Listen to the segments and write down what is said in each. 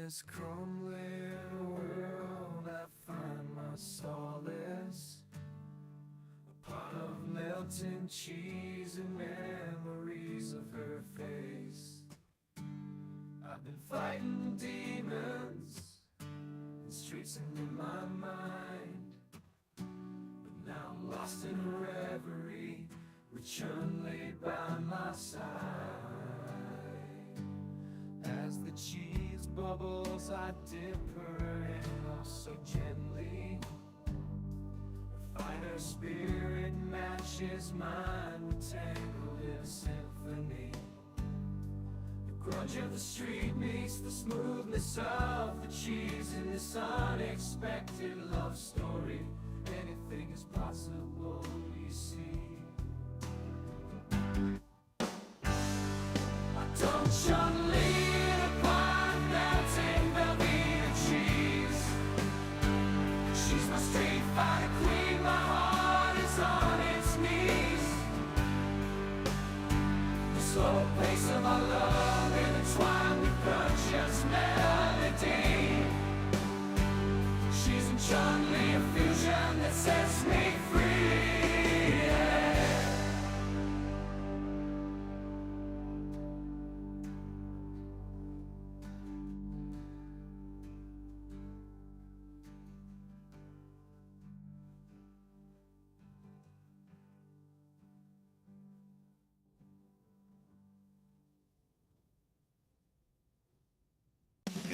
this crumbling world I find my solace, a pot of melting cheese and memories of her face. I've been fighting demons in streets and in my mind, but now I'm lost in a reverie, return laid by my side. As the cheese bubbles, I dip her in oh so gently. Her finer spirit matches mine, we're tangled in a symphony. The grunge of the street meets the smoothness of the cheese in this unexpected love story. Anything is possible, you see. Don't chun lead upon melting Velveeta cheese. She's my street fighter queen, my heart is on its knees. The slow pace of our love intertwined with conscious melody. She's in Chun-Li, a fusion that sets me free.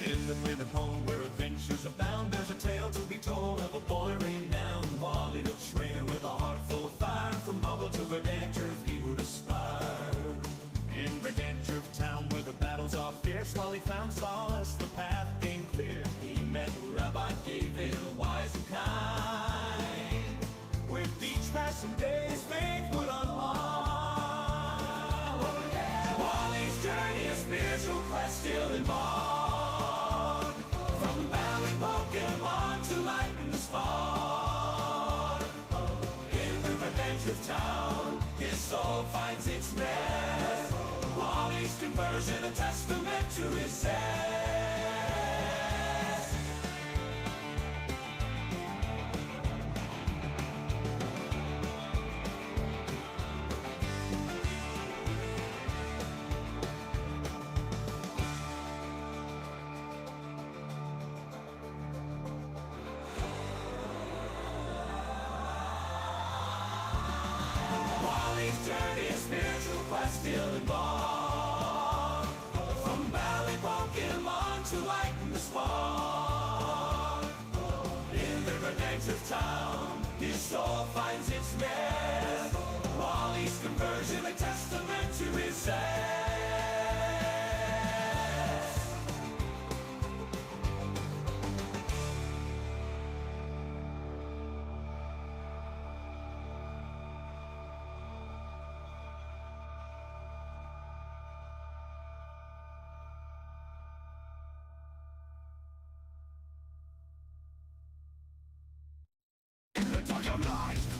In the living home where adventures abound, there's a tale to be told of a boy renowned. Wally the trainer with a heart full of fire, from Muggle to Redemptive he would aspire. In Redemptive town where the battles are fierce, Wally found solace, the path being clear. He met Rabbi David, wise and kind. With each passing day his faith would unlock. Wally's journey, a spiritual quest still involved. Town, his soul finds its rest. Wally's conversion, a testament to his zest. Journey, a spiritual quest still involved. From Valley Pokemon to lighten the spark. In the Redemptive town, his soul finds its rest. Wally's conversion, a testament to his zest.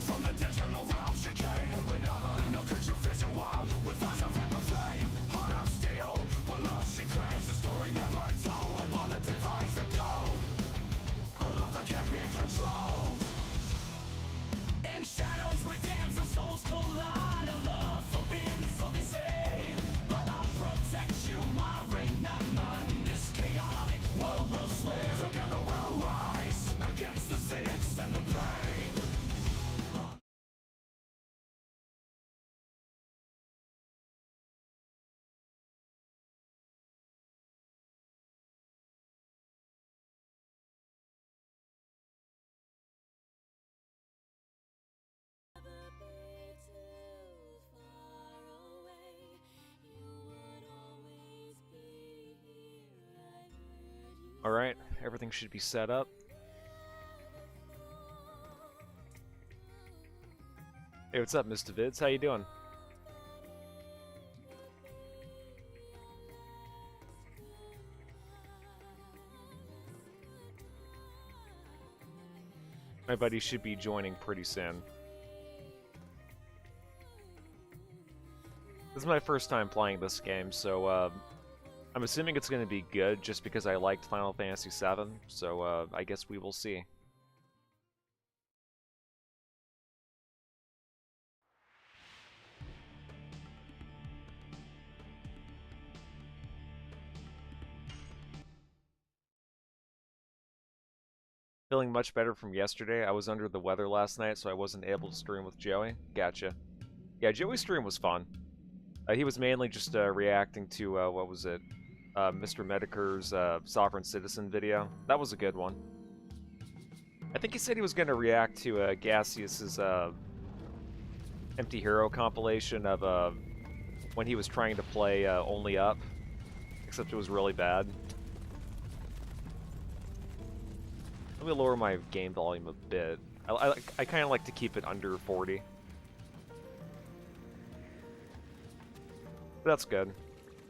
From the digital realm she came, with no creature fishing wild, with eyes of ever flame, heart of steel, but love she craves, the story never told, upon the device of gold, a love that can't be controlled. In shadows where dams of souls collide, a love forbidden from the sea, but I'll protect you, my ring, not mine. This chaotic world will sway, together we'll rise, against the cynics and the pain. Alright, everything should be set up. Hey, what's up, Mr. Vids? How you doing? My buddy should be joining pretty soon. This is my first time playing this game, so I'm assuming it's going to be good just because I liked Final Fantasy VII, so I guess we will see. Feeling much better from yesterday. I was under the weather last night, so I wasn't able to stream with Joey. Gotcha. Yeah, Joey's stream was fun. He was mainly just reacting to, what was it? Mr. Mediker's Sovereign Citizen video. That was a good one. I think he said he was going to react to Gaseous's Empty Hero compilation of when he was trying to play Only Up, except it was really bad. Let me lower my game volume a bit. I kind of like to keep it under 40. But that's good.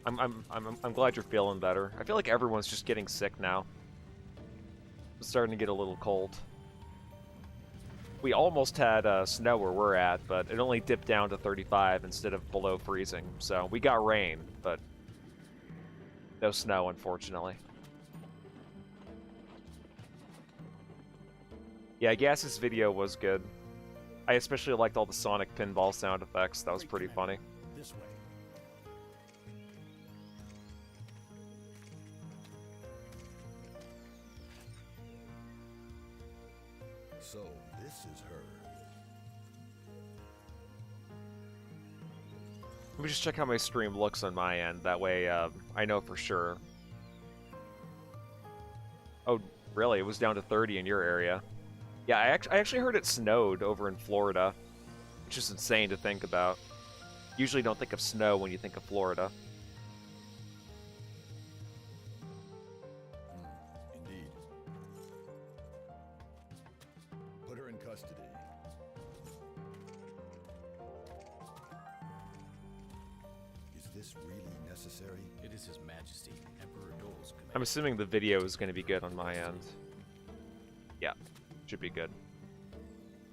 I'm glad you're feeling better. I feel like everyone's just getting sick now. It's starting to get a little cold. We almost had snow where we're at, but it only dipped down to 35 instead of below freezing. So we got rain, but no snow, unfortunately. Yeah, Gas's video was good. I especially liked all the Sonic pinball sound effects. That was pretty funny. This way. So, this is her. Let me just check how my stream looks on my end. That way, I know for sure. Oh, really? It was down to 30 in your area. Yeah, I actually heard it snowed over in Florida, which is insane to think about. Usually don't think of snow when you think of Florida. Indeed. Put her in custody. Is this really necessary? It is His Majesty, Emperor Dole's command. I'm assuming the video is going to be good on my end. Yeah, should be good.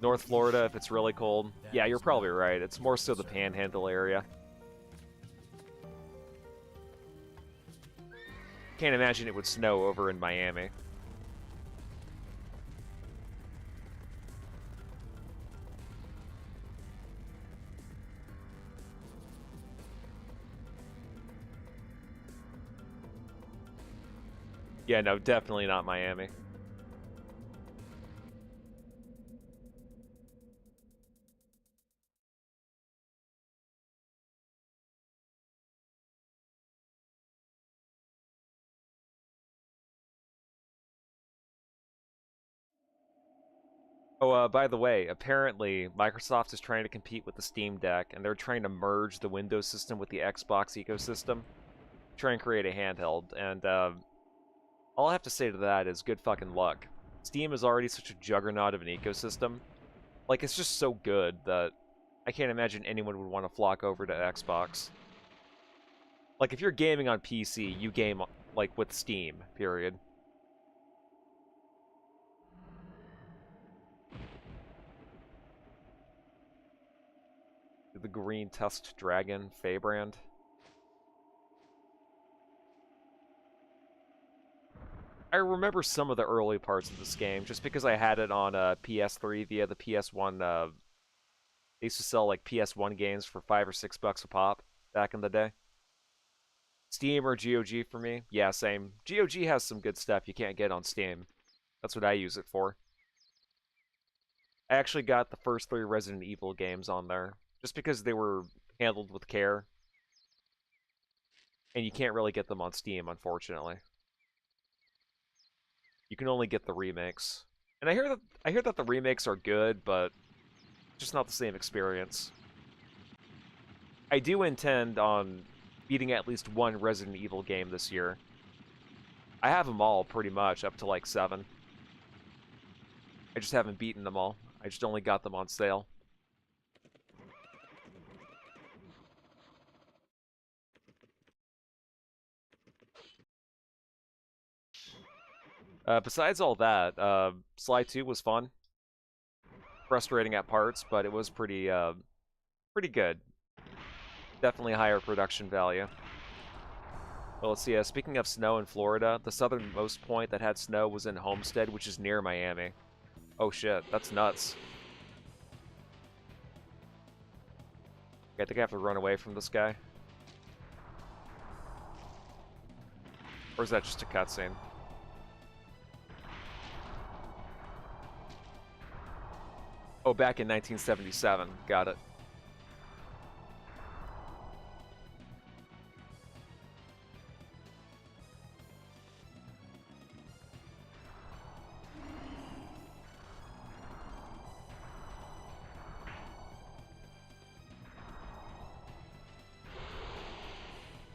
North Florida, if it's really cold. Yeah, you're probably right. It's more so the Panhandle area. Can't imagine it would snow over in Miami. Yeah, no, definitely not Miami. Oh, by the way, apparently Microsoft is trying to compete with the Steam Deck, and they're trying to merge the Windows system with the Xbox ecosystem, try and create a handheld, and all I have to say to that is good fucking luck. Steam is already such a juggernaut of an ecosystem. Like, it's just so good that I can't imagine anyone would want to flock over to Xbox. Like, if you're gaming on PC, you game, like, with Steam, period. The green tusked dragon, Feybrand. I remember some of the early parts of this game, just because I had it on PS3 via the PS1. They used to sell like PS1 games for $5 or $6 a pop back in the day. Steam or GOG for me? Yeah, same. GOG has some good stuff you can't get on Steam. That's what I use it for. I actually got the first 3 Resident Evil games on there, just because they were handled with care. And you can't really get them on Steam, unfortunately. You can only get the remakes. And I hear that the remakes are good, but just not the same experience. I do intend on beating at least one Resident Evil game this year. I have them all, pretty much, up to like 7. I just haven't beaten them all. I just only got them on sale. Besides all that, Sly 2 was fun. Frustrating at parts, but it was pretty good. Definitely higher production value. Well, let's see. Speaking of snow in Florida, the southernmost point that had snow was in Homestead, which is near Miami. Oh shit, that's nuts. Okay, I think I have to run away from this guy. Or is that just a cutscene? Oh, back in 1977. Got it.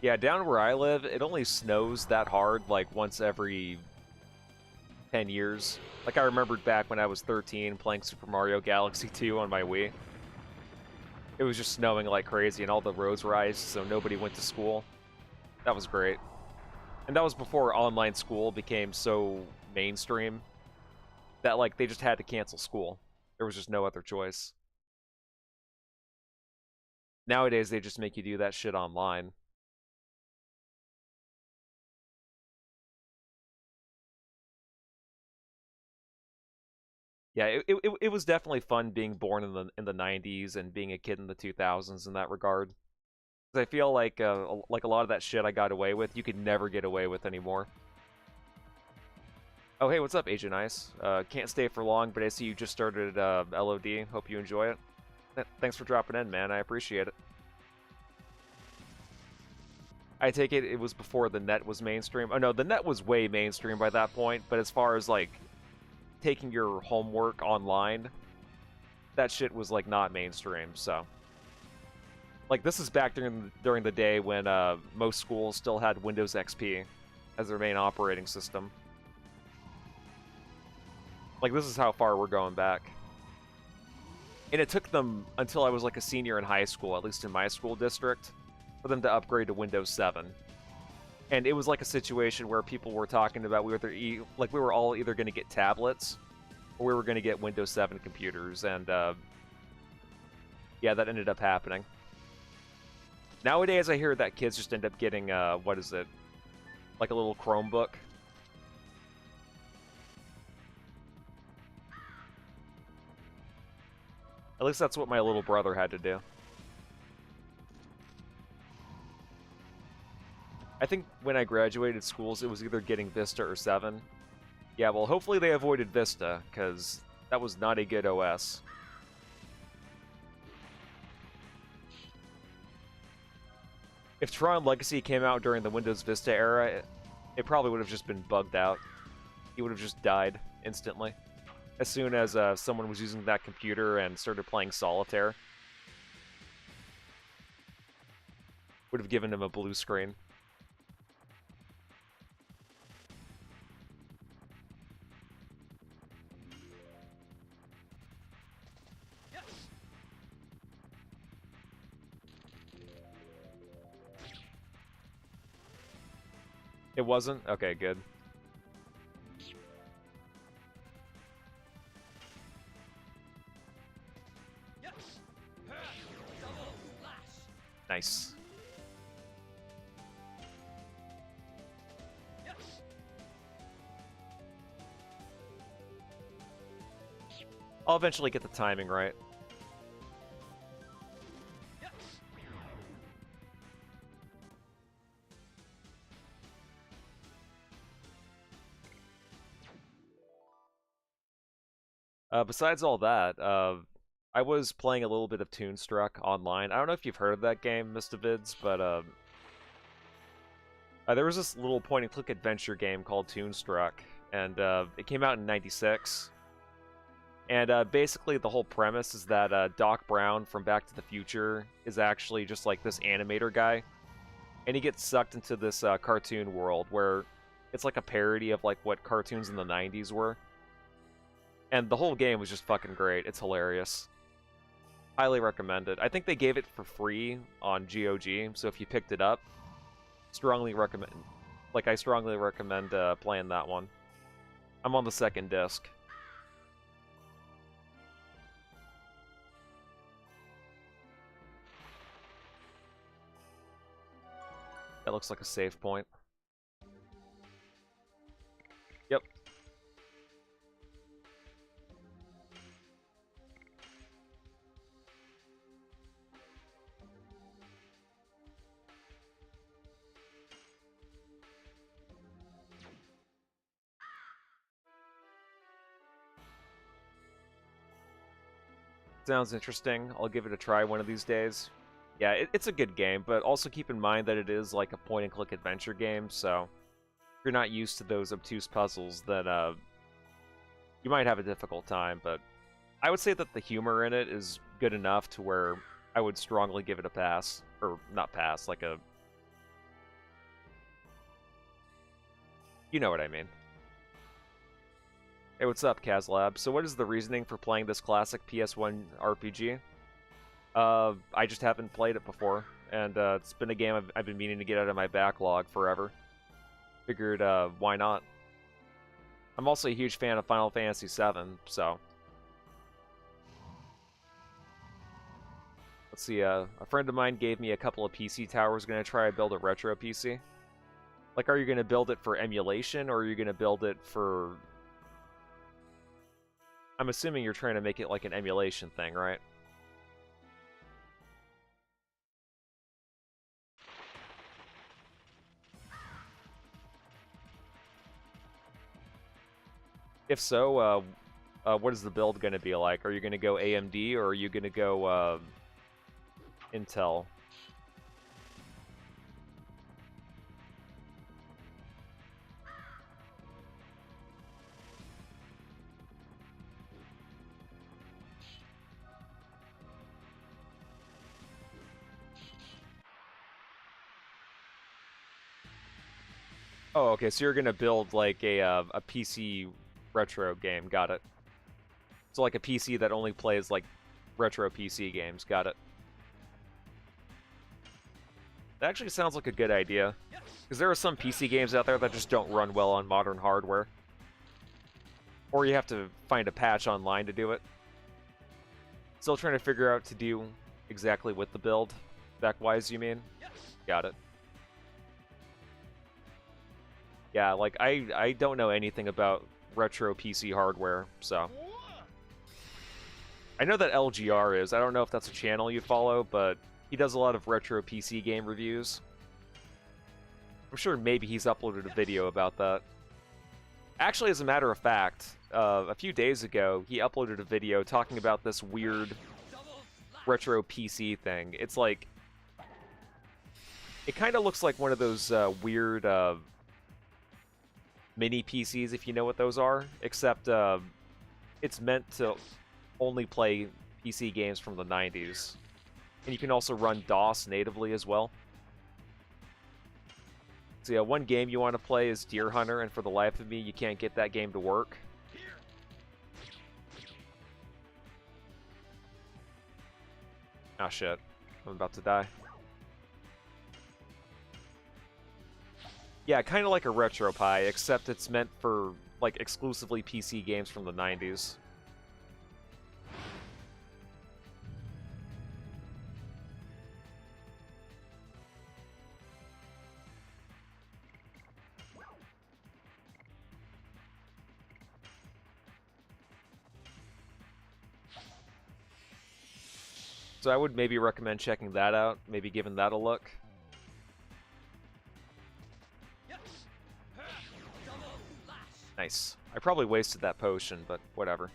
Yeah, down where I live, it only snows that hard like once every 10 years. Like I remembered back when I was 13 playing Super Mario Galaxy 2 on my Wii. It was just snowing like crazy and all the roads were iced, so nobody went to school. That was great. And that was before online school became so mainstream that like they just had to cancel school. There was just no other choice. Nowadays they just make you do that shit online. Yeah, it was definitely fun being born in the 90s and being a kid in the 2000s in that regard. 'Cause I feel like a lot of that shit I got away with, you could never get away with anymore. Oh, hey, what's up, Agent Ice? Can't stay for long, but I see you just started LOD. Hope you enjoy it. Thanks for dropping in, man. I appreciate it. I take it was before the net was mainstream. Oh, no, the net was way mainstream by that point, but as far as, like, taking your homework online, that shit was, like, not mainstream, so... Like, this is back during the day when most schools still had Windows XP as their main operating system. Like, this is how far we're going back. And it took them until I was like a senior in high school, at least in my school district, for them to upgrade to Windows 7. And it was like a situation where people were talking about we were all either going to get tablets or we were going to get Windows 7 computers, and yeah, that ended up happening. Nowadays, I hear that kids just end up getting, what is it? Like a little Chromebook. At least that's what my little brother had to do. I think when I graduated schools, it was either getting Vista or 7. Yeah, well, hopefully they avoided Vista, because that was not a good OS. If Tron Legacy came out during the Windows Vista era, it probably would have just been bugged out. He would have just died instantly. As soon as someone was using that computer and started playing Solitaire. Would have given him a blue screen. It wasn't? Okay, good. Nice. I'll eventually get the timing right. Besides all that, I was playing a little bit of Toonstruck online. I don't know if you've heard of that game, Mr. Vids, but there was this little point-and-click adventure game called Toonstruck, and it came out in '96. And basically the whole premise is that Doc Brown from Back to the Future is actually just like this animator guy, and he gets sucked into this cartoon world where it's like a parody of like what cartoons in the '90s were. And the whole game was just fucking great. It's hilarious. Highly recommend it. I think they gave it for free on GOG, so if you picked it up, strongly recommend. Like, I strongly recommend playing that one. I'm on the second disc. That looks like a save point. Yep. Sounds interesting. I'll give it a try one of these days. Yeah, it's a good game, but also keep in mind that it is like a point-and-click adventure game, so if you're not used to those obtuse puzzles, then you might have a difficult time, but I would say that the humor in it is good enough to where I would strongly give it a pass. Or, not pass, like a... You know what I mean. Hey, what's up, Kazlab? So what is the reasoning for playing this classic PS1 RPG? I just haven't played it before, and it's been a game I've been meaning to get out of my backlog forever. Figured, why not? I'm also a huge fan of Final Fantasy VII, so... Let's see, a friend of mine gave me a couple of PC towers, gonna try to build a retro PC. Like, are you gonna build it for emulation, or are you gonna build it for... I'm assuming you're trying to make it like an emulation thing, right? If so, what is the build going to be like? Are you going to go AMD, or are you going to go Intel? Oh, okay, so you're going to build like a PC retro game, got it. So like a PC that only plays like retro PC games, got it. That actually sounds like a good idea, because there are some PC games out there that just don't run well on modern hardware. Or you have to find a patch online to do it. Still trying to figure out to do exactly with the build. Spec-wise, you mean? Got it. Yeah, like, I don't know anything about retro PC hardware, so... I know that LGR is. I don't know if that's a channel you follow, but he does a lot of retro PC game reviews. I'm sure maybe he's uploaded a video about that. Actually, as a matter of fact, a few days ago, he uploaded a video talking about this weird retro PC thing. It's like... It kind of looks like one of those weird... mini PCs, if you know what those are, except it's meant to only play PC games from the 90s. And you can also run DOS natively as well. So yeah, one game you want to play is Deer Hunter, and for the life of me, you can't get that game to work. Ah, shit. I'm about to die. Yeah, kind of like a RetroPie, except it's meant for, like, exclusively PC games from the 90s. So I would maybe recommend checking that out, maybe giving that a look. Nice. I probably wasted that potion, but whatever.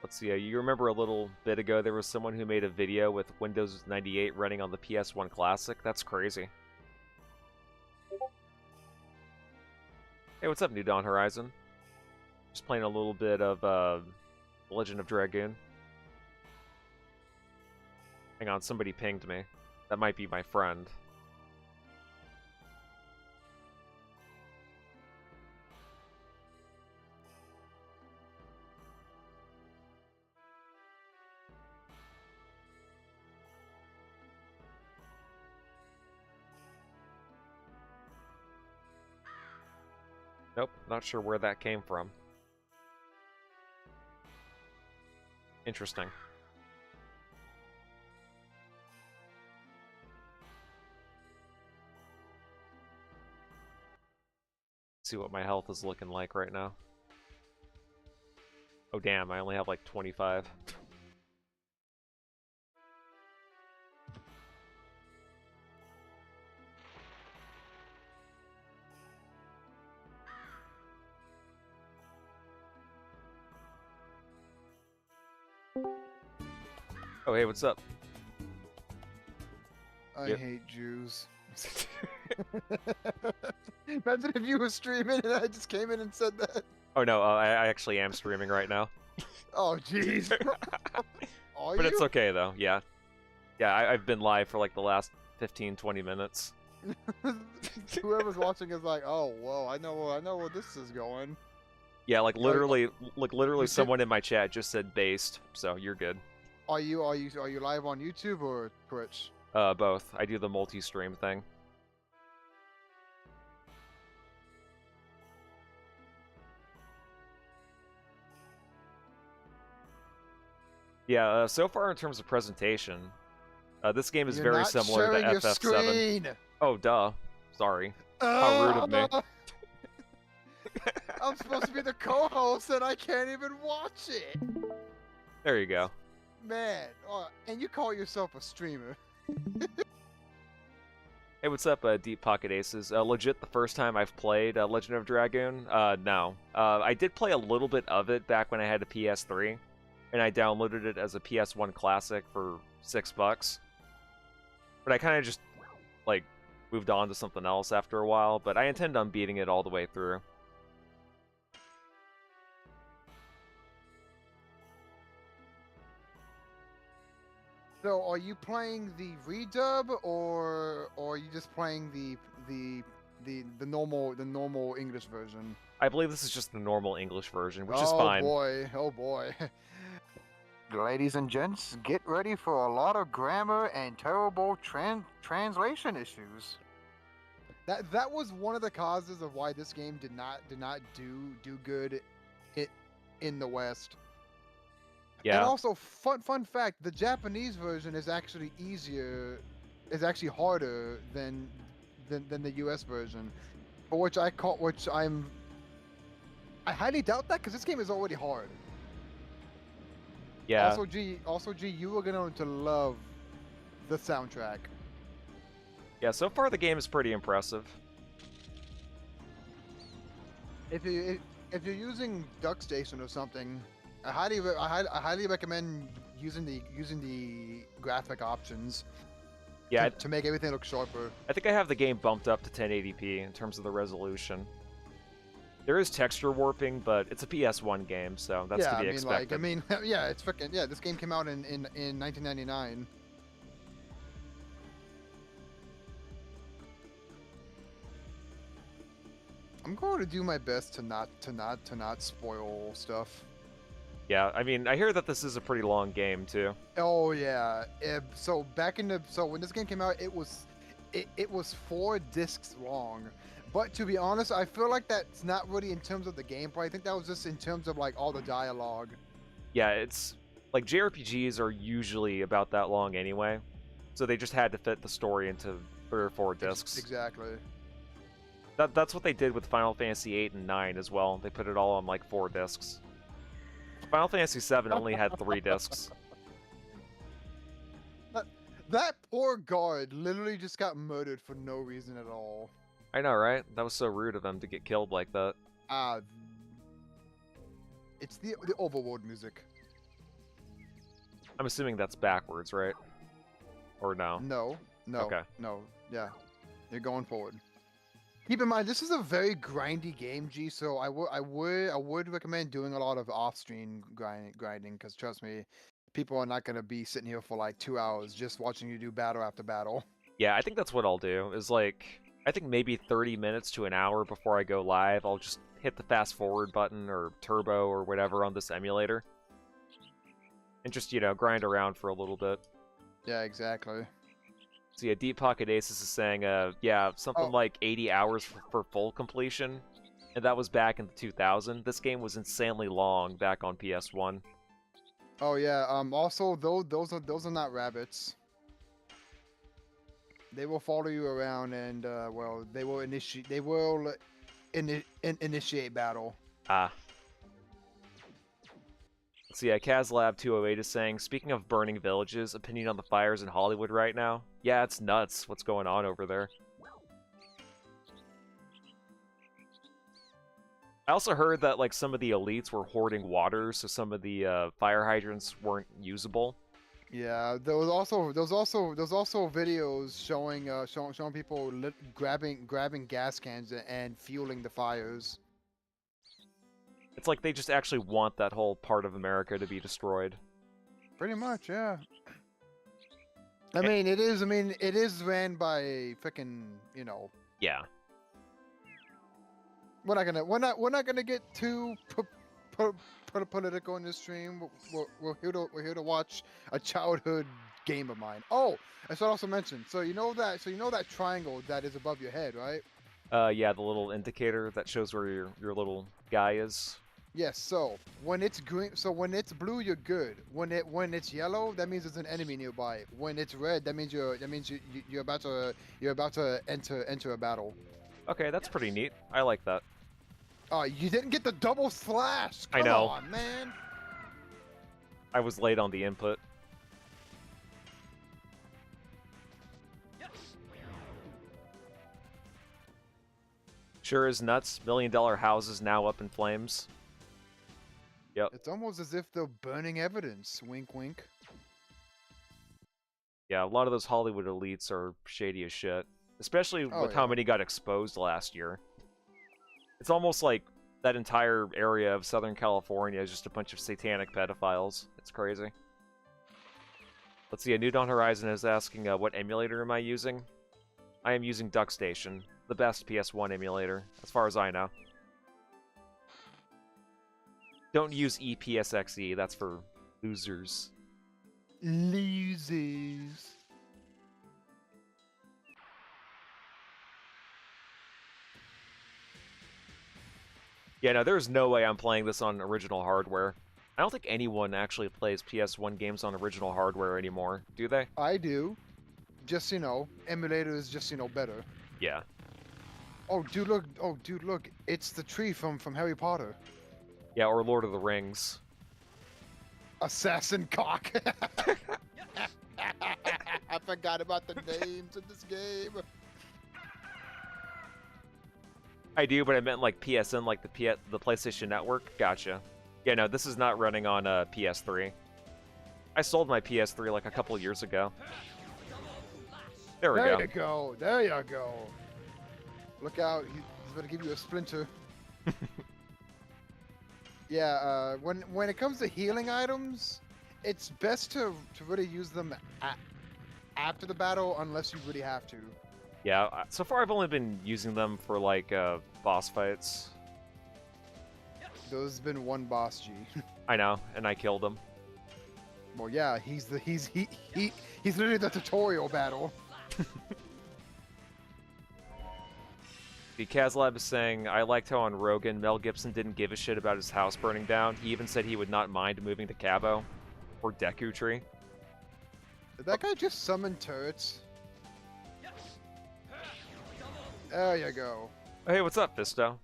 Let's see, you remember a little bit ago there was someone who made a video with Windows 98 running on the PS1 Classic? That's crazy. Hey, what's up, New Dawn Horizon? Just playing a little bit of Legend of Dragoon. Hang on, somebody pinged me. That might be my friend. Nope, not sure where that came from. Interesting. See what my health is looking like right now. Oh damn, I only have like 25. Oh hey, what's up? I Yep. hate Jews. Imagine if you were streaming and I just came in and said that. Oh no, I actually am streaming right now. Oh, jeez. Are But you? it's okay though, yeah. Yeah, I've been live for like the last 15-20 minutes. Whoever's watching is like, oh, whoa, I know where this is going. Yeah, like literally you see- someone in my chat just said based, so you're good. Are you live on YouTube or Twitch? Both. I do the multi-stream thing. Yeah, so far in terms of presentation, this game is You're very not similar sharing to your FF7. screen. Oh, duh. Sorry. How rude of me. I'm supposed to be the co-host and I can't even watch it. There you go. Man, and you call yourself a streamer. Hey, what's up, Deep Pocket Aces? Legit, the first time I've played Legend of Dragoon? No. I did play a little bit of it back when I had a PS3, and I downloaded it as a PS1 Classic for $6. But I kind of just, like, moved on to something else after a while, but I intend on beating it all the way through. So, are you playing the redub, or are you just playing the normal English version? I believe this is just the normal English version, which oh is fine. Oh boy. Ladies and gents, get ready for a lot of grammar and terrible translation issues. That was one of the causes of why this game did not do good in the West. Yeah. And also, fun fact: the Japanese version is actually harder than the U.S. version, for which I highly doubt that because this game is already hard. Yeah. Also, G, you are going to love the soundtrack. Yeah, so far the game is pretty impressive. If you're using DuckStation or something, I highly recommend using the graphic options. Yeah, To make everything look sharper. I think I have the game bumped up to 1080p in terms of the resolution. There is texture warping, but it's a PS1 game, so that's to be expected. Yeah, it's freaking yeah. This game came out in 1999. I'm going to do my best to not spoil stuff. Yeah, I mean, I hear that this is a pretty long game too. Oh yeah. So when this game came out, it was 4 discs long. But to be honest, I feel like that's not really in terms of the gameplay. I think that was just in terms of like all the dialogue. Yeah, it's like JRPGs are usually about that long anyway, so they just had to fit the story into 3 or 4 discs. Exactly. That's what they did with Final Fantasy 8 and 9 as well. They put it all on like 4 discs. Final Fantasy 7 only had 3 discs. That poor guard literally just got murdered for no reason at all. I know, right? That was so rude of them to get killed like that. It's the overworld music. I'm assuming that's backwards, right? Or no? No. Okay. No. Yeah. You're going forward. Keep in mind, this is a very grindy game, G. So I would recommend doing a lot of off-stream grinding, because trust me, people are not gonna be sitting here for like 2 hours just watching you do battle after battle. Yeah, I think that's what I'll do. Is like, I think maybe 30 minutes to an hour before I go live, I'll just hit the fast forward button or turbo or whatever on this emulator. And just, grind around for a little bit. Yeah, exactly. So yeah, Deep Pocket Aces is saying, yeah, something Oh. like 80 hours for full completion. And that was back in the 2000. This game was insanely long back on PS1. Oh yeah. Also, those are not rabbits. They will follow you around and well, they will initiate battle. Ah. So yeah, KazLab208 is saying, speaking of burning villages, opinion on the fires in Hollywood right now? Yeah, it's nuts what's going on over there. I also heard that like some of the elites were hoarding water, so some of the fire hydrants weren't usable. Yeah, there was also videos showing people grabbing gas cans and fueling the fires. It's like they just actually want that whole part of America to be destroyed. Pretty much, yeah. I mean, it is ran by freaking, Yeah. We're not gonna get too political in this stream. We're here to watch a childhood game of mine. Oh, I should also mention. So you know that triangle that is above your head, right? Yeah, the little indicator that shows where your little guy is. Yes. So when it's green, so when it's blue, you're good. When it's yellow, that means there's an enemy nearby. When it's red, that means you're about to enter a battle. Okay, that's pretty neat. I like that. Oh, you didn't get the double slash. Come I know. on, man. I was late on the input. Sure is nuts. $1 million houses now up in flames. Yep. It's almost as if they're burning evidence. Wink, wink. Yeah, a lot of those Hollywood elites are shady as shit. Especially with how yeah. many got exposed last year. It's almost like that entire area of Southern California is just a bunch of satanic pedophiles. It's crazy. Let's see, a New Dawn Horizon is asking, what emulator am I using? I am using DuckStation, the best PS1 emulator, as far as I know. Don't use EPSXE, that's for losers. Losers. Yeah, no, there's no way I'm playing this on original hardware. I don't think anyone actually plays PS1 games on original hardware anymore, do they? I do. Just, emulator is just, better. Yeah. Oh, dude, look. Oh, dude, look. It's the tree from Harry Potter. Yeah, or Lord of the Rings. Assassin cock. I forgot about the names in this game. I do, but I meant like PSN, like the PlayStation Network. Gotcha. Yeah, no, this is not running on PS3. I sold my PS3 like a couple years ago. There we go. There you go. There you go. Look out. He's going to give you a splinter. Yeah, when it comes to healing items, it's best to really use them after the battle unless you really have to. Yeah, so far I've only been using them for like boss fights. There's been one boss G. I know, and I killed him. Well, yeah, he's literally the tutorial battle. The KazLab is saying, I liked how on Rogan, Mel Gibson didn't give a shit about his house burning down. He even said he would not mind moving to Cabo. Or Deku Tree. Did that guy just summon turrets? There you go. Oh, hey, what's up, Fisto?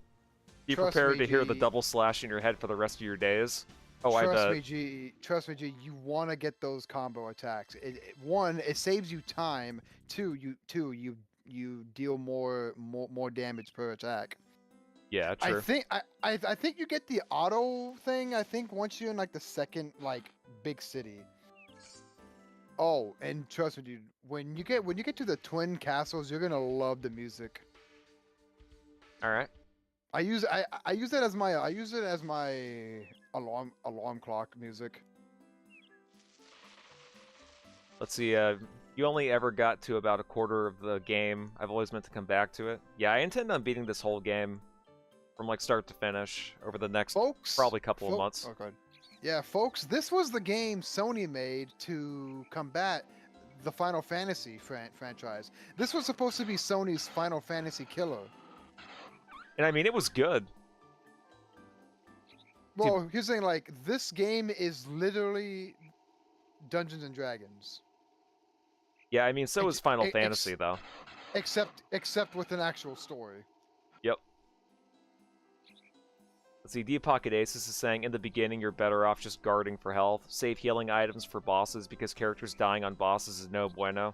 Be Trust prepared me, to hear the G. double slash in your head for the rest of your days. Oh, I Trust bet. me, G. Trust me, G. You want to get those combo attacks. One, it saves you time. Two, you deal more damage per attack. Yeah, true. I think you get the auto thing. I think once you're in like the second big city. Oh, and trust me, dude. When you get to the twin castles, you're gonna love the music. All right. I use it as my alarm clock music. Let's see, you only ever got to about a quarter of the game. I've always meant to come back to it. Yeah, I intend on beating this whole game from like start to finish over the next Folks, probably couple of months. Oh, go ahead. Yeah, folks, this was the game Sony made to combat the Final Fantasy franchise. This was supposed to be Sony's Final Fantasy killer. And I mean, it was good. Well, here's the thing, like, this game is literally Dungeons and Dragons. Yeah, I mean, so is Final ex- Fantasy, though. Except with an actual story. Yep. Let's see, Deep Pocket Aces is saying, in the beginning, you're better off just guarding for health. Save healing items for bosses, because characters dying on bosses is no bueno.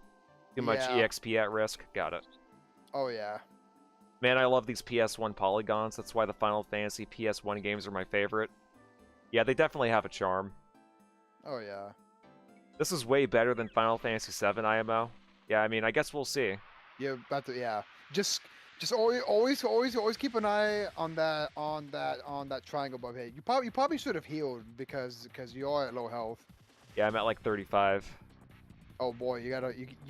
Too much Yeah. EXP at risk. Got it. Oh, yeah. Man, I love these PS1 polygons. That's why the Final Fantasy PS1 games are my favorite. Yeah, they definitely have a charm. Oh, yeah. This is way better than Final Fantasy VII IMO. Yeah, I mean, I guess we'll see. Yeah, about to, yeah. Just always keep an eye on that triangle above here. You probably should have healed because you are at low health. Yeah, I'm at like 35. Oh boy, you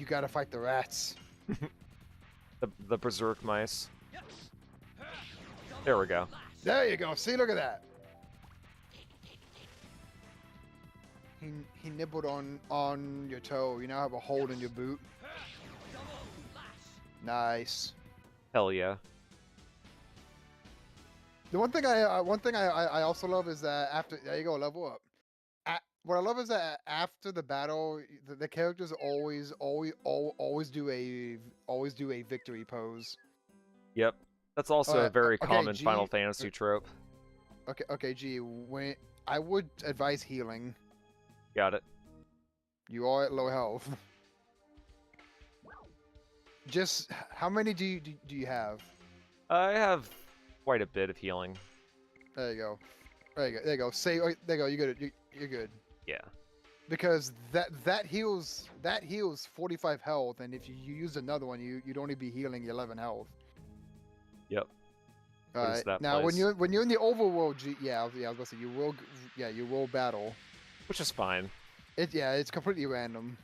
gotta fight the rats. The Berserk mice. There we go. There you go. See, look at that. He nibbled on your toe. You now have a hole in your boot. Nice. Hell yeah. The one thing I also love is that after there you go, level up. What I love is that after the battle, the characters always do a victory pose. Yep. That's also a very okay, common G, Final Fantasy trope. Okay, G. When I would advise healing. Got it. You are at low health. Just how many do you have? I have quite a bit of healing. There you go. There you go. Say, there you go. You're good. You're good. Yeah. Because that heals 45 health, and if you use another one, you'd only be healing 11 health. Yep. All What is right. that Now, place? when you're in the overworld, I was gonna say you will battle. Which is fine. It's completely random.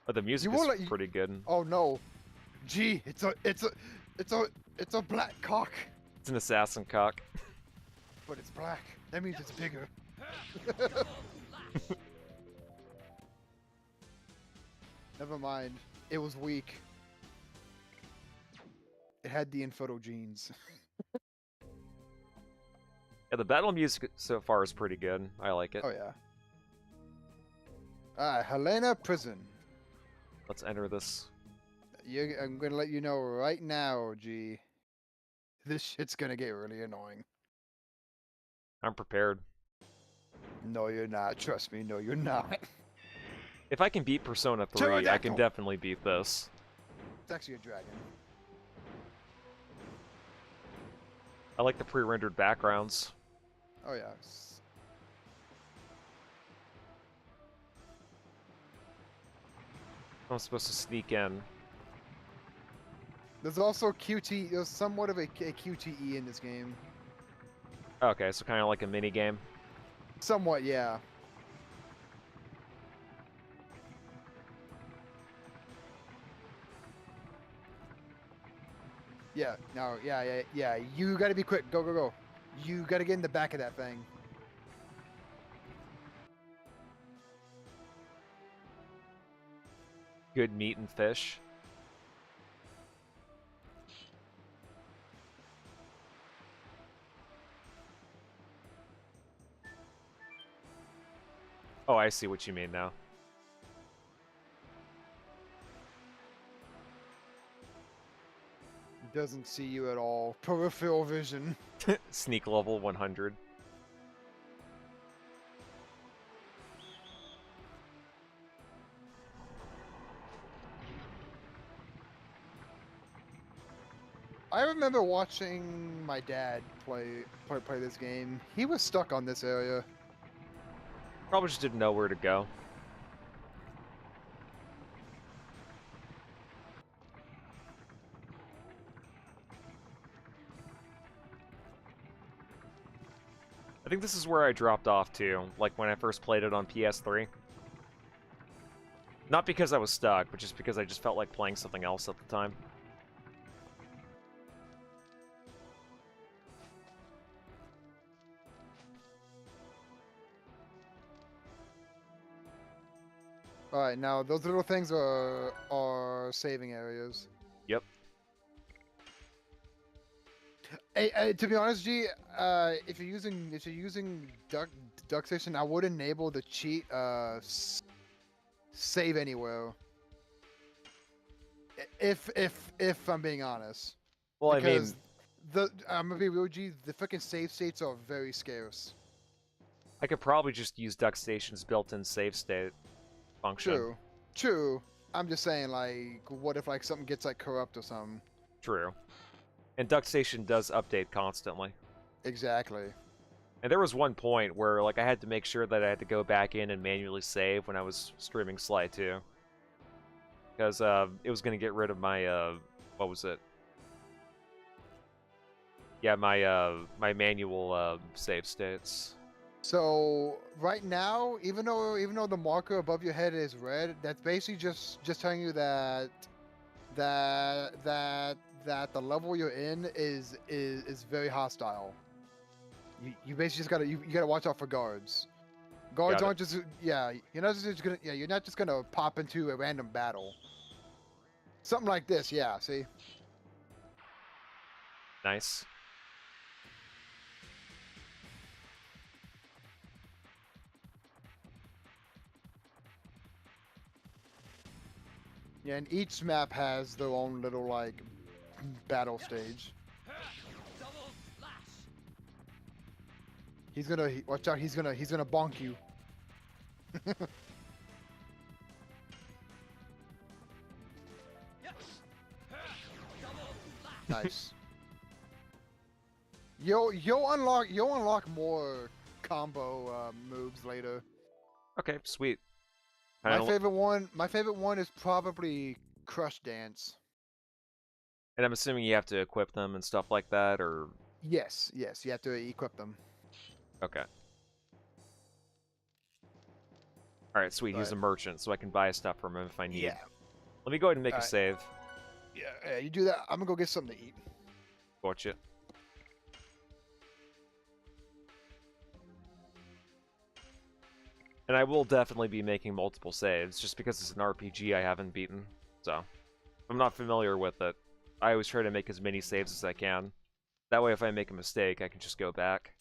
But the music will is pretty good. Oh no, Gee, it's a black cock, It's an assassin cock. but it's black. That means it's bigger. Never mind. It was weak. It had the infertile genes. Yeah, the battle music so far is pretty good. I like it. Oh yeah. Alright, Helena Prison. Let's enter this. I'm gonna let you know right now, G. This shit's gonna get really annoying. I'm prepared. No, you're not. Trust me. No, you're not. If I can beat Persona 3, I can Pterodactyl. definitely beat this. It's actually a dragon. I like the pre-rendered backgrounds. Oh yeah. I'm supposed to sneak in. There's also QT. There's somewhat of a QTE in this game. Okay, so kind of like a mini game. Somewhat, yeah. Yeah. No. Yeah. You gotta be quick. Go, go, go. You gotta get in the back of that thing. Good meat and fish. Oh, I see what you mean now. Doesn't see you at all. Peripheral vision. Sneak level 100. I remember watching my dad play this game. He was stuck on this area. Probably just didn't know where to go. I think this is where I dropped off too, like when I first played it on PS3. Not because I was stuck, but just because I just felt like playing something else at the time. All right, now those little things are saving areas. Yep. Hey, to be honest, G, if you're using Duck Station, I would enable the cheat save anywhere. If I'm being honest, Well, I because mean, I'm gonna be real, G, the freaking save states are very scarce. I could probably just use Duck Station's built-in save state function. True. I'm just saying, like, what if like something gets like corrupt or something? True. And Duck Station does update constantly. Exactly. And there was one point where, like, I had to make sure that I had to go back in and manually save when I was streaming Sly 2. Because it was going to get rid of my, what was it? Yeah, my manual save states. So right now, even though the marker above your head is red, that's basically just telling you that the level you're in is very hostile. You basically just gotta you gotta watch out for guards. Guards Got it. aren't just you're not just gonna pop into a random battle. Something like this, yeah. See. Nice. Yeah, and each map has their own little like battle stage. Double slash. Watch out. He's gonna bonk you. Nice. You'll unlock more combo moves later. Okay, sweet. My favorite one is probably Crush Dance. And I'm assuming you have to equip them and stuff like that, or... Yes, you have to equip them. Okay. Alright, sweet. He's a merchant, so I can buy stuff from him if I need. Yeah. Let me go ahead and make a Alright. save. Yeah, you do that. I'm gonna go get something to eat. Gotcha. And I will definitely be making multiple saves, just because it's an RPG I haven't beaten. So, if I'm not familiar with it, I always try to make as many saves as I can. That way, if I make a mistake, I can just go back.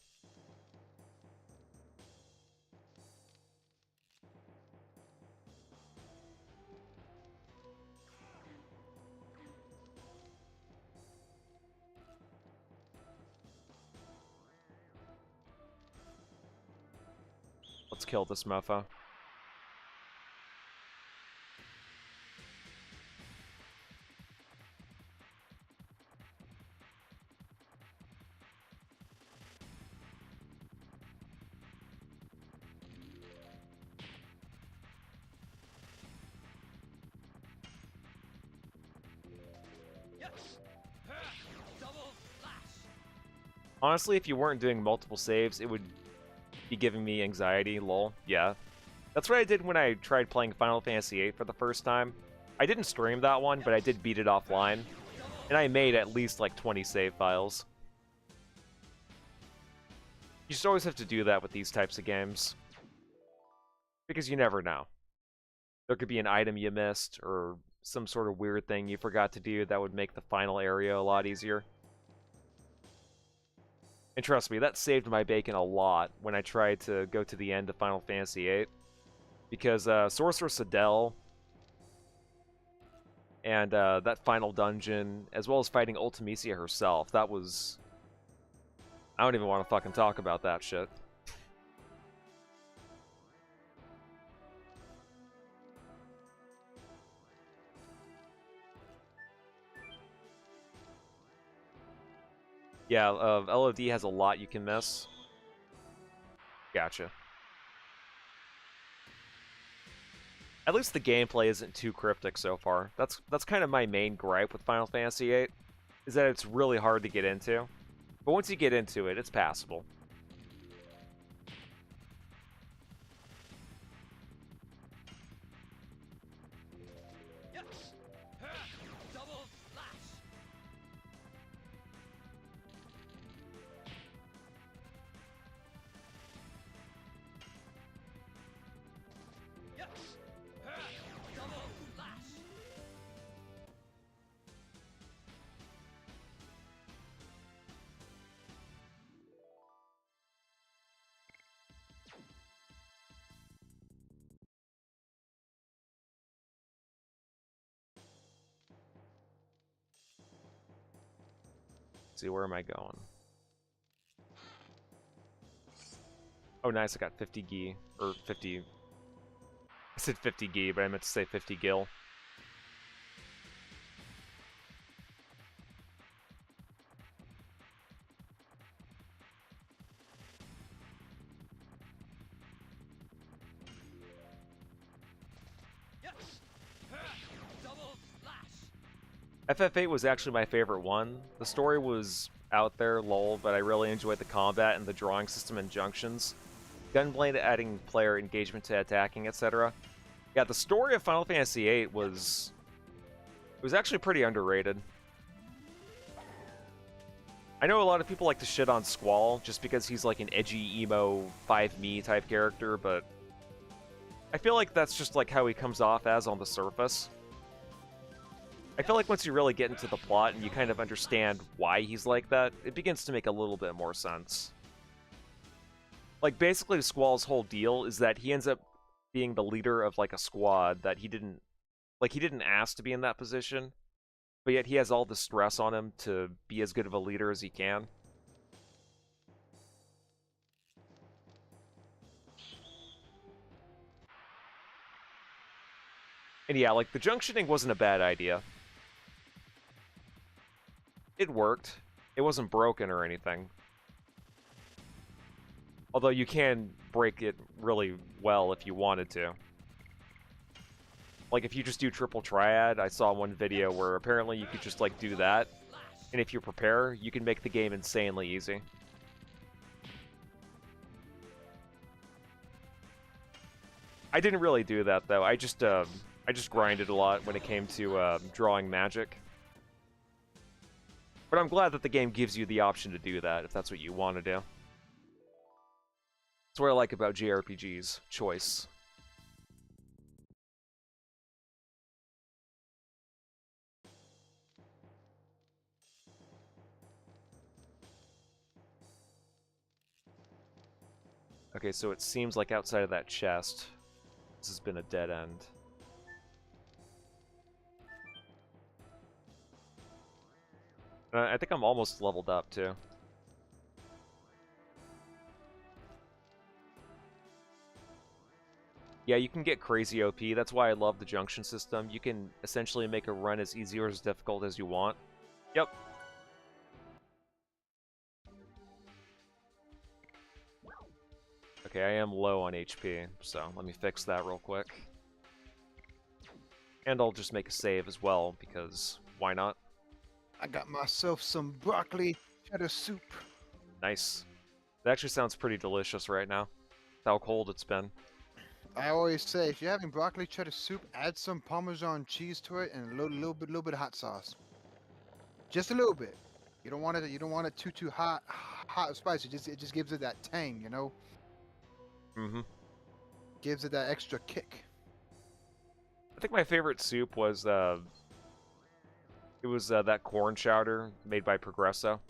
Let's kill this mofo. Double slash. Honestly, if you weren't doing multiple saves, it would be giving me anxiety, lol. Yeah. That's what I did when I tried playing Final Fantasy VIII for the first time. I didn't stream that one, but I did beat it offline. And I made at least like 20 save files. You just always have to do that with these types of games. Because you never know. There could be an item you missed, or some sort of weird thing you forgot to do that would make the final area a lot easier. And trust me, that saved my bacon a lot when I tried to go to the end of Final Fantasy VIII. Because Sorceress Adele and that final dungeon, as well as fighting Ultimisia herself, that was... I don't even want to fucking talk about that shit. Yeah, LOD has a lot you can miss. Gotcha. At least the gameplay isn't too cryptic so far. That's kind of my main gripe with Final Fantasy VIII, is that it's really hard to get into. But once you get into it, it's passable. Let's see, where am I going? Oh, nice, I got 50 gi, or 50... I said 50 gi, but I meant to say 50 gil. FF8 was actually my favorite one. The story was out there, lol, but I really enjoyed the combat and the drawing system and junctions. Gunblade adding player engagement to attacking, etc. Yeah, the story of Final Fantasy VIII was actually pretty underrated. I know a lot of people like to shit on Squall just because he's like an edgy emo 5Me type character, but I feel like that's just like how he comes off as on the surface. I feel like once you really get into the plot and you kind of understand why he's like that, it begins to make a little bit more sense. Like, basically Squall's whole deal is that he ends up being the leader of, like, a squad that he didn't ask to be in that position, but yet he has all the stress on him to be as good of a leader as he can. And yeah, like, the junctioning wasn't a bad idea. It worked. It wasn't broken or anything. Although you can break it really well if you wanted to. Like, if you just do triple triad, I saw one video where apparently you could just, like, do that. And if you prepare, you can make the game insanely easy. I didn't really do that, though. I just grinded a lot when it came to drawing magic. But I'm glad that the game gives you the option to do that, if that's what you want to do. That's what I like about JRPGs. Choice. Okay, so it seems like outside of that chest, this has been a dead end. I think I'm almost leveled up, too. Yeah, you can get crazy OP. That's why I love the junction system. You can essentially make a run as easy or as difficult as you want. Yep. Okay, I am low on HP, so let me fix that real quick. And I'll just make a save as well, because why not? I got myself some broccoli cheddar soup. Nice. That actually sounds pretty delicious right now. How cold it's been. I always say, if you're having broccoli cheddar soup, add some Parmesan cheese to it and a little bit of hot sauce. Just a little bit. You don't want it. You don't want it too hot and spicy. It just gives it that tang, you know. Mm-hmm. Gives it that extra kick. I think my favorite soup was that corn chowder made by Progresso.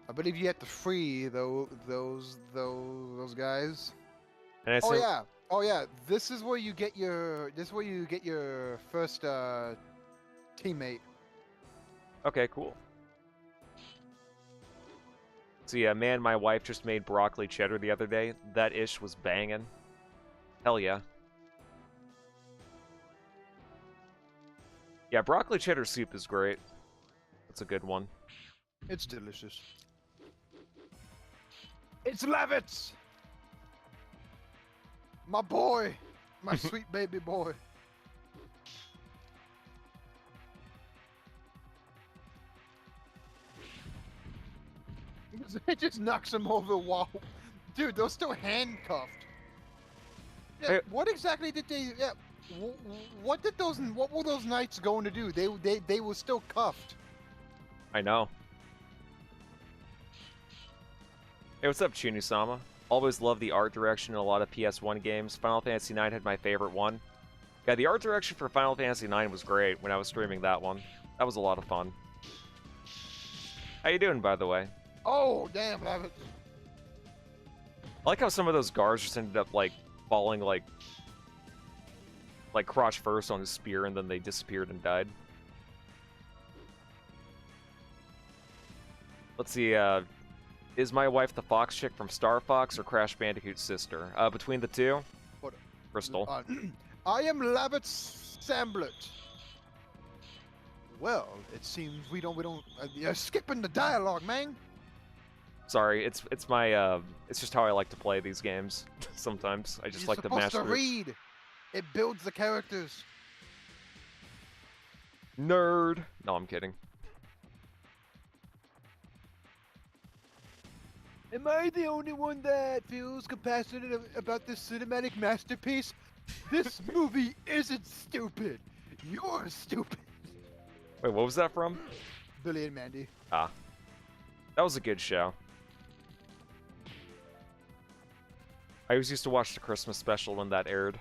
I believe you have to free those guys. And I said, Oh yeah. This is where you get your first teammate. okay, cool. So yeah, man, my wife just made broccoli cheddar the other day. That ish was banging. Hell yeah. Yeah, broccoli cheddar soup is great. That's a good one. It's delicious. It's Levitz! My boy! My sweet baby boy. It just knocks him over the wall. Dude, they're still handcuffed. Yeah, Hey. what exactly did they... Yeah, what were those knights going to do? They were still cuffed. I know. Hey, what's up, Chunu-sama? Always love the art direction in a lot of PS1 games. Final Fantasy IX had my favorite one. Yeah, the art direction for Final Fantasy IX was great when I was streaming that one. That was a lot of fun. How you doing, by the way? Oh, damn, Levitz. I like how some of those guards just ended up, like, falling, like like crotch first on his spear, and then they disappeared and died. Let's see, is my wife the fox chick from Star Fox or Crash Bandicoot's sister? Between the two, What- Crystal. I am Labbit Samblet. Well, it seems we don't. You're skipping the dialogue, man. Sorry, it's my it's just how I like to play these games. Sometimes I just You're like to supposed master to read. It builds the characters. Nerd. No, I'm kidding. Am I the only one that feels compassionate about this cinematic masterpiece? This movie isn't stupid. You're stupid. Wait, what was that from? Billy and Mandy. Ah, that was a good show. I always used to watch the Christmas special when that aired.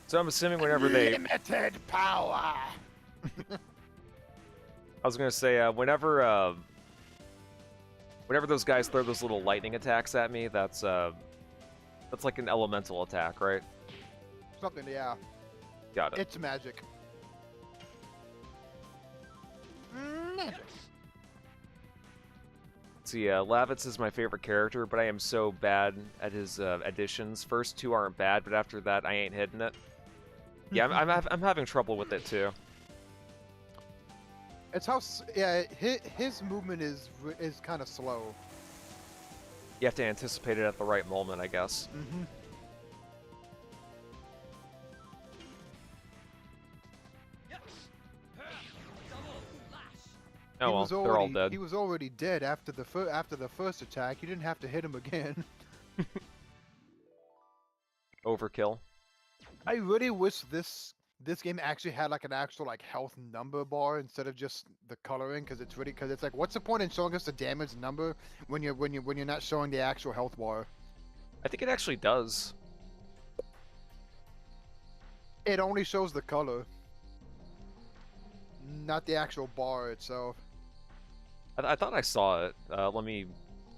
So I'm assuming whenever they... Limited power. I was gonna say, whenever those guys throw those little lightning attacks at me, that's like an elemental attack, right? Something, yeah. Got it. It's magic. Magic. See, Lavitz is my favorite character, but I am so bad at his additions. First two aren't bad, but after that, I ain't hitting it. Yeah, I'm having trouble with it too. It's how his movement is kind of slow. You have to anticipate it at the right moment, I guess. Mm-hmm. Oh well, they're all dead. He was already dead after the first attack. You didn't have to hit him again. Overkill. I really wish this game actually had like an actual like health number bar instead of just the coloring, because it's like, what's the point in showing us the damage number when you're not showing the actual health bar? I think it actually does. It only shows the color, not the actual bar itself. I thought I saw it. Let me,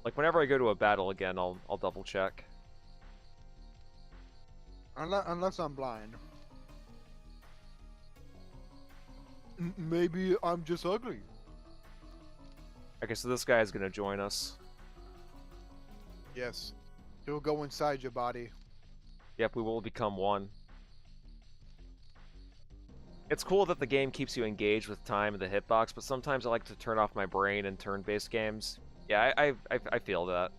like, whenever I go to a battle again, I'll double check. Unless I'm blind. Maybe I'm just ugly. Okay, so this guy is gonna join us. Yes. He'll go inside your body. Yep, we will become one. It's cool that the game keeps you engaged with time and the hitbox, but sometimes I like to turn off my brain in turn-based games. Yeah, I feel that.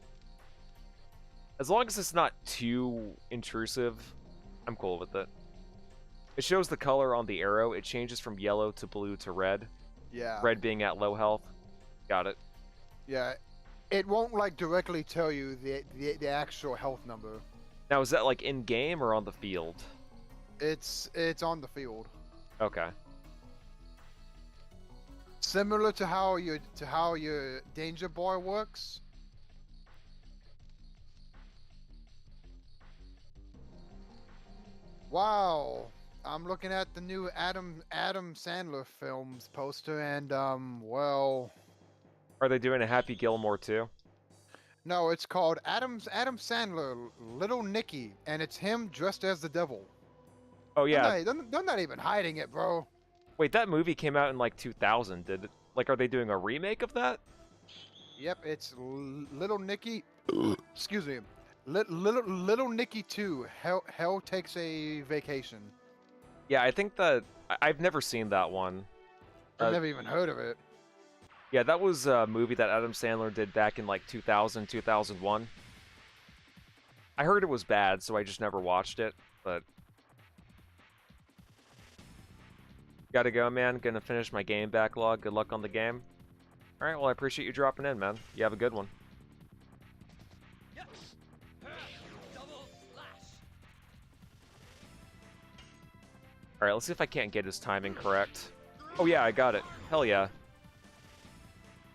As long as it's not too intrusive, I'm cool with it. It shows the color on the arrow. It changes from yellow to blue to red. Yeah. Red being at low health. Got it. Yeah. It won't like directly tell you the actual health number. Now, is that like in-game or on the field? It's on the field. Okay. Similar to how your danger bar works. Wow. I'm looking at the new Adam Sandler films poster, and well, Are they doing a Happy Gilmore too? no, it's called Adam Sandler, Little Nicky, and it's him dressed as the devil. Oh yeah. They're not even hiding it, bro. Wait, that movie came out in like 2000. Did it? Like, are they doing a remake of that? Yep, it's Little Nicky. Excuse me, Little Nicky 2. Hell takes a vacation. Yeah, I think that I've never seen that one. I've never even heard of it. Yeah, that was a movie that Adam Sandler did back in like 2000, 2001. I heard it was bad, so I just never watched it, but... Gotta go, man. Gonna finish my game backlog. Good luck on the game. Alright, well, I appreciate you dropping in, man. You have a good one. Alright, let's see if I can't get his timing correct. Oh yeah, I got it. Hell yeah.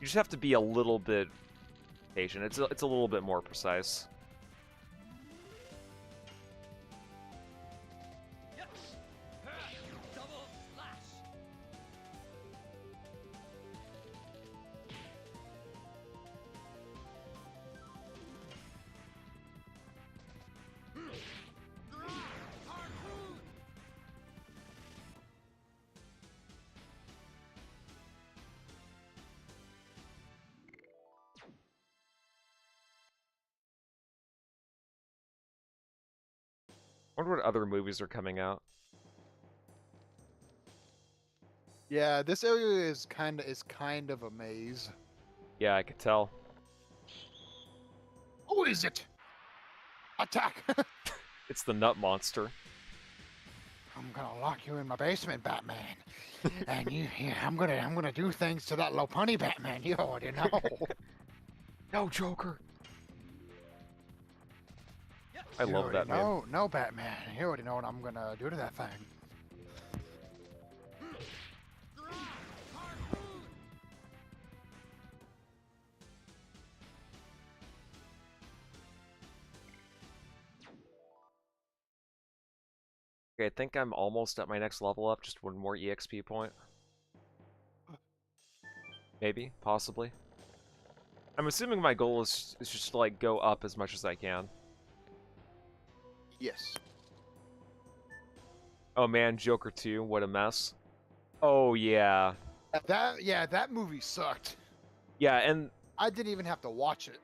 You just have to be a little bit patient. It's a little bit more precise. Double slash. I wonder what other movies are coming out. Yeah, this area is kind of a maze. Yeah, I could tell. Who is it? Attack! It's the Nut Monster. I'm gonna lock you in my basement, Batman. And I'm gonna do things to that Lopunny Batman. You already know. No, Joker. I You love already that man. know, no, Batman. You already know what I'm gonna do to that thing. Okay, I think I'm almost at my next level up. Just one more EXP point. Maybe, possibly. I'm assuming my goal is just to like go up as much as I can. Yes. Oh man, Joker 2, what a mess. Oh yeah. That movie sucked. Yeah, and I didn't even have to watch it.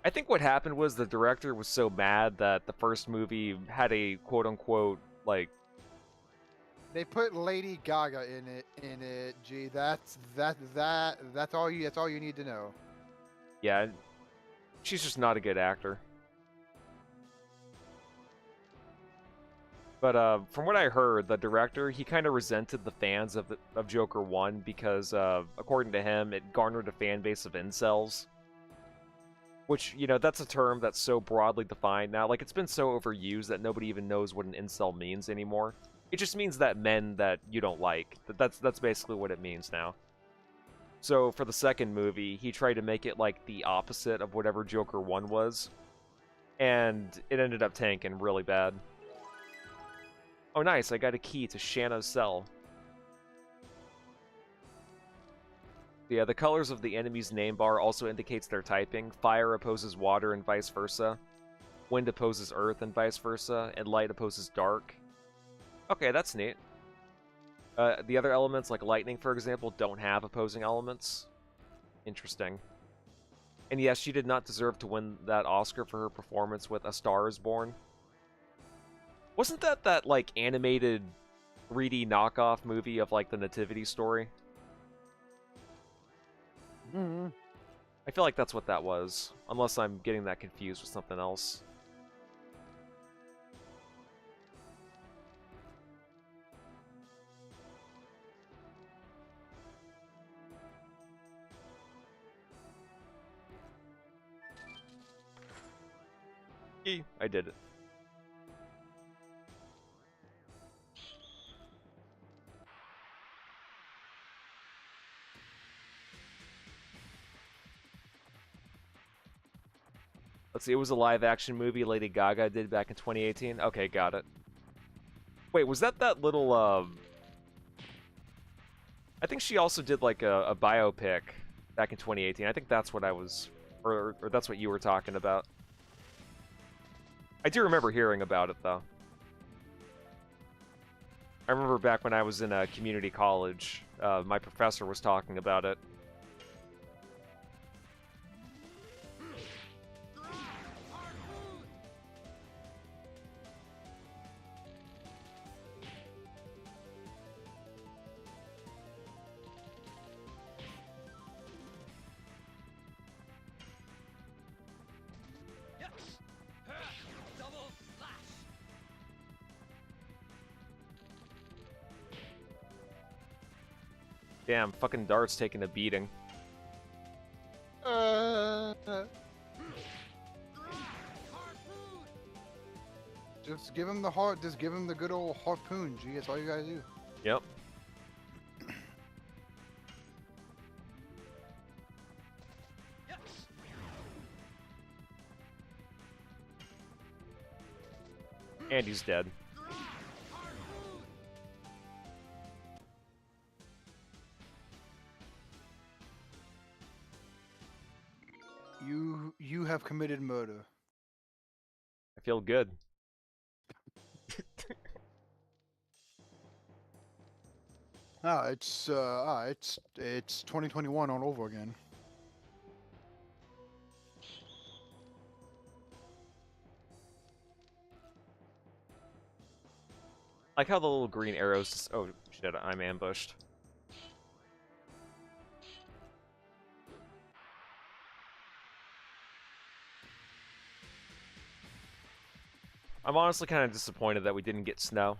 I think what happened was the director was so mad that the first movie had a quote-unquote, like... They put Lady Gaga in it. Gee, that's all you need to know. Yeah, she's just not a good actor. But from what I heard, the director, he kind of resented the fans of Joker 1 because, according to him, it garnered a fan base of incels. Which, you know, that's a term that's so broadly defined now. Like, it's been so overused that nobody even knows what an incel means anymore. It just means that men that you don't like. That's basically what it means now. So, for the second movie, he tried to make it, like, the opposite of whatever Joker 1 was. And it ended up tanking really bad. Oh, nice, I got a key to Shanna's cell. Yeah, the colors of the enemy's name bar also indicates their typing. Fire opposes water and vice versa. Wind opposes earth and vice versa. And light opposes dark. Okay, that's neat. The other elements, like lightning, for example, don't have opposing elements. Interesting. And yes, she did not deserve to win that Oscar for her performance with A Star is Born. Wasn't that like, animated 3D knockoff movie of, like, the Nativity story? Mm-hmm. I feel like that's what that was, unless I'm getting that confused with something else. I did it. Let's see, it was a live-action movie Lady Gaga did back in 2018. Okay, got it. Wait, was that little, I think she also did, like, a biopic back in 2018. I think that's what I was... Or that's what you were talking about. I do remember hearing about it, though. I remember back when I was in a community college, my professor was talking about it. Double slash. Damn, fucking Dart's taking a beating. Just give him the good old harpoon, G. That's all you gotta do. Yep. And he's dead. You have committed murder. I feel good. It's 2021 all over again. Like how the little green arrows just... Oh, shit, I'm ambushed. I'm honestly kind of disappointed that we didn't get snow.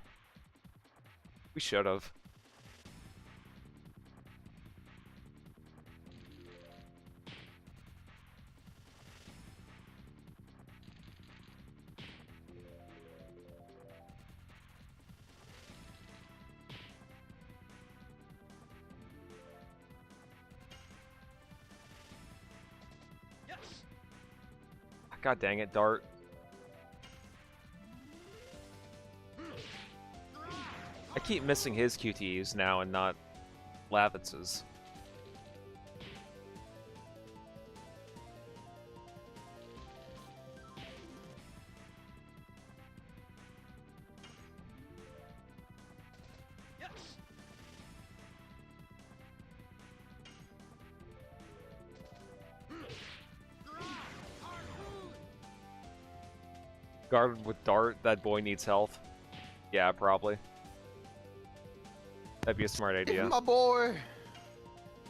We should have. God dang it, Dart. I keep missing his QTEs now and not Lavitz's. Guarded with Dart, that boy needs health. Yeah, probably. That'd be a smart idea. My boy.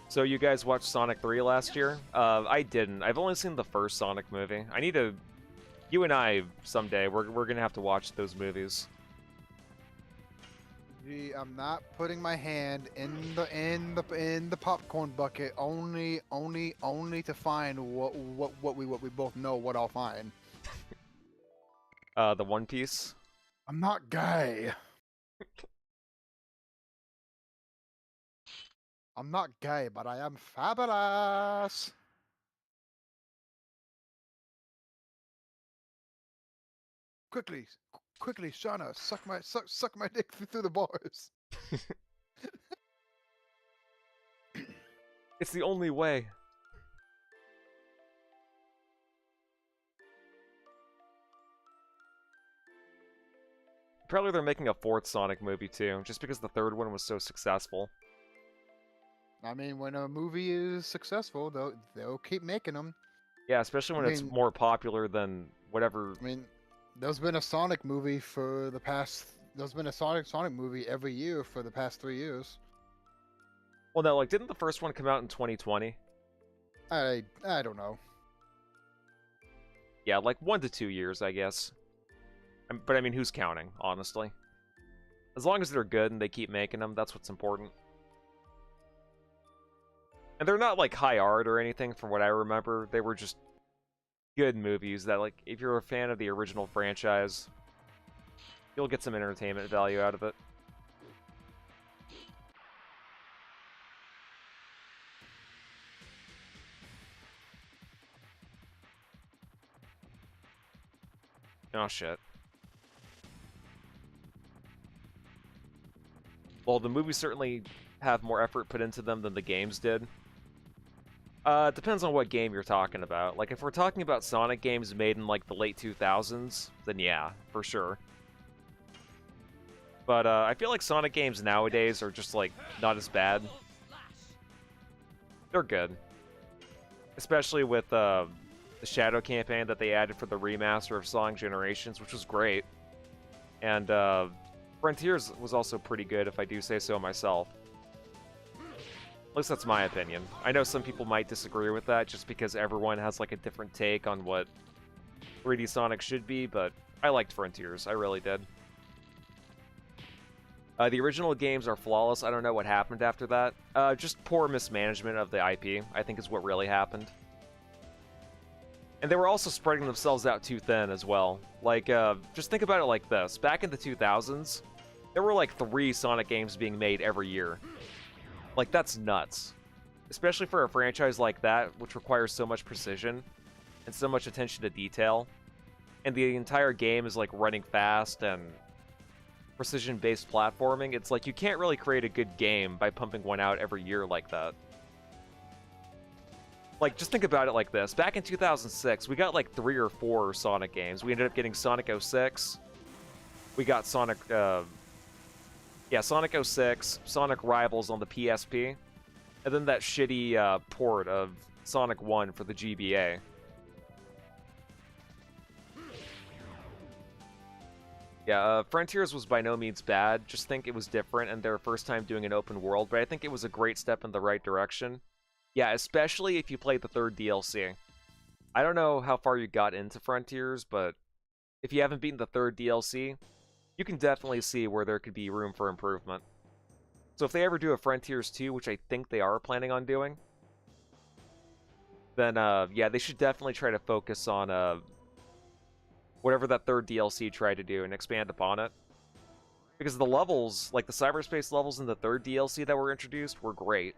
So you guys watched Sonic 3 last year? I didn't. I've only seen the first Sonic movie. I need to... You and I, someday, we're gonna have to watch those movies. Gee, I'm not putting my hand in the popcorn bucket only to find what we both know what I'll find. The One Piece? I'm not gay. I'm not gay, but I am fabulous. Quickly, Shauna, suck my dick through the bars. It's the only way. Probably they're making a fourth Sonic movie too, just because the third one was so successful. I mean, when a movie is successful, they'll keep making them. Yeah, especially when it's more popular than whatever. I mean, there's been a Sonic movie for the past. There's been a Sonic movie every year for the past 3 years. Well, no, like, didn't the first one come out in 2020? I don't know. Yeah, like 1 to 2 years, I guess. But I mean, who's counting, honestly? As long as they're good and they keep making them, that's what's important. And they're not, like, high art or anything, from what I remember. They were just good movies that, like, if you're a fan of the original franchise, you'll get some entertainment value out of it. Oh, shit. Well, the movies certainly have more effort put into them than the games did. It depends on what game you're talking about. Like, if we're talking about Sonic games made in, like, the late 2000s, then yeah, for sure. But, I feel like Sonic games nowadays are just, like, not as bad. They're good. Especially with, the Shadow campaign that they added for the remaster of Sonic Generations, which was great. And, Frontiers was also pretty good, if I do say so myself. At least that's my opinion. I know some people might disagree with that, just because everyone has, like, a different take on what 3D Sonic should be, but I liked Frontiers. I really did. The original games are flawless. I don't know what happened after that. Just poor mismanagement of the IP, I think, is what really happened. And they were also spreading themselves out too thin as well. Like, just think about it like this. Back in the 2000s, there were like 3 Sonic games being made every year. Like, that's nuts. Especially for a franchise like that, which requires so much precision and so much attention to detail. and the entire game is like running fast and precision-based platforming, it's like you can't really create a good game by pumping one out every year like that. Like, just think about it like this. Back in 2006, we got like 3 or 4 Sonic games. We ended up getting Sonic 06. We got Sonic, Sonic 06, Sonic Rivals on the PSP, and then that shitty port of Sonic 1 for the GBA. Yeah, Frontiers was by no means bad. Just think it was different and their first time doing an open world, but I think it was a great step in the right direction. Yeah, especially if you played the 3rd DLC. I don't know how far you got into Frontiers, but if you haven't beaten the 3rd DLC, you can definitely see where there could be room for improvement. So if they ever do a Frontiers 2, which I think they are planning on doing, then yeah, they should definitely try to focus on whatever that 3rd DLC tried to do and expand upon it. Because the levels, like the cyberspace levels in the 3rd DLC that were introduced, were great.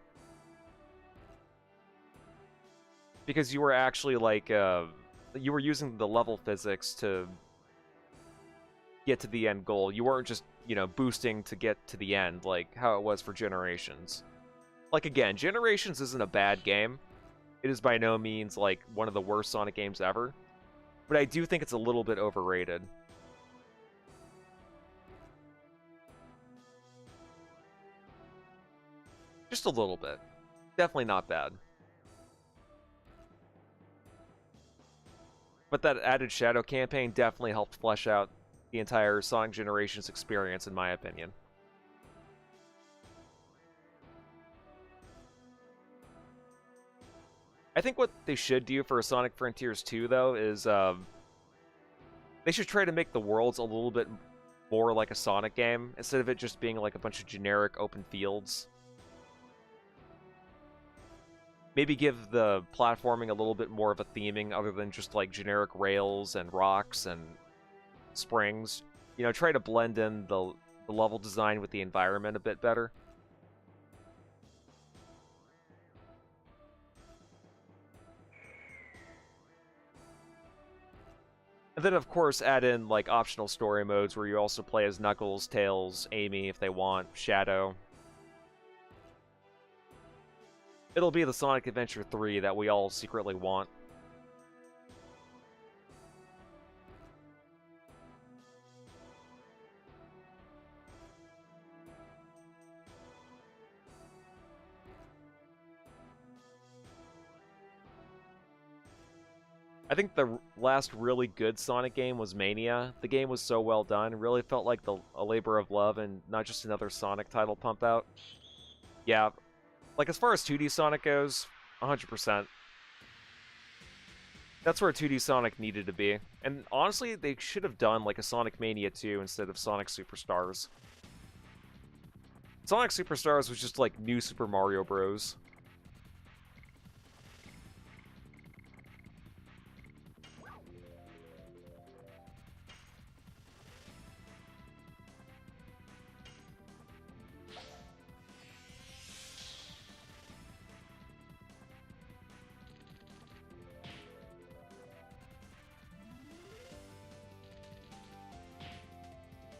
Because you were actually like, you were using the level physics to get to the end goal. You weren't just, you know, boosting to get to the end, like how it was for Generations. Like, again, Generations isn't a bad game. It is by no means, like, one of the worst Sonic games ever. But I do think it's a little bit overrated. Just a little bit. Definitely not bad. But that added Shadow campaign definitely helped flesh out the entire Sonic Generations experience, in my opinion. I think what they should do for Sonic Frontiers 2, though, is they should try to make the worlds a little bit more like a Sonic game, instead of it just being like a bunch of generic open fields. Maybe give the platforming a little bit more of a theming other than just like generic rails and rocks and springs. You know, try to blend in the level design with the environment a bit better. And then, of course, add in like optional story modes where you also play as Knuckles, Tails, Amy if they want, Shadow. It'll be the Sonic Adventure 3 that we all secretly want. I think the last really good Sonic game was Mania. The game was so well done. It really felt like a labor of love and not just another Sonic title pump out. Yeah, like as far as 2D Sonic goes, 100%. That's where 2D Sonic needed to be. And honestly, they should have done like a Sonic Mania 2 instead of Sonic Superstars. Sonic Superstars was just like new Super Mario Bros.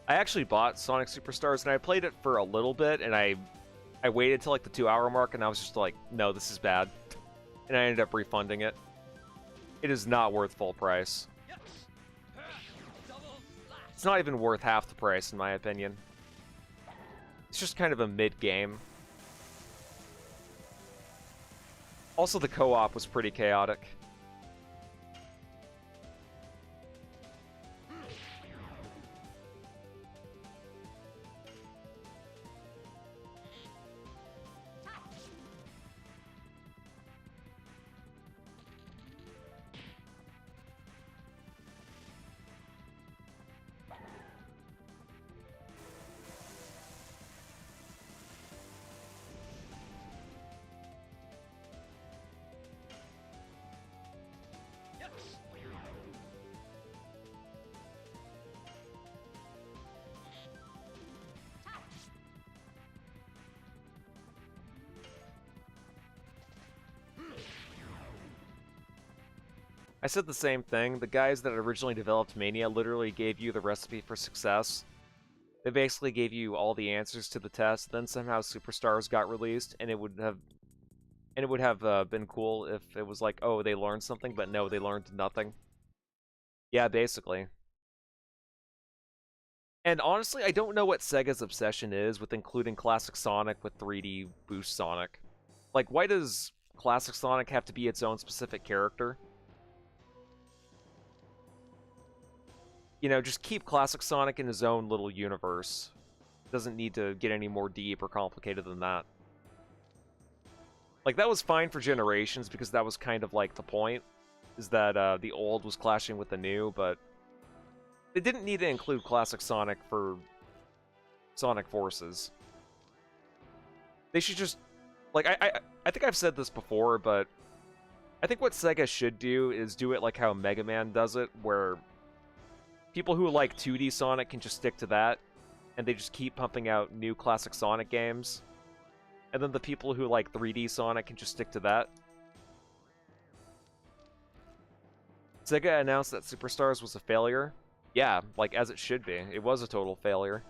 I actually bought Sonic Superstars, and I played it for a little bit, and I waited till like the 2-hour mark, and I was just like, no, this is bad. And I ended up refunding it. It is not worth full price. It's not even worth half the price, in my opinion. It's just kind of a mid-game. Also, the co-op was pretty chaotic. I said the same thing. The guys that originally developed Mania literally gave you the recipe for success. They basically gave you all the answers to the test. Then somehow Superstars got released, and it would have been cool if it was like, oh, they learned something, but no, they learned nothing. Yeah, basically. And honestly, I don't know what Sega's obsession is with including Classic Sonic with 3D Boost Sonic. Like, why does Classic Sonic have to be its own specific character? You know, just keep Classic Sonic in his own little universe. Doesn't need to get any more deep or complicated than that. Like, that was fine for Generations, because that was kind of like the point, is that the old was clashing with the new, but they didn't need to include Classic Sonic for Sonic Forces. They should just... Like, I think I've said this before, but I think what Sega should do is do it like how Mega Man does it, where people who like 2D Sonic can just stick to that, and they just keep pumping out new Classic Sonic games. And then the people who like 3D Sonic can just stick to that. Sega announced that Superstars was a failure. Yeah, like, as it should be. It was a total failure.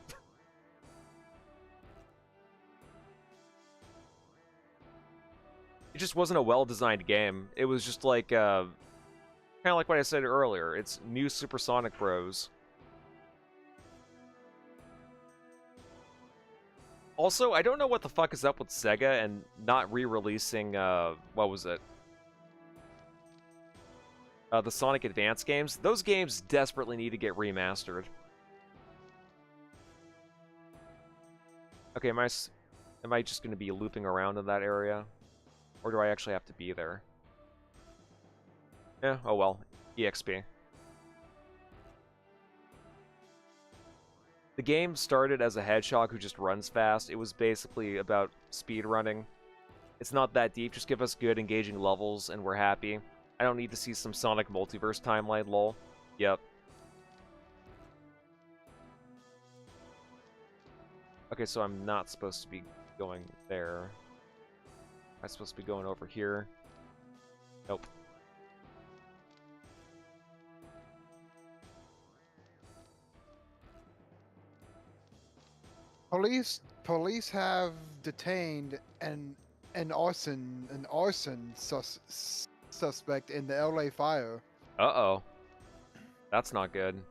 It just wasn't a well-designed game. It was just like, kind of like what I said earlier. It's new Supersonic Bros. Also, I don't know what the fuck is up with Sega and not re-releasing, what was it? The Sonic Advance games. Those games desperately need to get remastered. Okay, am I just going to be looping around in that area? Or do I actually have to be there? Yeah, oh well. EXP. The game started as a hedgehog who just runs fast. It was basically about speed running. It's not that deep, just give us good, engaging levels, and we're happy. I don't need to see some Sonic Multiverse timeline, lol. Yep. Okay, so I'm not supposed to be going there. I'm supposed to be going over here. Nope. Police have detained an arson suspect in the LA fire. Uh-oh. That's not good.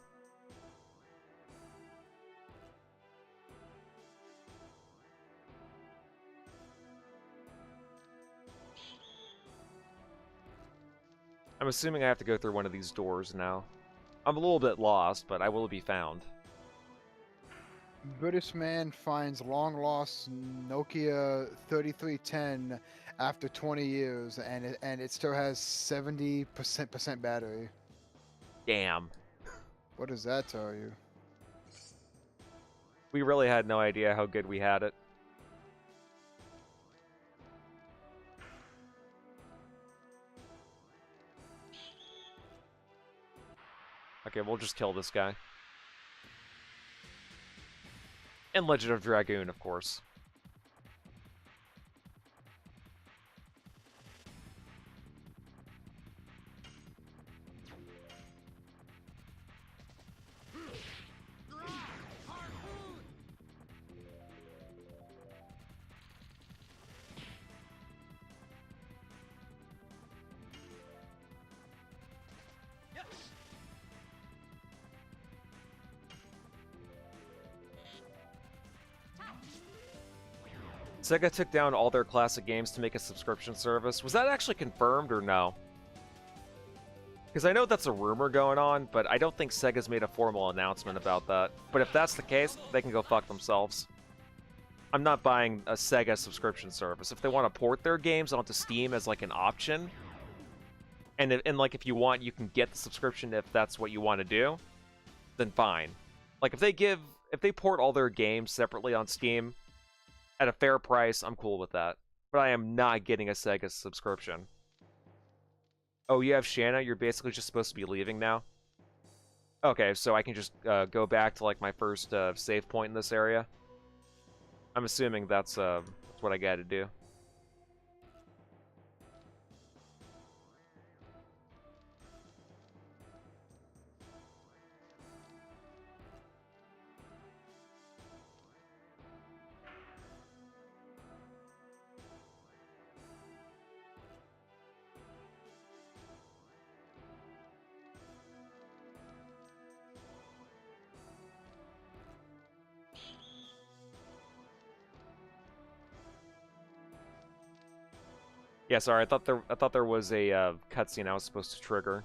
I'm assuming I have to go through one of these doors now. I'm a little bit lost, but I will be found. British man finds long lost Nokia 3310 after 20 years, and it still has 70% battery. Damn. What does that tell you? We really had no idea how good we had it. Okay, we'll just kill this guy. And Legend of Dragoon, of course. Sega took down all their classic games to make a subscription service. Was that actually confirmed or no? Because I know that's a rumor going on, but I don't think Sega's made a formal announcement about that. But if that's the case, they can go fuck themselves. I'm not buying a Sega subscription service. If they want to port their games onto Steam as like an option, and like if you want, you can get the subscription if that's what you want to do, then fine. Like if they port all their games separately on Steam at a fair price, I'm cool with that. But I am not getting a Sega subscription. Oh, you have Shanna? You're basically just supposed to be leaving now? Okay, so I can just go back to like my first save point in this area? I'm assuming that's what I gotta do. Yeah, sorry. I thought there was a cutscene I was supposed to trigger.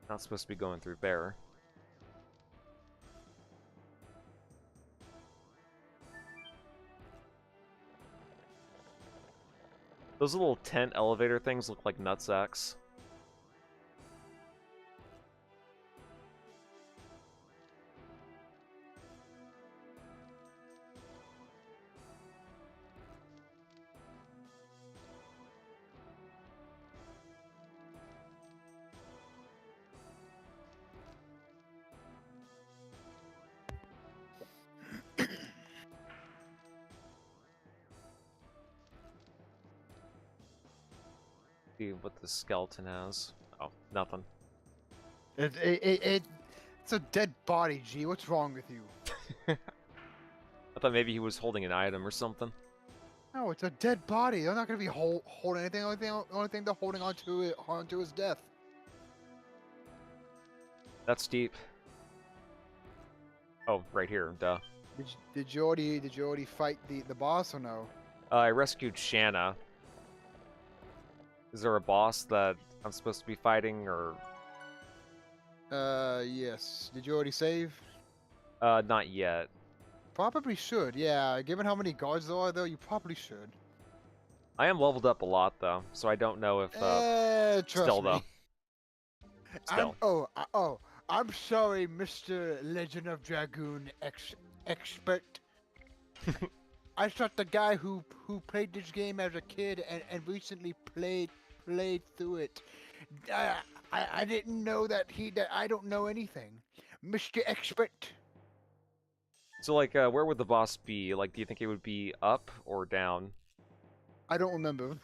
Not supposed to be going through there. Those little tent elevator things look like nutsacks. See what the skeleton has. Oh, nothing. It's a dead body, G. What's wrong with you? I thought maybe he was holding an item or something. No, it's a dead body. They're not gonna be holding anything. Only thing they're holding onto is death. That's deep. Oh, right here, duh. Did you already fight the boss or no? I rescued Shanna. Is there a boss that I'm supposed to be fighting, or... Yes. Did you already save? Not yet. Probably should, yeah. Given how many guards there are, though, you probably should. I am leveled up a lot, though, so I don't know if, Trust still, me. though. Still. I'm sorry, Mr. Legend of Dragoon expert. I thought the guy who played this game as a kid and recently played through it. I didn't know that I don't know anything, Mr. Expert. So, like, where would the boss be? Like, do you think it would be up or down? I don't remember.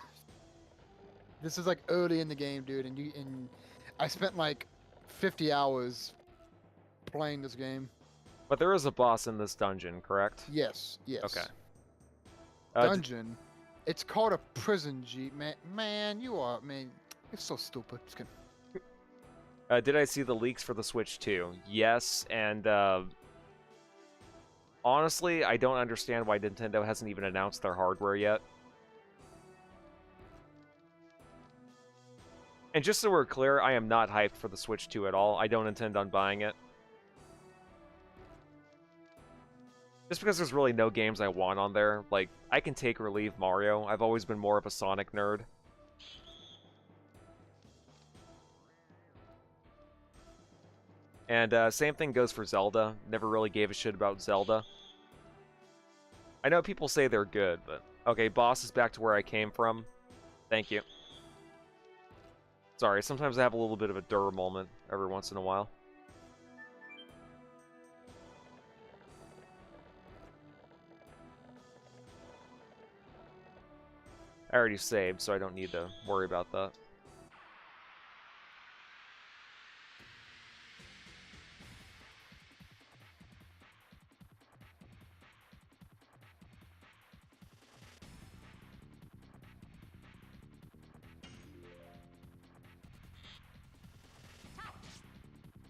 This is like early in the game, dude, and I spent like 50 hours playing this game. But there is a boss in this dungeon, correct? Yes. Okay. Dungeon. It's called a prison, G. Man, you're so stupid. Just kidding. Did I see the leaks for the Switch 2? Yes, and honestly, I don't understand why Nintendo hasn't even announced their hardware yet. And just so we're clear, I am not hyped for the Switch 2 at all. I don't intend on buying it. Just because there's really no games I want on there. Like, I can take or leave Mario. I've always been more of a Sonic nerd. And same thing goes for Zelda. Never really gave a shit about Zelda. I know people say they're good, but... Okay, boss is back to where I came from. Thank you. Sorry, sometimes I have a little bit of a Dur moment every once in a while. I already saved, so I don't need to worry about that.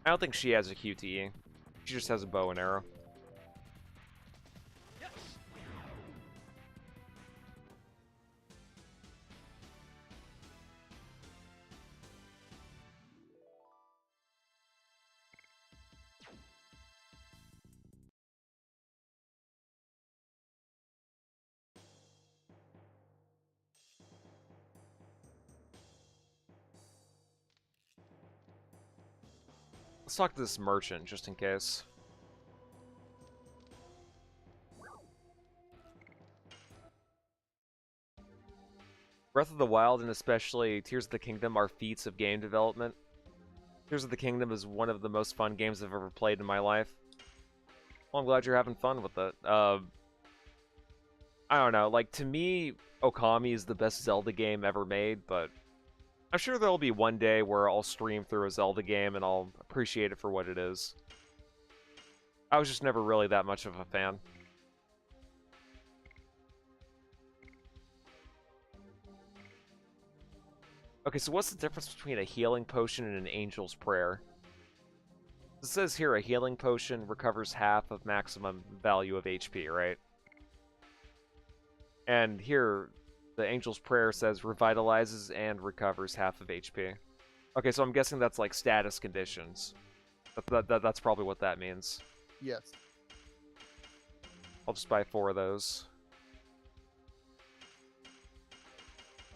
I don't think she has a QTE. She just has a bow and arrow. Let's talk to this merchant, just in case. Breath of the Wild, and especially Tears of the Kingdom, are feats of game development. Tears of the Kingdom is one of the most fun games I've ever played in my life. Well, I'm glad you're having fun with it. I don't know, like, to me, Okami is the best Zelda game ever made, but I'm sure there'll be one day where I'll stream through a Zelda game and I'll appreciate it for what it is. I was just never really that much of a fan. Okay, so what's the difference between a healing potion and an angel's prayer? It says here a healing potion recovers half of maximum value of HP, right? And here, the Angel's Prayer says revitalizes and recovers half of HP. Okay, so I'm guessing that's like status conditions. That's probably what that means. Yes. I'll just buy 4 of those.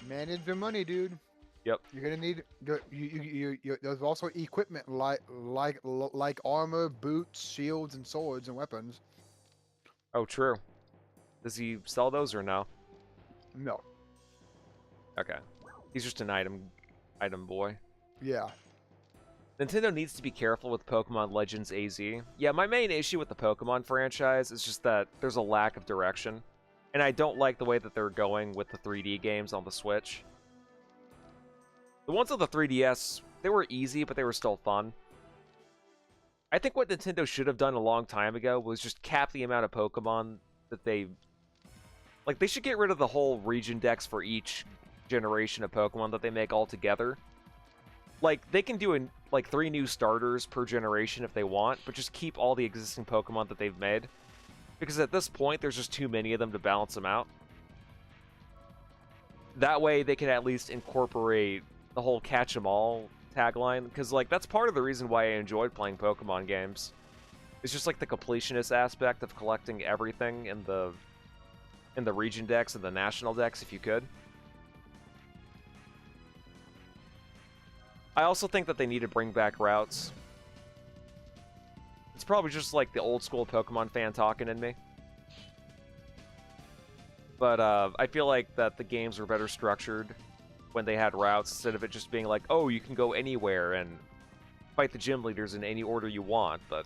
Manage your money, dude. Yep. You're gonna need. There's also equipment like armor, boots, shields, and swords and weapons. Oh, true. Does he sell those or no? No. Okay. He's just an item boy. Yeah. Nintendo needs to be careful with Pokemon Legends AZ. Yeah, my main issue with the Pokemon franchise is just that there's a lack of direction. And I don't like the way that they're going with the 3D games on the Switch. The ones on the 3DS, they were easy, but they were still fun. I think what Nintendo should have done a long time ago was just cap the amount of Pokemon that they... Like, they should get rid of the whole region dex for each generation of Pokemon that they make altogether. Like, they can do, like, 3 new starters per generation if they want, but just keep all the existing Pokemon that they've made. Because at this point, there's just too many of them to balance them out. That way, they can at least incorporate the whole catch 'em all tagline, because like that's part of the reason why I enjoyed playing Pokemon games. It's just like the completionist aspect of collecting everything in the region decks and the national decks if you could. I also think that they need to bring back routes. It's probably just like the old school Pokemon fan talking in me. But I feel like that the games were better structured when they had routes, instead of it just being like, oh, you can go anywhere and fight the gym leaders in any order you want. But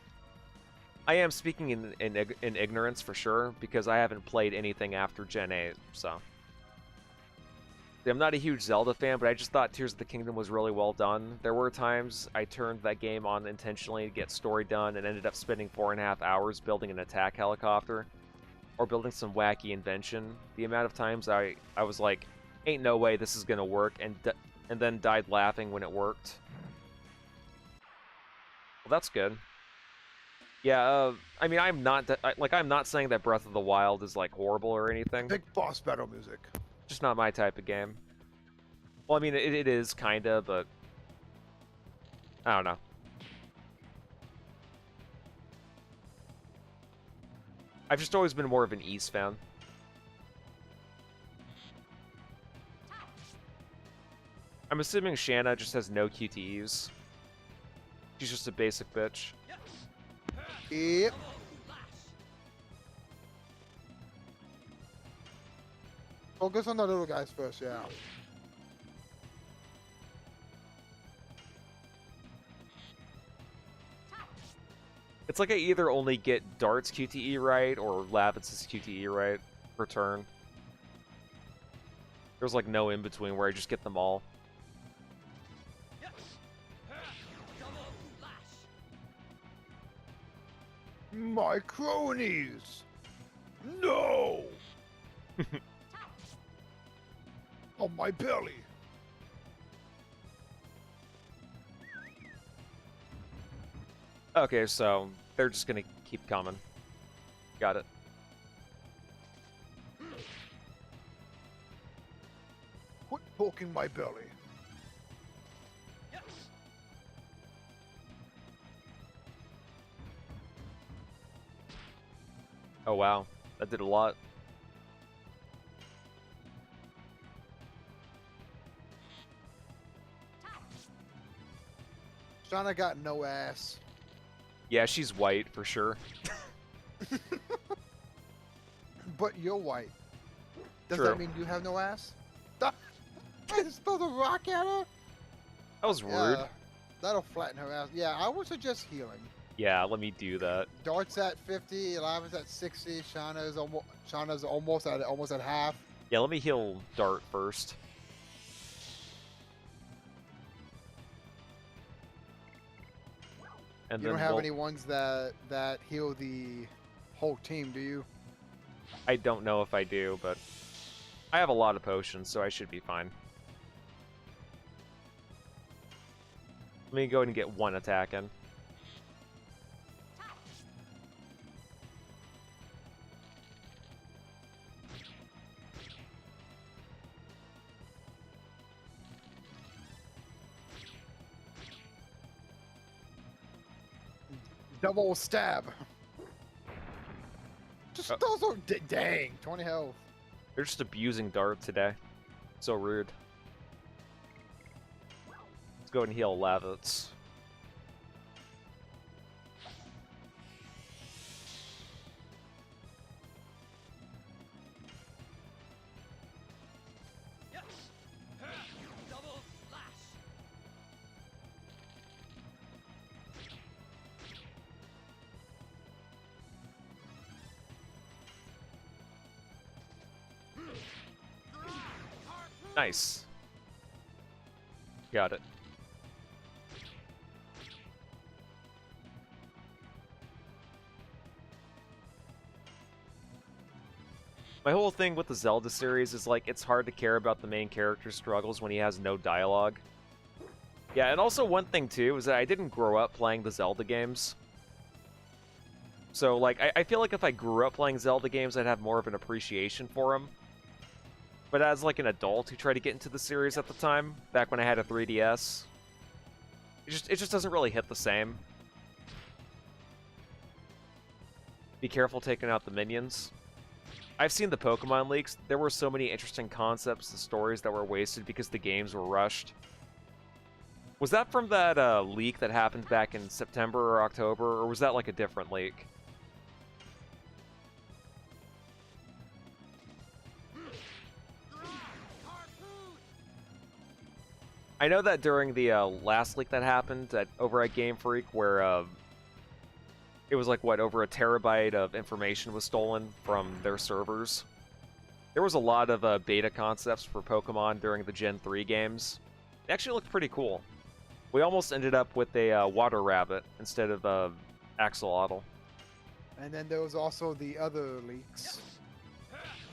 I am speaking in ignorance for sure, because I haven't played anything after Gen 8, so. I'm not a huge Zelda fan, but I just thought Tears of the Kingdom was really well done. There were times I turned that game on intentionally to get story done and ended up spending 4.5 hours building an attack helicopter or building some wacky invention. The amount of times I was like, ain't no way this is gonna work, and then died laughing when it worked. Well, that's good. Yeah, I mean, I'm not saying that Breath of the Wild is like horrible or anything. Big boss battle music. Just not my type of game. Well, I mean, it is kinda, but I don't know. I've just always been more of an Ys fan. I'm assuming Shanna just has no QTEs. She's just a basic bitch. Yep. Focus on the little guys first, yeah. It's like I either only get Dart's QTE right or Lavitz's QTE right per turn. There's like no in between where I just get them all. My cronies! No! On my belly! Okay, so they're just gonna keep coming. Got it. Quit poking my belly. Oh wow, that did a lot. Shauna got no ass. Yeah, she's white for sure. But you're white. Does True. that mean you have no ass? I just throw the rock at her? That was rude. Yeah, that'll flatten her ass. Yeah, I would suggest healing. Yeah, let me do that. Dart's at 50, Lavin's at 60, Shauna's almost at half. Yeah, let me heal Dart first. And You then don't have we'll- any ones that heal the whole team, do you? I don't know if I do, but I have a lot of potions, so I should be fine. Let me go ahead and get one attack in. Double stab. Just Oh. those are dang 20 health. They're just abusing Dart today. So rude. Let's go ahead and heal Lavitz. Double slash. Nice. Got it. My whole thing with the Zelda series is like it's hard to care about the main character's struggles when he has no dialogue. Yeah, and also one thing too is that I didn't grow up playing the Zelda games. So like I feel like if I grew up playing Zelda games, I'd have more of an appreciation for them. But as like an adult who tried to get into the series at the time, back when I had a 3DS, it just doesn't really hit the same. Be careful taking out the minions. I've seen the Pokemon leaks. There were so many interesting concepts and stories that were wasted because the games were rushed. Was that from that leak that happened back in September or October, or was that like a different leak? I know that during the last leak that happened over at Game Freak, where it was like, what, over a terabyte of information was stolen from their servers. There was a lot of beta concepts for Pokemon during the Gen 3 games. It actually looked pretty cool. We almost ended up with a water rabbit instead of Axolotl. And then there was also the other leaks.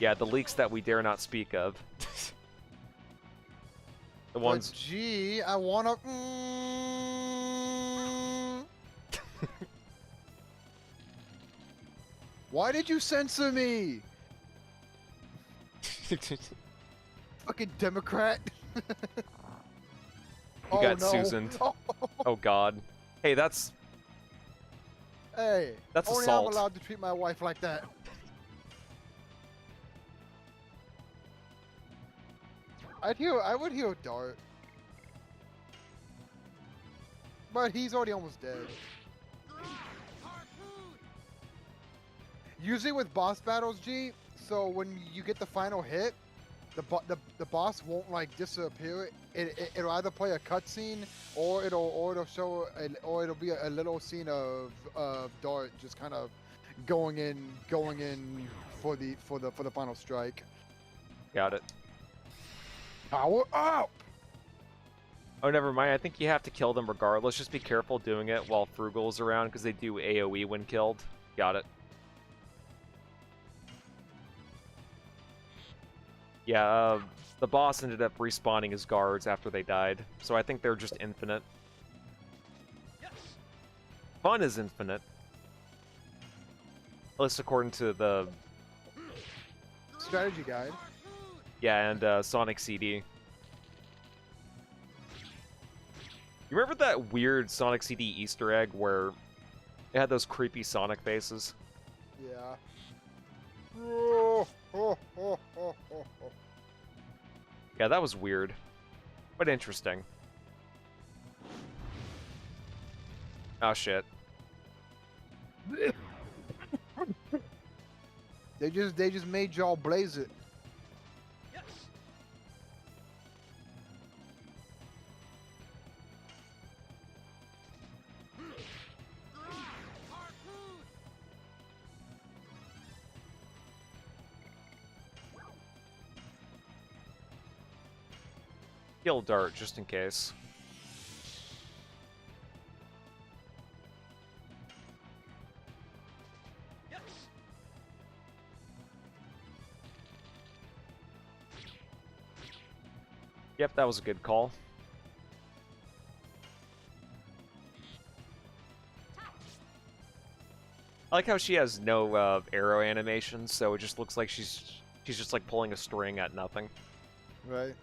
Yeah, the leaks that we dare not speak of. The ones... But gee, I wanna... Why did you censor me? Fucking Democrat. You got Susan. Oh god. Hey, that's Hey, That's only assault. I'm allowed to treat my wife like that. I would heal Dart. But he's already almost dead. Usually with boss battles, G, so when you get the final hit, the boss won't like disappear. It'll either play a cutscene or it'll show or it'll be a little scene of Dart just kind of going in for the final strike. got it. Power up! Oh, never mind. I think you have to kill them regardless. Just be careful doing it while Frugal's around, because they do AoE when killed. Got it. Yeah, the boss ended up respawning his guards after they died, so I think they're just infinite. Fun is infinite. At least according to the... Strategy guide. Yeah, and Sonic CD. You remember that weird Sonic CD Easter egg where it had those creepy Sonic faces? Yeah. Oh, oh, oh, oh, oh, oh. Yeah, that was weird, but interesting. Oh shit. They just made y'all blaze it. Kill Dart, just in case. Yep, that was a good call. I like how she has no arrow animations, so it just looks like she's just like pulling a string at nothing. Right.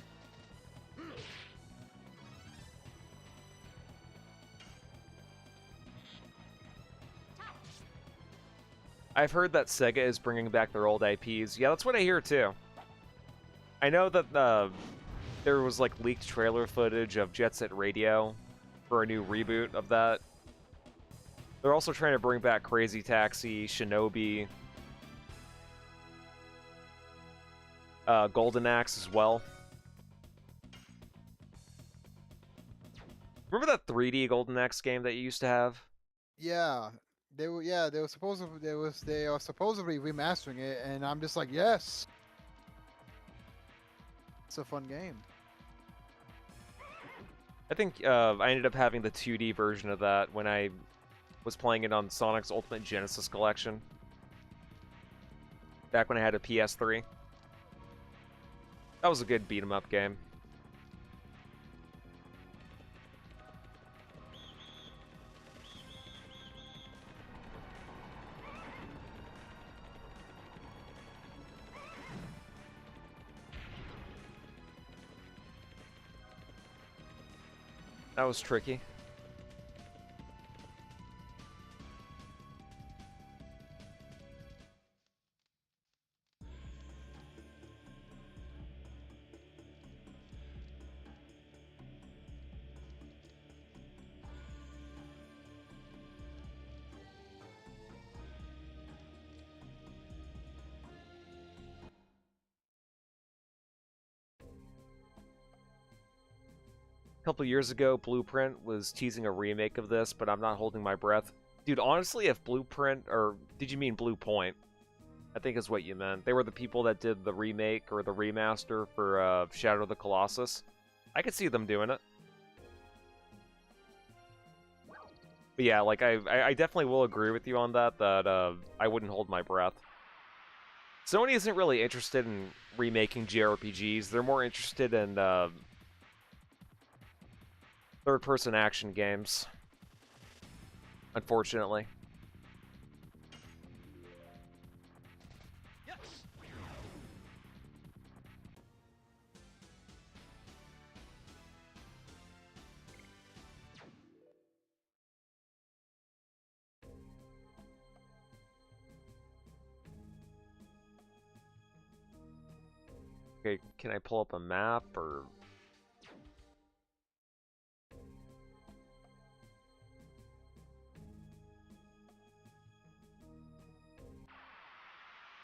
I've heard that Sega is bringing back their old IPs. Yeah, that's what I hear too. I know that there was like leaked trailer footage of Jet Set Radio for a new reboot of that. They're also trying to bring back Crazy Taxi, Shinobi, Golden Axe as well. Remember that 3D Golden Axe game that you used to have? Yeah, they were. Yeah, they were supposedly. They are supposedly remastering it, and I'm just like, yes. It's a fun game. I think I ended up having the 2D version of that when I was playing it on Sonic's Ultimate Genesis Collection. Back when I had a PS3. That was a good beat-em-up game. That was tricky. A couple years ago, Blueprint was teasing a remake of this, but I'm not holding my breath. Dude, honestly, if Blueprint, or did you mean Blue Point? I think is what you meant. They were the people that did the remake or the remaster for Shadow of the Colossus. I could see them doing it. But yeah, like, I definitely will agree with you on that, that I wouldn't hold my breath. Sony isn't really interested in remaking JRPGs. They're more interested in third-person action games, unfortunately. Okay, can I pull up a map, or...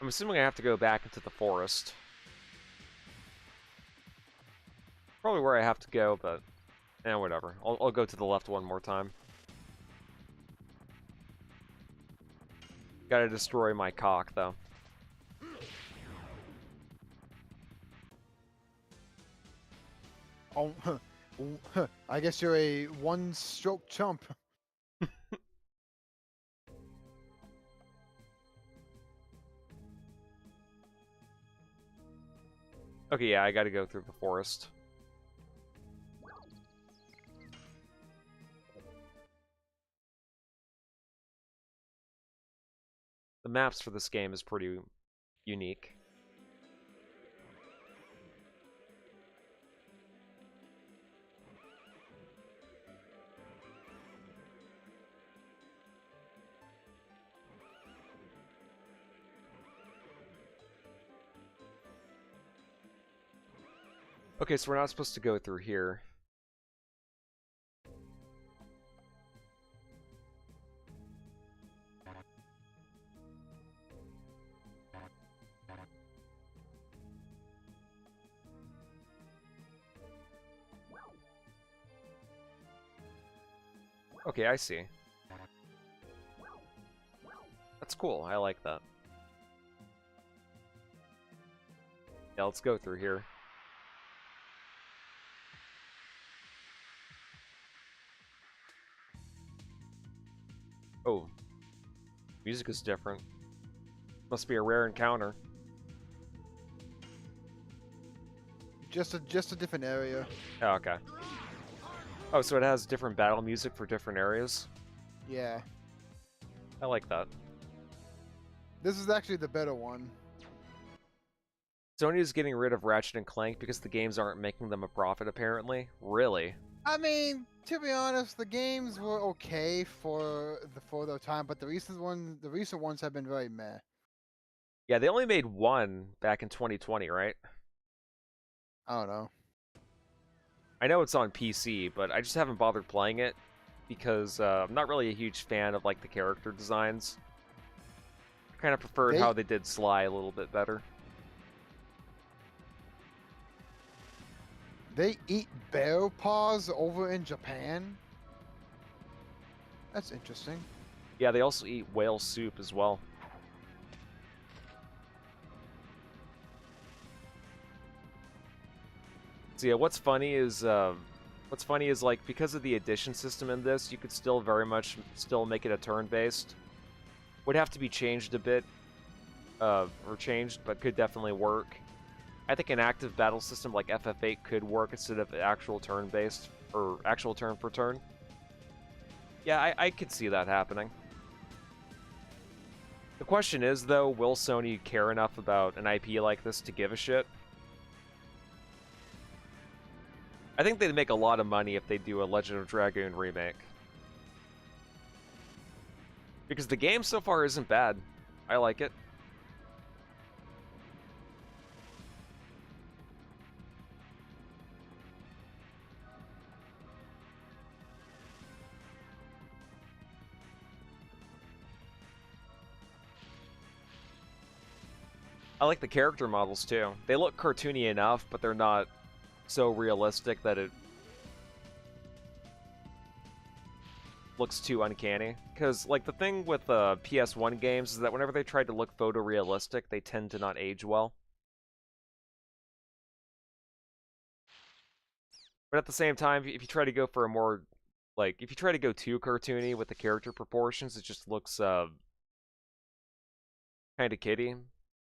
I'm assuming I have to go back into the forest. Probably where I have to go, but... whatever. I'll go to the left one more time. Gotta destroy my cock, though. Oh, I guess you're a one-stroke chump. Okay, yeah, I gotta go through the forest. The maps for this game is pretty unique. Okay, so we're not supposed to go through here. Okay, I see. That's cool, I like that. Yeah, let's go through here. Oh. Music is different. Must be a rare encounter. Just a different area. Oh, okay. Oh, so it has different battle music for different areas? Yeah. I like that. This is actually the better one. Sony is getting rid of Ratchet and Clank because the games aren't making them a profit, apparently? Really? I mean, to be honest, the games were okay for their time, but the recent ones have been very meh. Yeah, they only made one back in 2020, right? I don't know. I know it's on PC, but I just haven't bothered playing it because I'm not really a huge fan of like the character designs. I kind of preferred They how they did Sly a little bit better. they eat bear paws over in Japan. That's interesting. Yeah, they also eat whale soup as well. So yeah, what's funny is like because of the addition system in this, you could still very much still make it a turn-based. Would have to be changed a bit, or changed, but could definitely work. I think an active battle system like FF8 could work instead of actual turn-based or actual turn for turn. Yeah, I could see that happening. The question is, though, will Sony care enough about an IP like this to give a shit? I think they'd make a lot of money if they do a Legend of Dragoon remake. Because the game so far isn't bad. I like it. I like the character models too. They look cartoony enough, but they're not so realistic that it looks too uncanny. Because, like, the thing with PS1 games is that whenever they try to look photorealistic, they tend to not age well. But at the same time, if you try to go for a more, like, if you try to go too cartoony with the character proportions, it just looks kind of kiddie.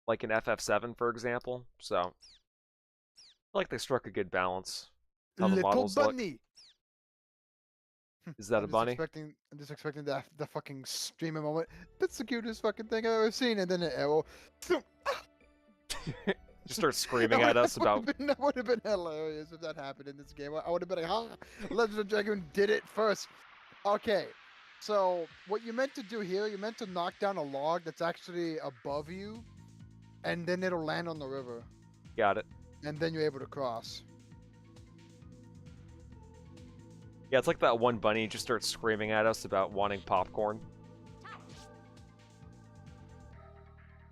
Like in FF7, for example. So, I feel like they struck a good balance. How the Little models look. bunny. Is that a bunny? I'm just expecting the fucking streamer moment. That's the cutest fucking thing I've ever seen. And then an arrow. Just start screaming at us about... That would have been hilarious if that happened in this game. I would have been like, huh? Legend of Dragoon did it first. Okay. So, what you meant to do here, you meant to knock down a log that's actually above you. And then it'll land on the river. Got it. And then you're able to cross. Yeah, it's like that one bunny just starts screaming at us about wanting popcorn.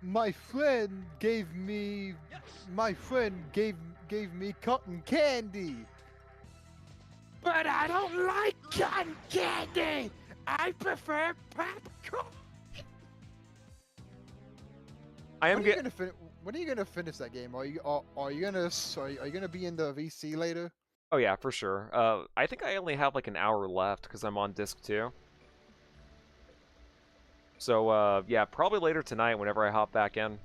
My friend gave me cotton candy. But I don't like cotton candy. I prefer popcorn. I am When are you gonna finish that game? Are you gonna be in the VC later? Oh yeah, for sure. I think I only have like an hour left because I'm on disc 2. So yeah, probably later tonight whenever I hop back in.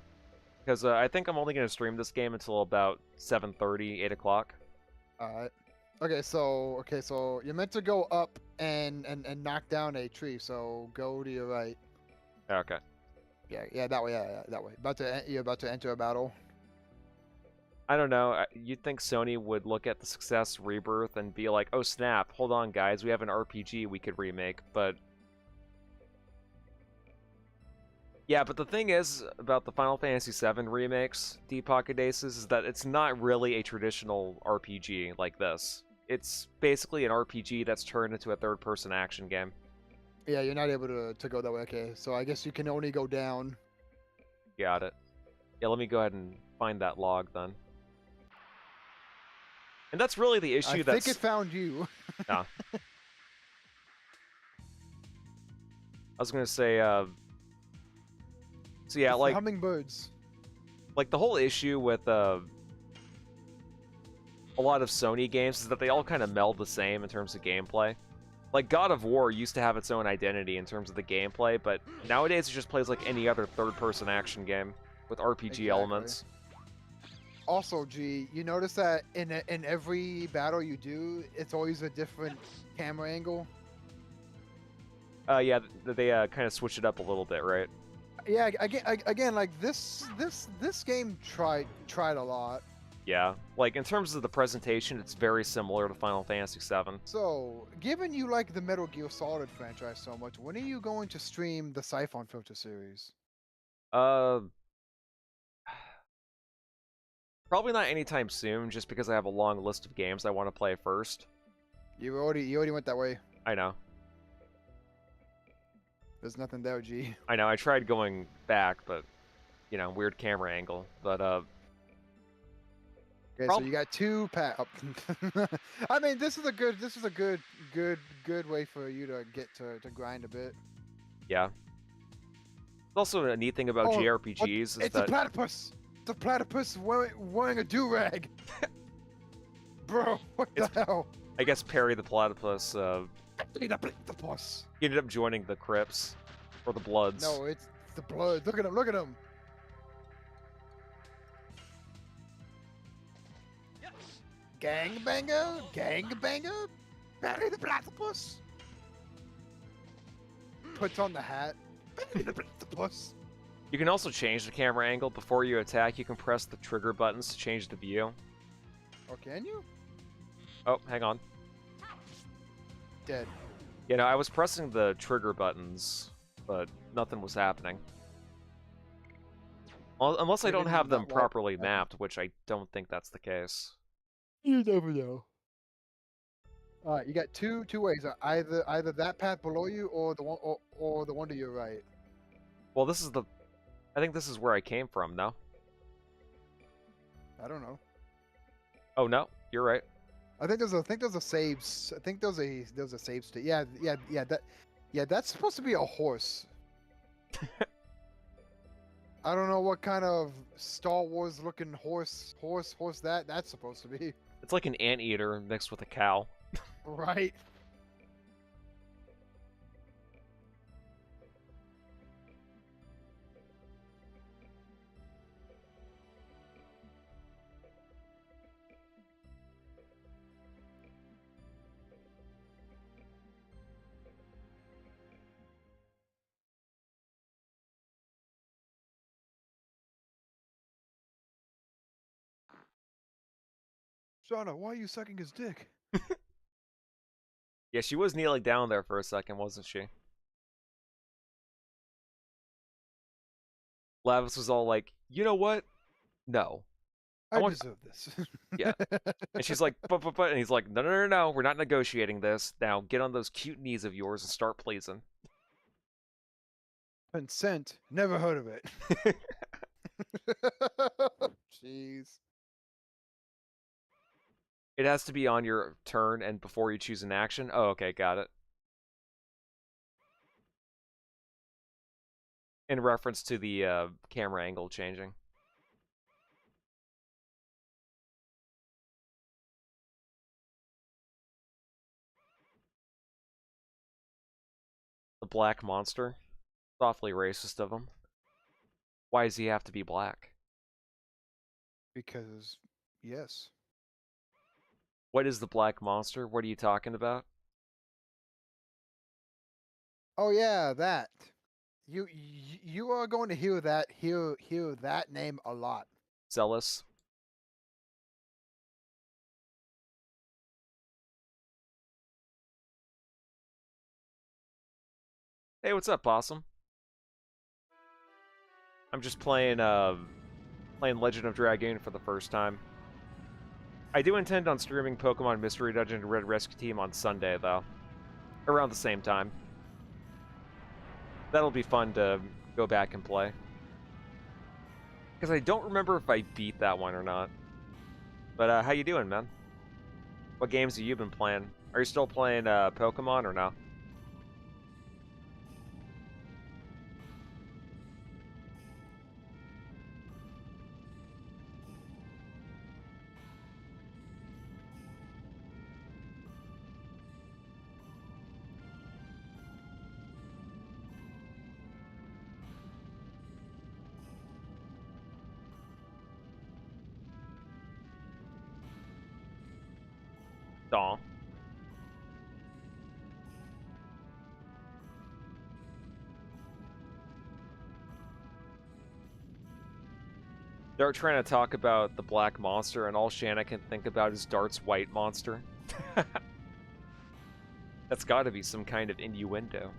Because I think I'm only gonna stream this game until about 7:30, 8 o'clock. Alright. Okay, so you're meant to go up and knock down a tree, so go to your right. Okay. Yeah, that way, yeah, that way. You're about to enter a battle. I don't know. You'd think Sony would look at the success Rebirth and be like, "Oh snap! Hold on, guys. We have an RPG we could remake." But yeah, but the thing is about the Final Fantasy VII remakes, Deep Pocket Aces, is that it's not really a traditional RPG like this. It's basically an RPG that's turned into a third-person action game. Yeah, you're not able to go that way. Okay, so I guess you can only go down. Got it. Yeah, let me go ahead and find that log then. And that's really the issue. I think it found you. Yeah. I was gonna say, so yeah, It's the like hummingbirds. the whole issue with a lot of Sony games is that they all kind of meld the same in terms of gameplay. Like God of War used to have its own identity in terms of the gameplay, but nowadays it just plays like any other third-person action game with RPG elements. Also, G, you notice that in every battle you do, it's always a different camera angle. Yeah, they kind of switch it up a little bit, right? Yeah, again, like this game tried a lot. Yeah, like in terms of the presentation, it's very similar to Final Fantasy VII. So, given you like the Metal Gear Solid franchise so much, when are you going to stream the Siphon Filter series? Uh, Probably not anytime soon, just because I have a long list of games I want to play first. You already went that way. I know. There's nothing there, G. I know, I tried going back, but, you know, weird camera angle. But, Okay, so you got two I mean, this is a good way for you to get to grind a bit. yeah. Also, a neat thing about Oh, JRPGs is it's that... a platypus. It's a platypus wearing a do-rag. Bro, what the hell? I guess Perry the Platypus, It's a platypus. he ended up joining the Crips. Or the Bloods. No, it's the blood. Look at him. Look at him. Gangbanger, Barry the platypus. Puts on the hat. Barry the platypus. You can also change the camera angle. Before you attack, you can press the trigger buttons to change the view. Oh, can you? Oh, hang on. Dead. You know, I was pressing the trigger buttons, but nothing was happening. Well, unless I don't have them properly mapped, which I don't think that's the case. You never know. All right, you got two ways. Either that path below you, or the one or the one to your right. Well, this is the... I think this is where I came from, no? I don't know. Oh, no. You're right. I think there's a saves. I think there's a save state. Yeah. That's supposed to be a horse. I don't know what kind of Star Wars looking horse that's supposed to be. It's like an anteater mixed with a cow. Right. Shauna, why are you sucking his dick? Yeah, she was kneeling down there for a second, wasn't she? Lavis was all like, you know what? No. I want- deserve this. Yeah. And she's like, but, and he's like, no, we're not negotiating this. Now get on those cute knees of yours and start pleasing. Consent. Never heard of it. Jeez. It has to be on your turn and before you choose an action. Oh, okay, got it. In reference to the camera angle changing. The black monster. Awfully racist of him. Why does he have to be black? Because yes. What is the black monster? What are you talking about? Oh yeah, that. You are going to hear that name a lot. Zealous. Hey, what's up, Possum? I'm just playing Legend of Dragoon for the first time. I do intend on streaming Pokemon Mystery Dungeon and Red Rescue Team on Sunday, though. Around the same time. That'll be fun to go back and play. Because I don't remember if I beat that one or not. But, how you doing, man? What games have you been playing? Are you still playing, Pokemon or no? Aw. Start trying to talk about the black monster, and all Shanna can think about is Dart's white monster. That's got to be some kind of innuendo.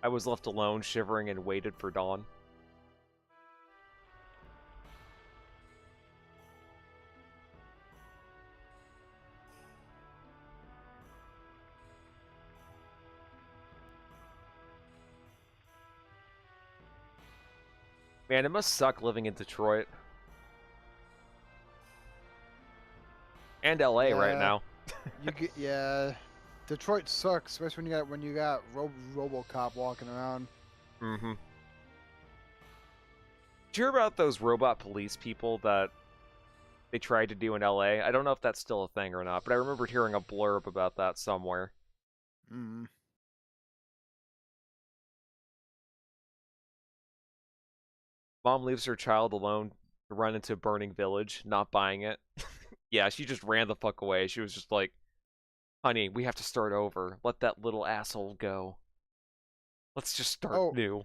I was left alone, shivering, and waited for dawn. Man, it must suck living in Detroit. And LA right Yeah. now. Yeah, Detroit sucks, especially when you got RoboCop walking around. Mm-hmm. Did you hear about those robot police people that they tried to do in LA? I don't know if that's still a thing or not, but I remembered hearing a blurb about that somewhere. Mm. Mom leaves her child alone to run into a burning village, not buying it. Yeah, she just ran the fuck away. She was just like, honey, we have to start over. Let that little asshole go. Let's just start new.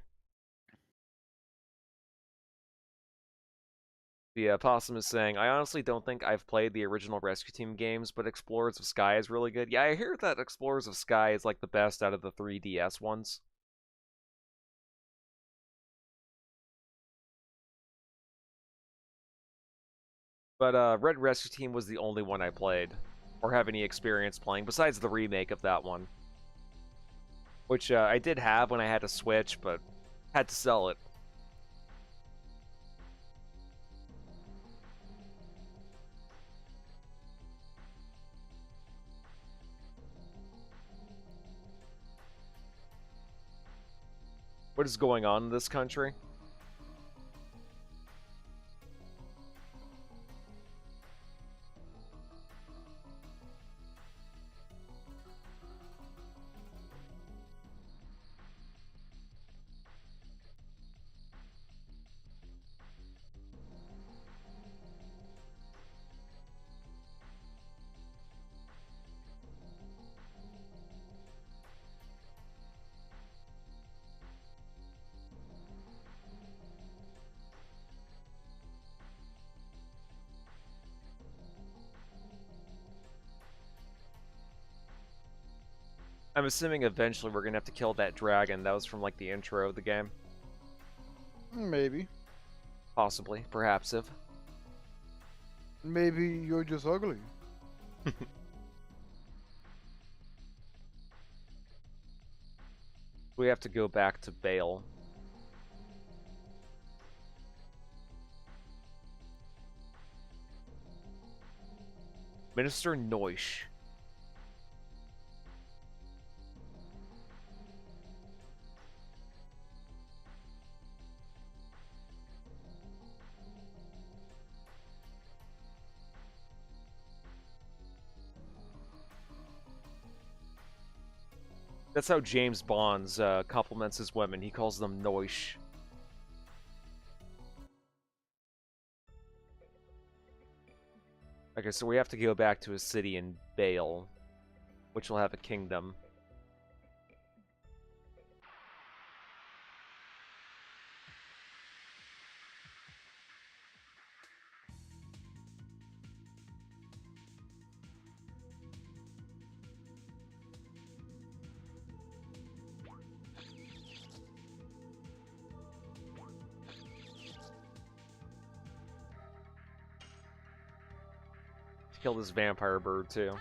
The possum is saying, I honestly don't think I've played the original Rescue Team games, but Explorers of Sky is really good. Yeah, I hear that Explorers of Sky is like the best out of the 3DS ones. But Red Rescue Team was the only one I played, or have any experience playing, besides the remake of that one. Which I did have when I had a Switch, but had to sell it. What is going on in this country? I'm assuming eventually we're gonna have to kill that dragon. That was from like the intro of the game. Maybe. Possibly. Perhaps if. Maybe you're just ugly. We have to go back to Bale. Minister Noish. That's how James Bond compliments his women. He calls them Noish. Okay, so we have to go back to a city in Bale, which will have a kingdom. Kill this vampire bird too.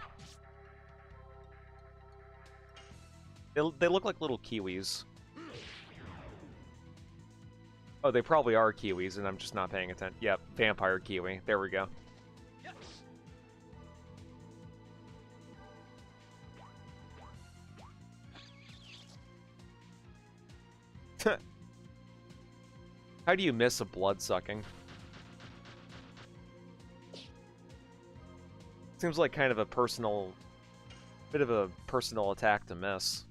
They look like little kiwis. Oh, they probably are kiwis, and I'm just not paying attention. Yep, vampire kiwi. There we go. How do you miss a blood-sucking? Seems like kind of a personal Bit of a personal attack to miss.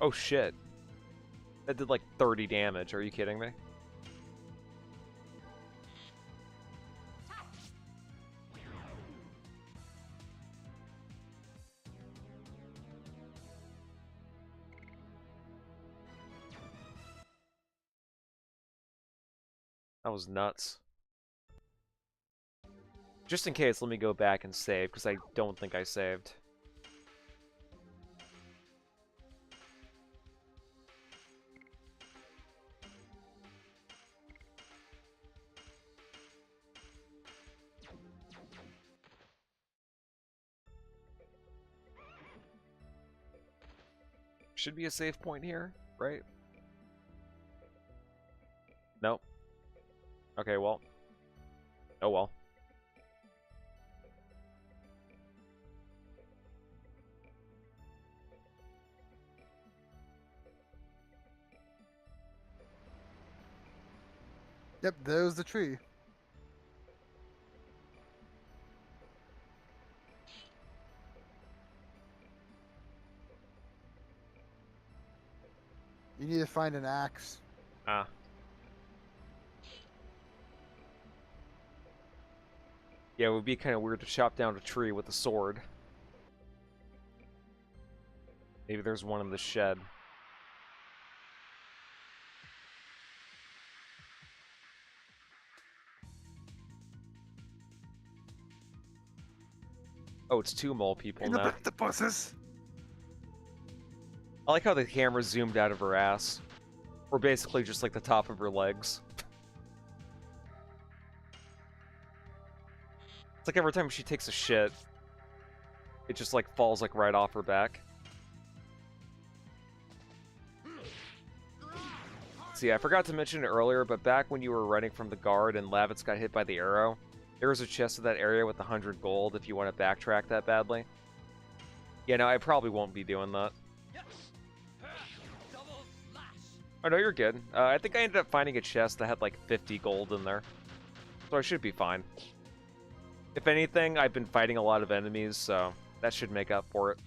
Oh shit. That did like 30 damage, are you kidding me? That was nuts. Just in case, let me go back and save, because I don't think I saved. Should be a save point here, right? Nope. Okay, well. Oh well. Yep, there's the tree. You need to find an axe. Ah. Yeah, it would be kind of weird to chop down a tree with a sword. Maybe there's one in the shed. Oh, it's two mole people now. The buses. I like how the camera zoomed out of her ass. Or basically just like the top of her legs. It's like every time she takes a shit, it just like falls like right off her back. See, I forgot to mention it earlier, but back when you were running from the guard and Lavitz got hit by the arrow, there was a chest in that area with 100 gold if you want to backtrack that badly. Yeah, no, I probably won't be doing that. Oh no, you're good. I think I ended up finding a chest that had like 50 gold in there. So I should be fine. If anything, I've been fighting a lot of enemies, so that should make up for it.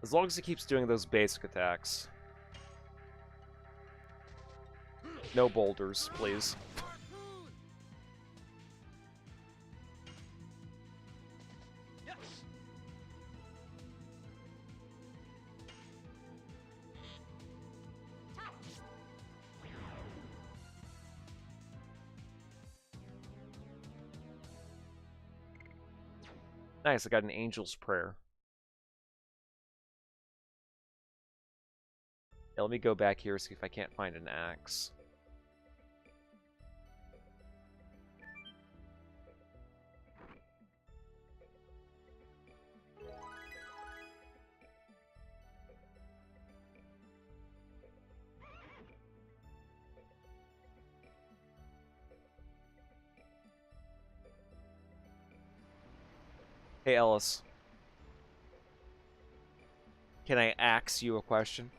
As long as he keeps doing those basic attacks. No boulders, please. Nice, I got an angel's prayer. Yeah, let me go back here, see if I can't find an axe. Hey, Ellis. Can I axe you a question?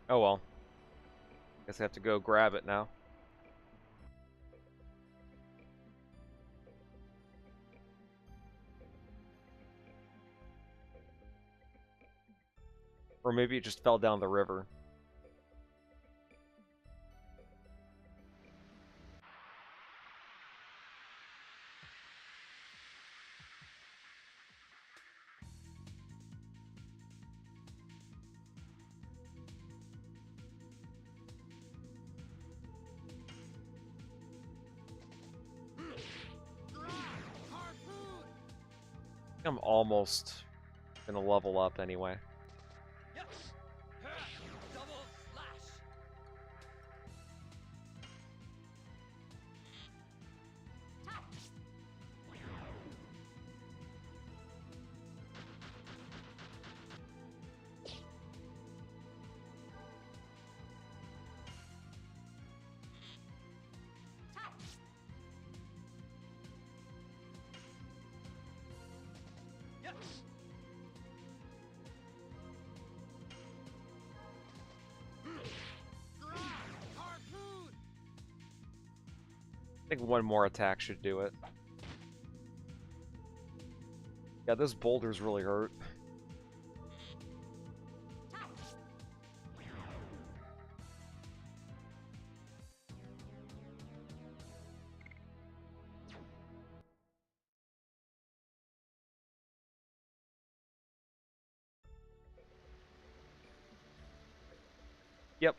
Oh well. Guess I have to go grab it now. Or maybe it just fell down the river. I'm almost gonna level up anyway. Double slash. Harpoon. I think one more attack should do it. Yeah, those boulders really hurt. Yep.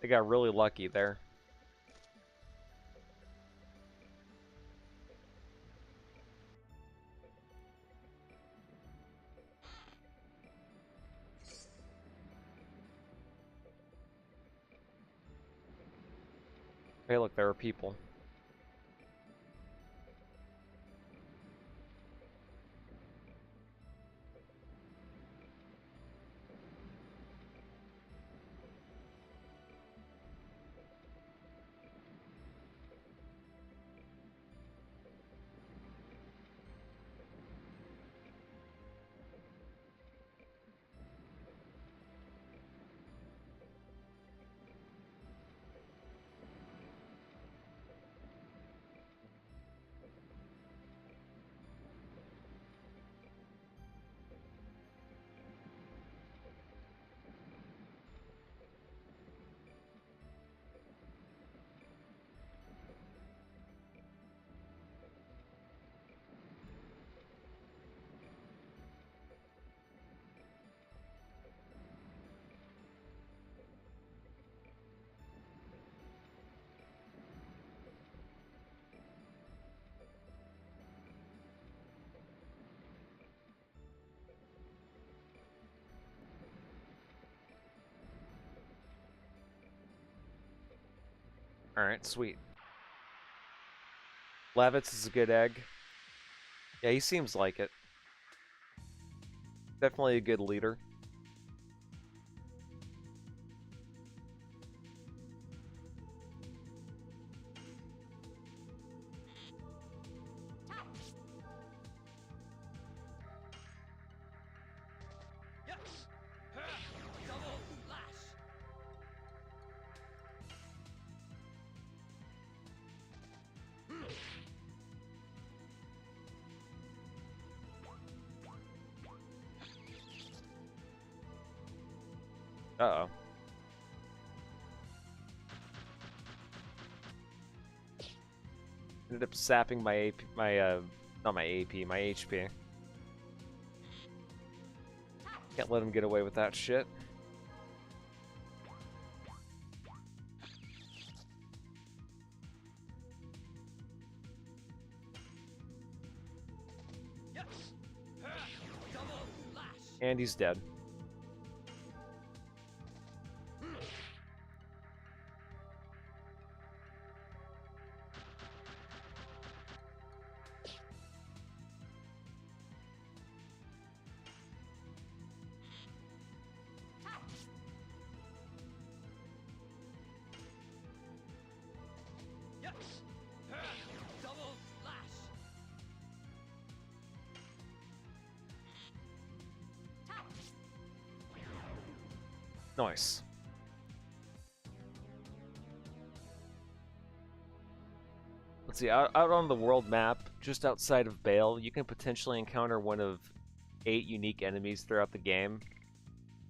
They got really lucky there. Hey, look, there are people. Alright, sweet. Lavitz is a good egg. Yeah, he seems like it. Definitely a good leader. Double slash. Uh-oh. Ended up sapping my AP, not my AP, my HP. Can't let him get away with that shit. Double slash. And he's dead. Double slash. Nice. Let's see, out on the world map, just outside of Bale, you can potentially encounter one of 8 unique enemies throughout the game.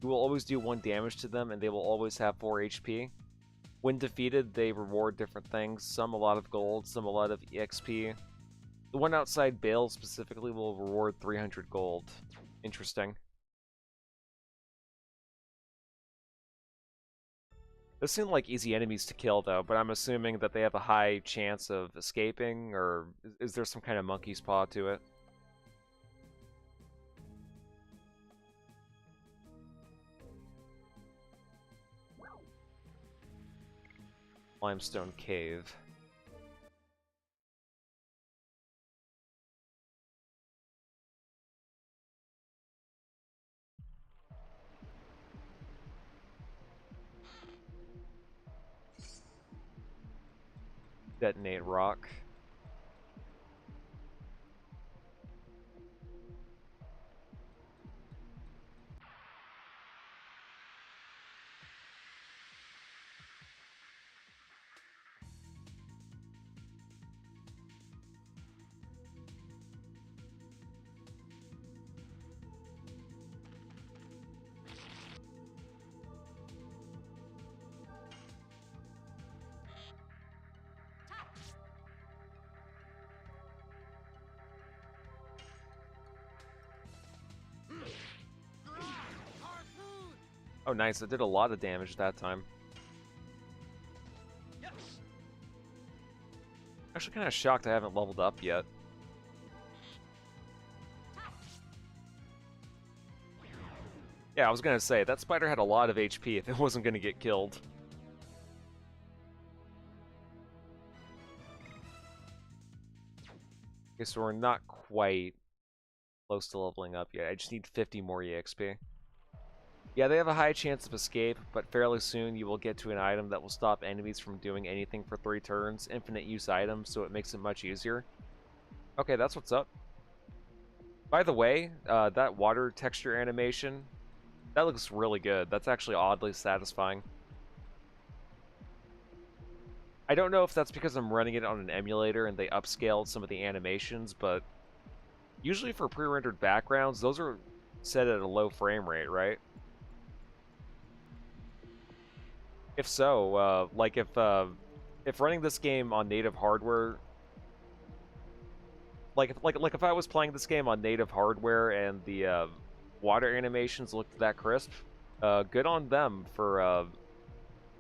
You will always do 1 damage to them, and they will always have 4 HP. When defeated, they reward different things, some a lot of gold, some a lot of EXP. The one outside Bale specifically will reward 300 gold. Interesting. Those seem like easy enemies to kill, though, but I'm assuming that they have a high chance of escaping, or is there some kind of monkey's paw to it? Limestone cave. Detonate rock. Oh, nice. I did a lot of damage that time. Actually, kind of shocked I haven't leveled up yet. Yeah, I was gonna say, that spider had a lot of HP if it wasn't gonna get killed. Okay, so we're not quite close to leveling up yet. I just need 50 more EXP. Yeah, they have a high chance of escape, but fairly soon you will get to an item that will stop enemies from doing anything for 3 turns. Infinite use item, so it makes it much easier. Okay, that's what's up. By the way, that water texture animation, that looks really good. That's actually oddly satisfying. I don't know if that's because I'm running it on an emulator and they upscaled some of the animations, but usually for pre-rendered backgrounds, those are set at a low frame rate, right? If so, like if running this game on native hardware, like if I was playing this game on native hardware and the water animations looked that crisp, good on them for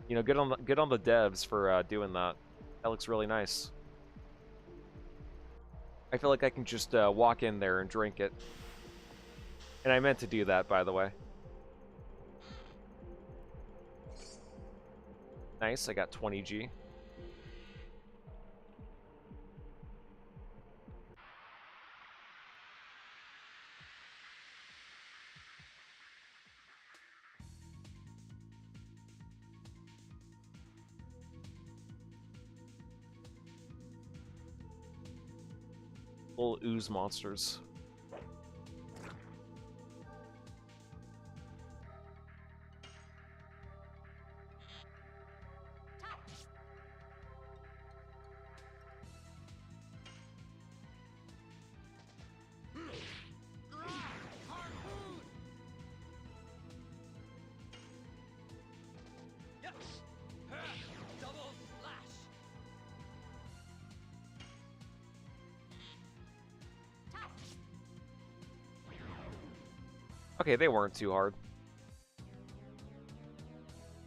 you know, good on the devs for doing that. That looks really nice. I feel like I can just walk in there and drink it. And I meant to do that, by the way. Nice, I got 20G. Little ooze monsters. Okay, they weren't too hard. I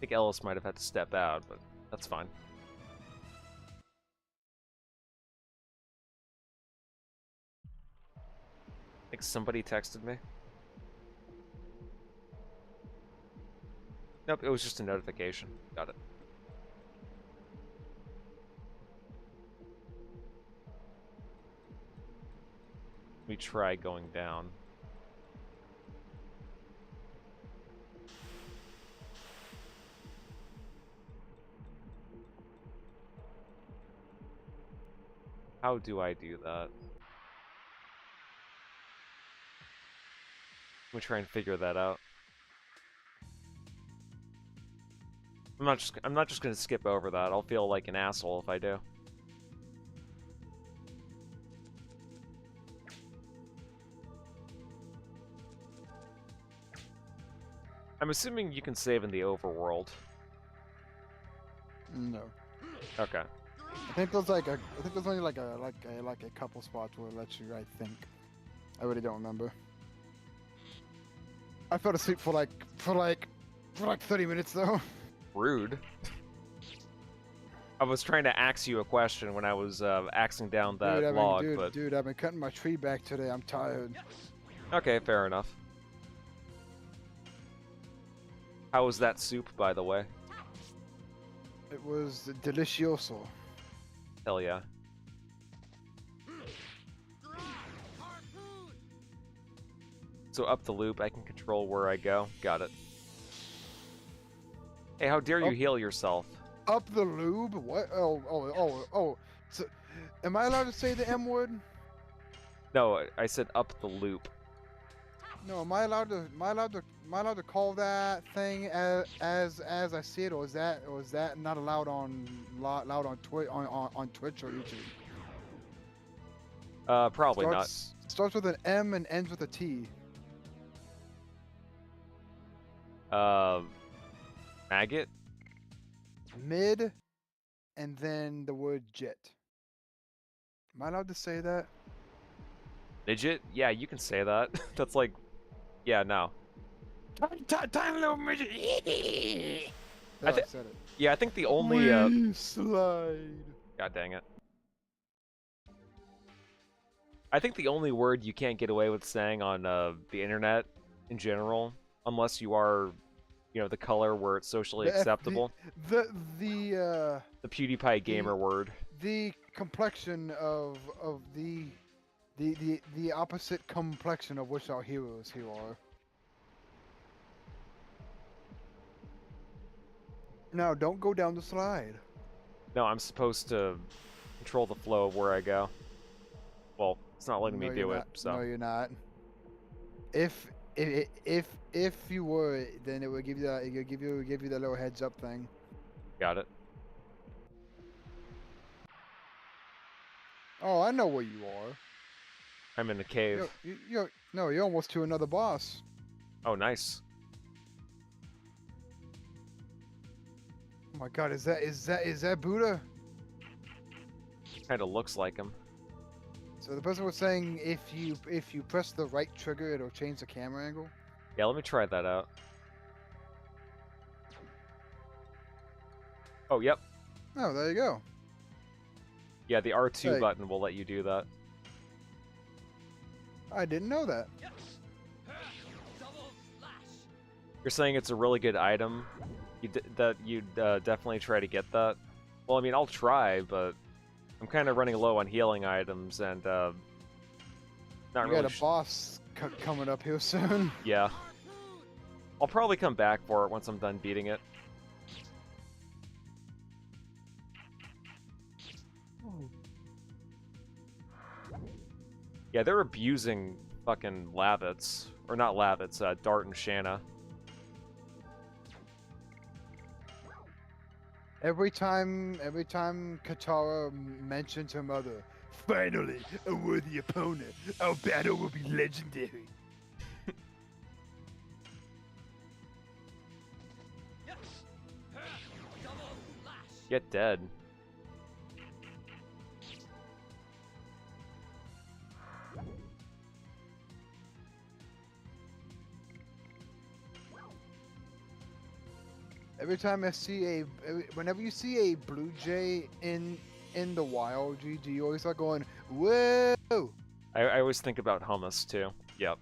think Ellis might have had to step out, but that's fine. I think somebody texted me. Nope, it was just a notification. Got it. Let me try going down. How do I do that? Let me try and figure that out. I'm not just gonna skip over that. I'll feel like an asshole if I do. I'm assuming you can save in the overworld. No. Okay. I think there's only like a couple spots where it lets you. I think. I really don't remember. I fell asleep for like 30 minutes though. Rude. I was trying to ask you a question when I was axing down that Dude, log, but dude, I've been cutting my tree back today. I'm tired. okay, fair enough. How was that soup, by the way? It was delicioso. Hell yeah. So up the loop, I can control where I go. Got it. Hey, how dare you Up- heal yourself? Up the lube? What? Oh. So, am I allowed to say the M word? No, I said up the loop. No, am I allowed to call that thing as I see it, or is that not allowed on Twitch on Twitch or YouTube? Probably not. Starts with an M and ends with a T. Maggot? Mid, and then the word jet. Am I allowed to say that? Midget? Yeah, you can say that. That's like, yeah, no. Tiny little midget. There, I said it. Yeah, I think the only, Slide. God dang it. I think the only word you can't get away with saying on the internet in general, unless you are, you know, the color where it's socially acceptable. The PewDiePie gamer word. the complexion of the opposite complexion of which our heroes here are. Now, don't go down the slide. No, I'm supposed to control the flow of where I go. Well, it's not letting me No, do you're it, not. so. No, you're not. If you were, then it would give you that. It would give you that little heads up thing. Got it. Oh, I know where you are. I'm in the cave. You're almost to another boss. Oh, nice. Oh my God, is that Buddha? Kinda looks like him. So the person was saying if you press the right trigger, it'll change the camera angle. Yeah, let me try that out. Oh, yep. Oh, there you go. Yeah, the R2 Hey. button will let you do that. I didn't know that. You're saying it's a really good item? That you'd definitely try to get that? Well, I mean, I'll try, but I'm kind of running low on healing items, and not You really. got a boss coming up here soon. Yeah. I'll probably come back for it once I'm done beating it. Yeah, they're abusing fucking Lavitz. Or not Lavitz, Dart and Shanna. Every time Katara mentions her mother, finally a worthy opponent. Our battle will be legendary. Get dead. Every time I see whenever you see a blue jay in the wild, GG, you always start going, whoa! I always think about hummus, too. Yep.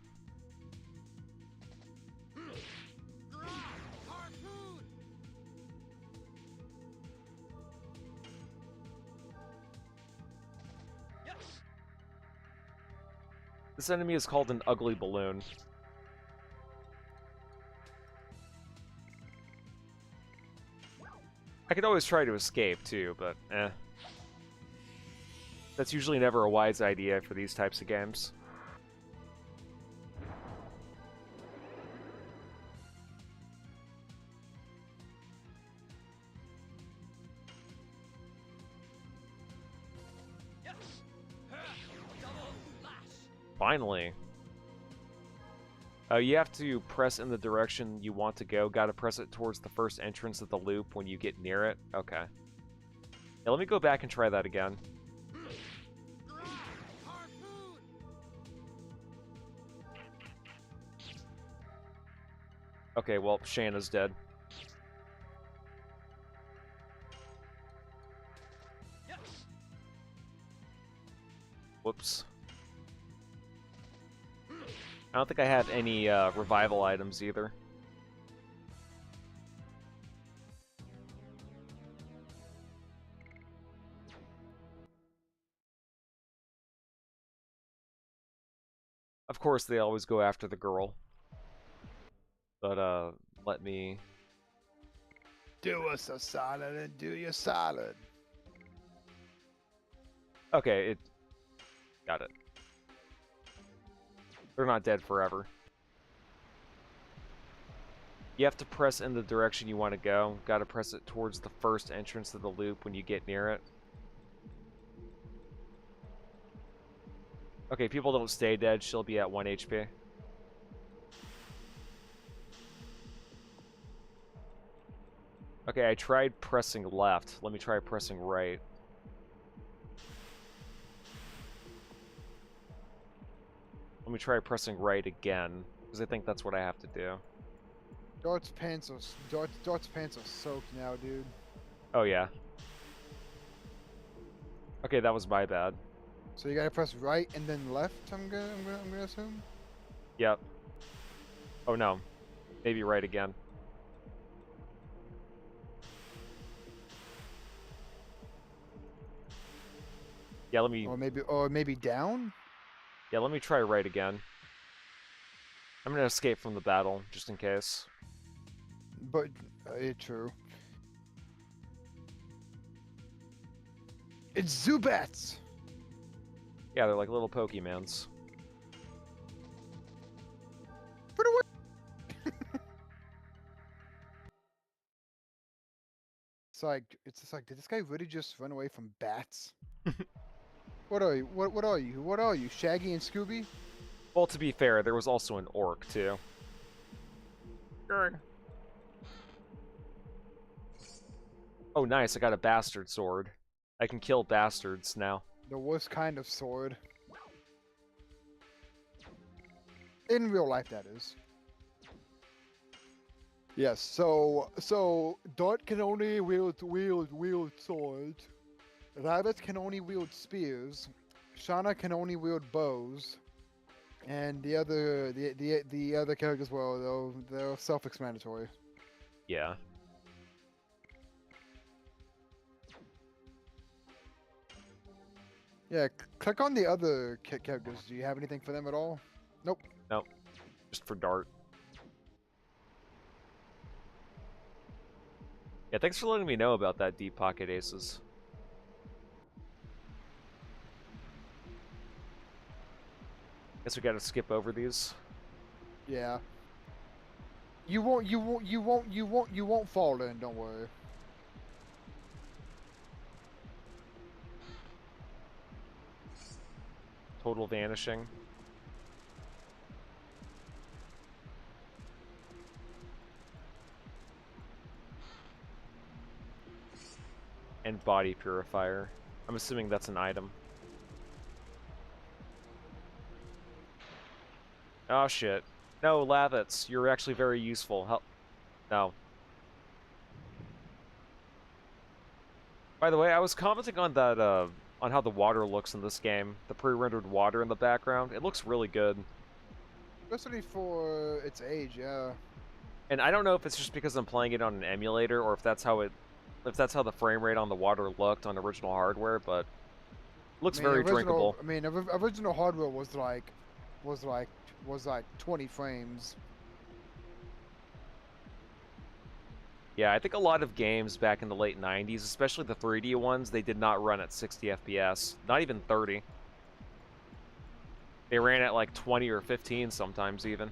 This enemy is called an ugly balloon. I could always try to escape, too, but eh. That's usually never a wise idea for these types of games. Finally. You have to press in the direction you want to go. Gotta press it towards the first entrance of the loop when you get near it. Okay. Yeah, let me go back and try that again. Okay, well, Shanna's dead. Whoops. I don't think I have any revival items either. Of course, they always go after the girl. But, let me... Do us a solid and do you solid. Okay, it... Got it. They're not dead forever. You have to press in the direction you want to go. Gotta press it towards the first entrance of the loop when you get near it. Okay, people don't stay dead. She'll be at 1 HP. Okay, I tried pressing left. Let me try pressing right. Let me try pressing right again, because I think that's what I have to do. Dart's pants are soaked now, dude. Oh, yeah. Okay, that was my bad. So you gotta press right and then left. I'm gonna assume. Yep. Oh, no. Maybe right again. Yeah, let me... Or maybe down. Yeah, let me try right again. I'm gonna escape from the battle, just in case. But true. It's Zubats. Yeah, they're like little Pokemons. Put away. It's just like, did this guy really just run away from bats? What are you? What are you? What are you? Shaggy and Scooby? Well, to be fair, there was also an orc, too. Oh, nice, I got a bastard sword. I can kill bastards now. The worst kind of sword. In real life, that is. Yes. So Dart can only wield swords. Rabbit can only wield spears. Shauna can only wield bows. And the other characters, well, they're self-explanatory. Yeah. Yeah, click on the other characters. Do you have anything for them at all? Nope. Nope. Just for Dart. Yeah, thanks for letting me know about that Deep Pocket Aces. Guess we gotta skip over these. Yeah. You won't fall in, don't worry. Total vanishing. And body purifier. I'm assuming that's an item. Oh shit. No, Lavitz, you're actually very useful. Help. No. By the way, I was commenting on that, on how the water looks in this game. The pre-rendered water in the background. It looks really good. Especially for its age, yeah. And I don't know if it's just because I'm playing it on an emulator, or if that's how the frame rate on the water looked on original hardware, but it looks very drinkable. I mean, original hardware was like 20 frames. Yeah, I think a lot of games back in the late 90s, especially the 3D ones, they did not run at 60 FPS. Not even 30. They ran at like 20 or 15 sometimes even.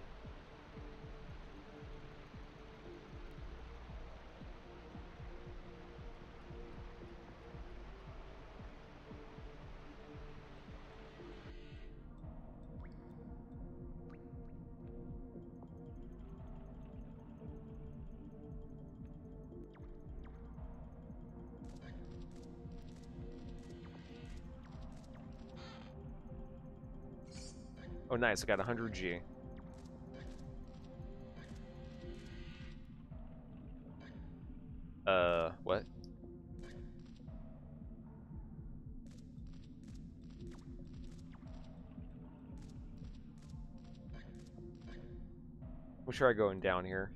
Oh, nice. I got 100G. What? We'll try going down here.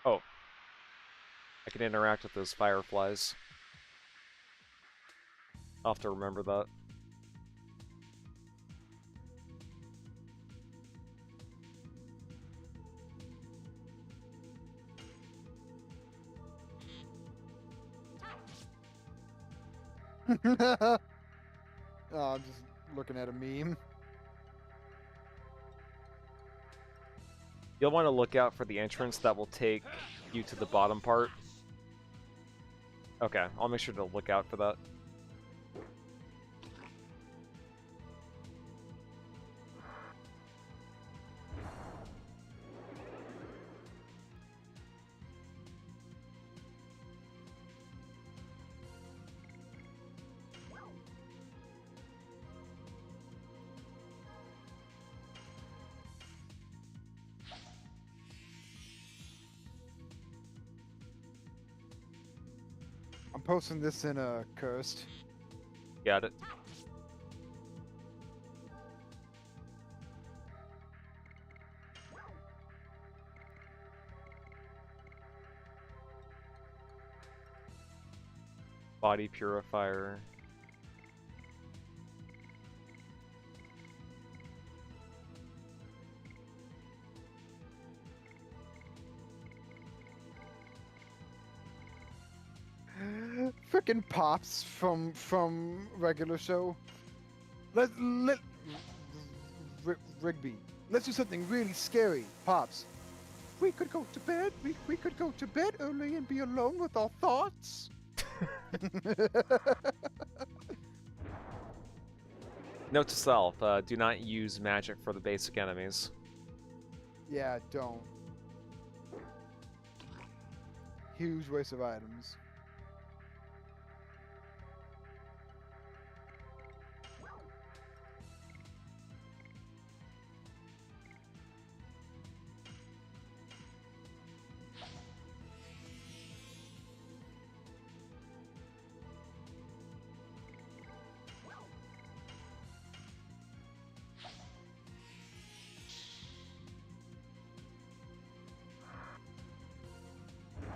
Oh. I can interact with those fireflies. I'll have to remember that. Oh, I'm just looking at a meme. You'll want to look out for the entrance that will take you to the bottom part. Okay, I'll make sure to look out for that. I'm posting this in a cursed. Got it. Body purifier. Frickin' Pops from regular show. Let Rigby. Let's do something really scary, Pops. We could go to bed. We could go to bed early and be alone with our thoughts. Note to self, do not use magic for the basic enemies. Yeah, don't. Huge waste of items.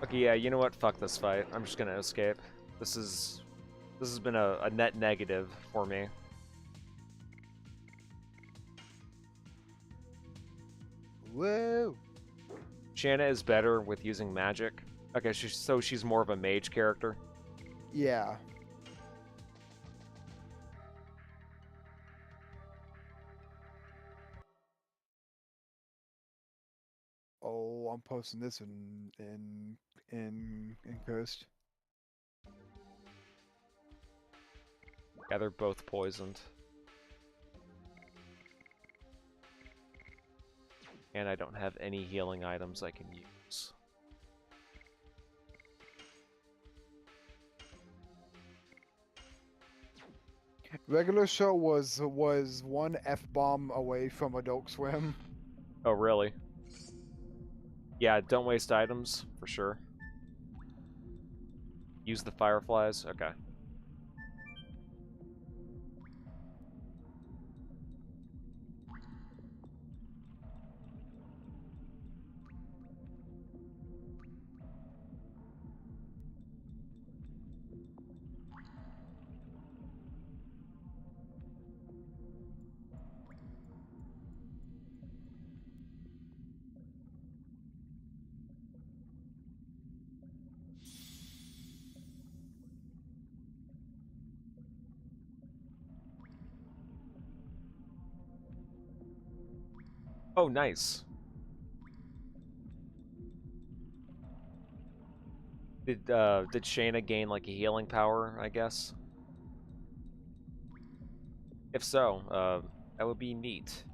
Okay, yeah, you know what? Fuck this fight. I'm just gonna escape. This has been a net negative for me. Whoa. Shanna is better with using magic. Okay, so she's more of a mage character. Yeah. Oh, I'm posting this in cursed. Yeah, they're both poisoned. And I don't have any healing items I can use. Regular show was one F-bomb away from Adult Swim. Oh, really? Yeah, don't waste items, for sure. Use the fireflies? Okay. Oh, nice. Did Shayna gain like a healing power, I guess? If so, that would be neat.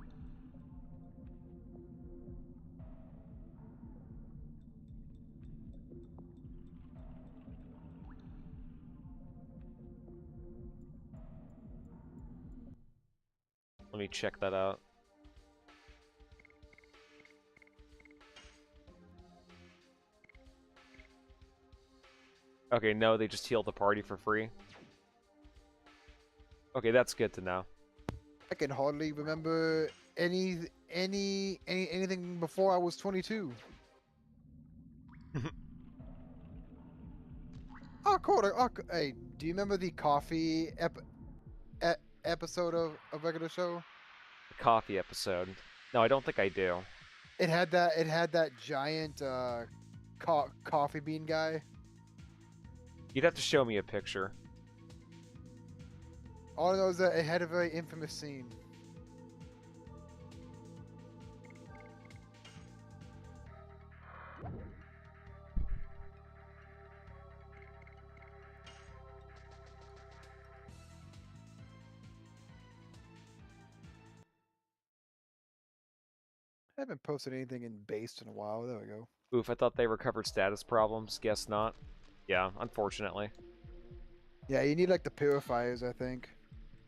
Let me check that out. Okay, no, they just heal the party for free. Okay, that's good to know. I can hardly remember anything before I was 22. Oh, cool. Hey, do you remember the coffee episode of regular show? The coffee episode. No, I don't think I do. It had that giant coffee bean guy. You'd have to show me a picture. All I know is that it had a very infamous scene. I haven't posted anything in Based in a while. There we go. Oof, I thought they recovered status problems. Guess not. Yeah, unfortunately. Yeah, you need like the purifiers, I think.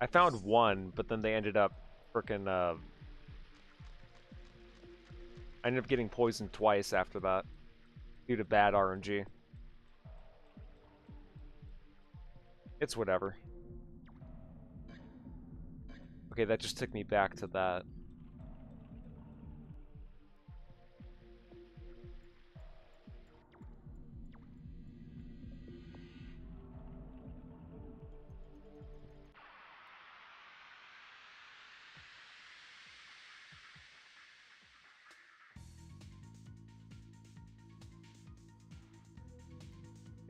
I found one, but then they ended up frickin' I ended up getting poisoned twice after that. Due to bad RNG. It's whatever. Okay, that just took me back to that.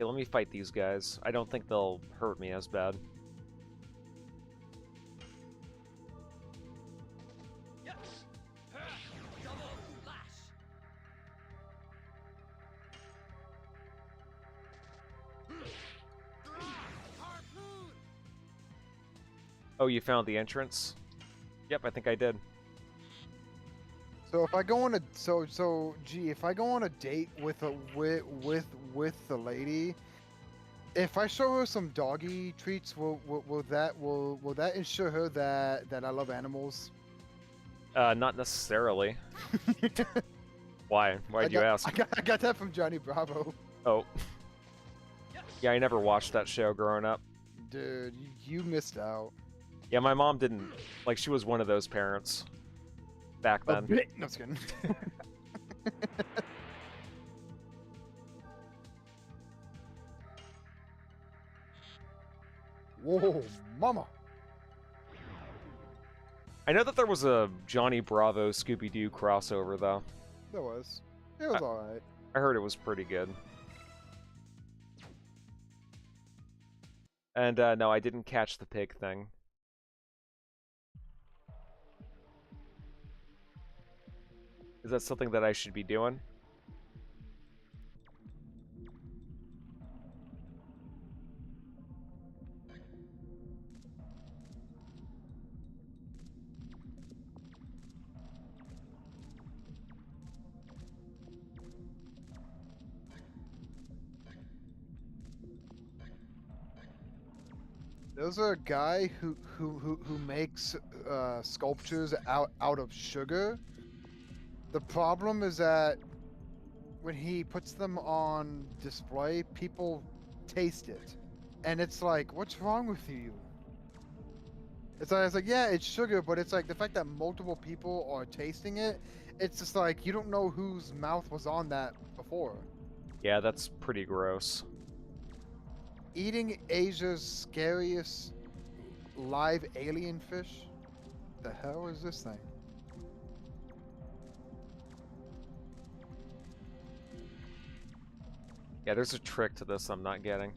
Okay, let me fight these guys. I don't think they'll hurt me as bad. Oh, you found the entrance? Yep, I think I did. So if I go on a if I go on a date with the lady, if I show her some doggy treats, will that ensure her that I love animals? Not necessarily. Why? Why'd you ask? I got that from Johnny Bravo. Oh. Yeah, I never watched that show growing up. Dude, you missed out. Yeah, my mom didn't. Like, she was one of those parents. Back then. No, just kidding. Whoa, mama. I know that there was a Johnny Bravo Scooby-Doo crossover, though. There was. It was alright. I heard it was pretty good. And, no, I didn't catch the pig thing. Is that something that I should be doing? There's a guy who makes sculptures out of sugar. The problem is that when he puts them on display, people taste it, and it's like, what's wrong with you? It's like, yeah, it's sugar, but it's like the fact that multiple people are tasting it. It's just like you don't know whose mouth was on that before. Yeah, that's pretty gross. Eating Asia's scariest live alien fish? The hell is this thing? Yeah, there's a trick to this I'm not getting.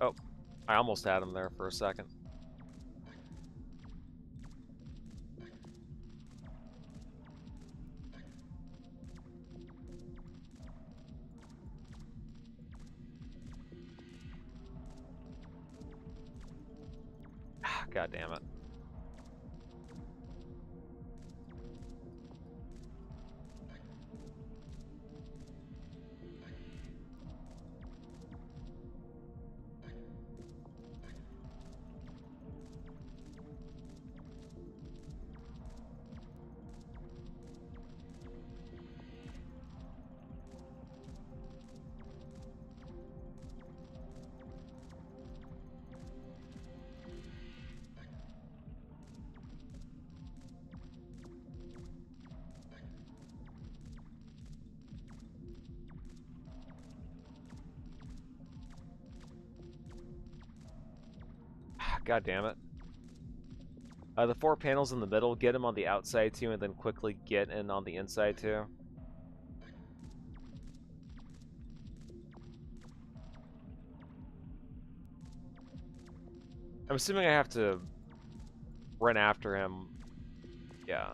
Oh, I almost had him there for a second. God damn it. God damn it. The 4 panels in the middle, get him on the outside too, and then quickly get in on the inside too. I'm assuming I have to run after him. Yeah.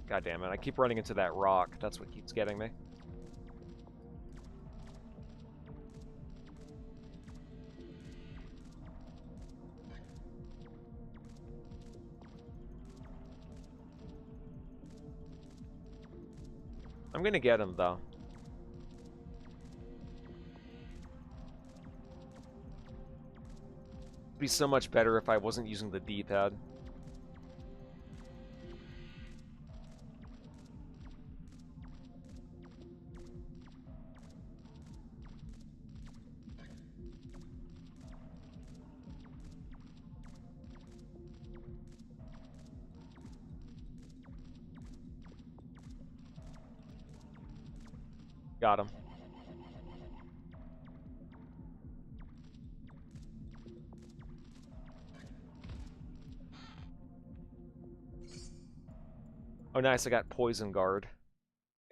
God damn it, I keep running into that rock. That's what keeps getting me. I'm gonna get him, though. It'd be so much better if I wasn't using the D-pad. Got him. Oh nice, I got poison guard.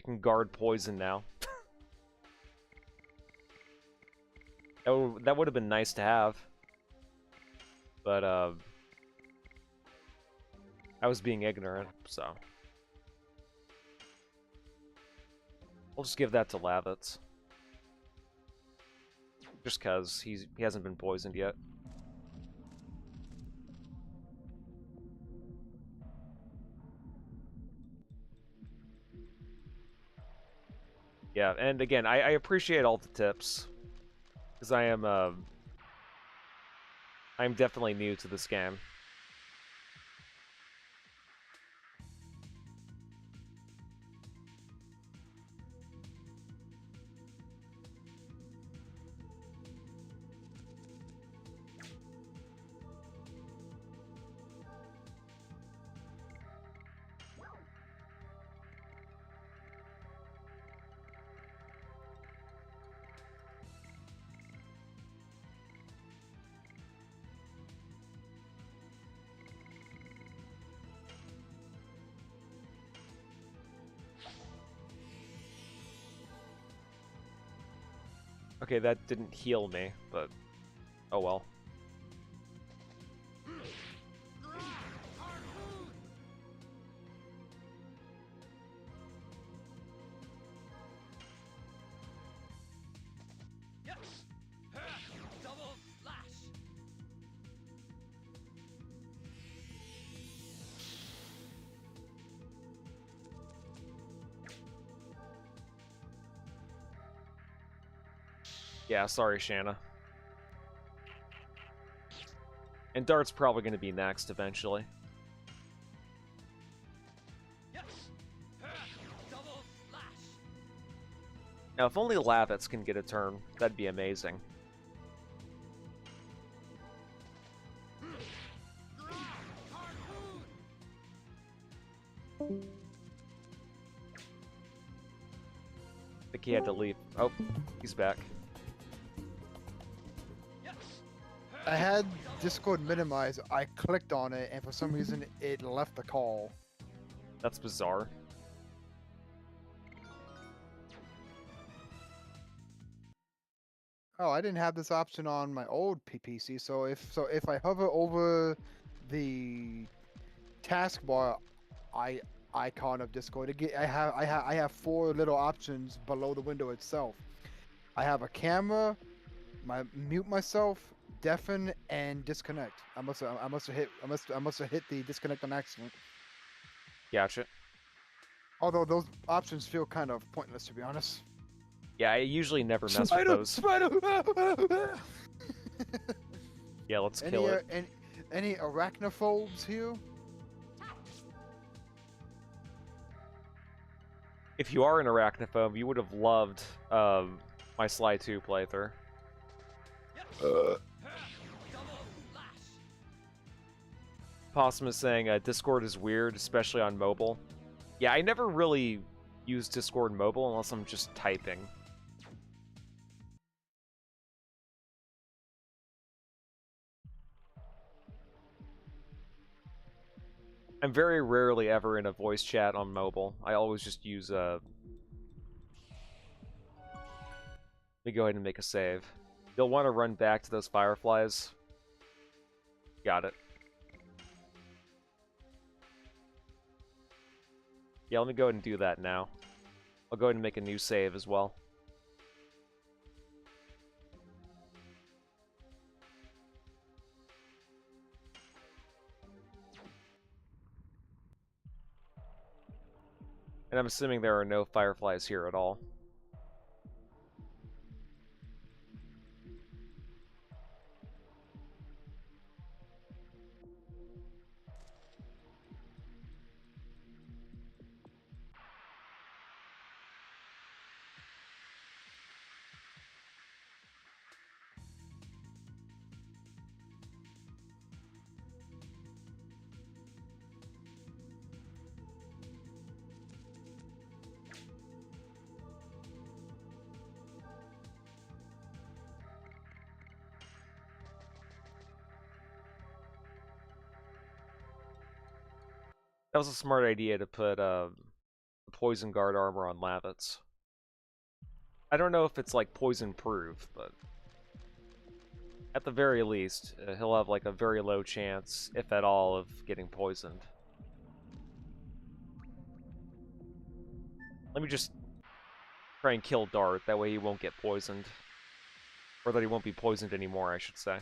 I can guard poison now. That would have been nice to have. But, I was being ignorant, so. We'll just give that to Lavitz. Just cause he hasn't been poisoned yet. Yeah, and again, I appreciate all the tips. Because I'm definitely new to this game. Okay, that didn't heal me, but oh well. Double slash. Yeah, sorry, Shanna. And Dart's probably going to be next eventually. Double slash. Now, if only Lavitz can get a turn, that'd be amazing. I think he had to leave. Oh, he's back. I had Discord minimize. I clicked on it, and for some reason, it left the call. That's bizarre. Oh, I didn't have this option on my old PC. So if I hover over the taskbar icon of Discord, I have 4 little options below the window itself. I have a camera, mute myself, deafen, and disconnect. I must have hit the disconnect on accident. Gotcha. Although those options feel kind of pointless, to be honest. Yeah, I usually never mess with those. Spider! Yeah, let's kill it. Any arachnophobes here? If you are an arachnophobe, you would have loved my Sly 2 playthrough. Possum is saying Discord is weird, especially on mobile. Yeah, I never really use Discord mobile unless I'm just typing. I'm very rarely ever in a voice chat on mobile. I always just use Let me go ahead and make a save. You'll want to run back to those fireflies. Got it. Yeah, let me go ahead and do that now. I'll go ahead and make a new save as well. And I'm assuming there are no fireflies here at all. That was a smart idea to put poison guard armor on Lavitz. I don't know if it's like poison proof, but at the very least, he'll have like a very low chance, if at all, of getting poisoned. Let me just try and kill Dart, that way he won't get poisoned. Or that he won't be poisoned anymore, I should say.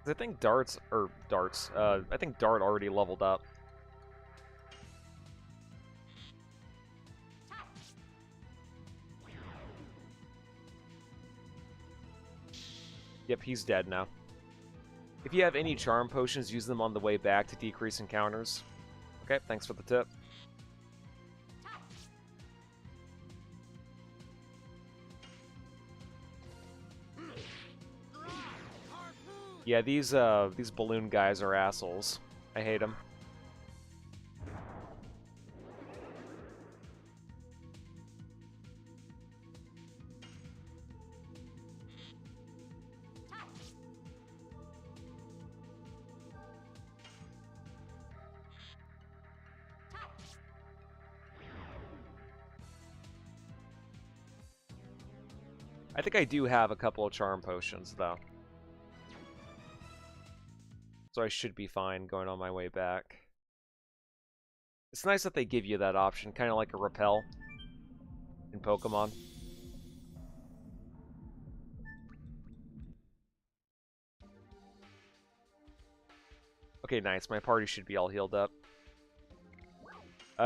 I think I think Dart already leveled up. Yep, he's dead now. If you have any charm potions, use them on the way back to decrease encounters. Okay, thanks for the tip. Yeah, these balloon guys are assholes. I hate them. I think I do have a couple of charm potions, though. So I should be fine going on my way back. It's nice that they give you that option, kind of like a repel in Pokemon. Okay, nice. My party should be all healed up.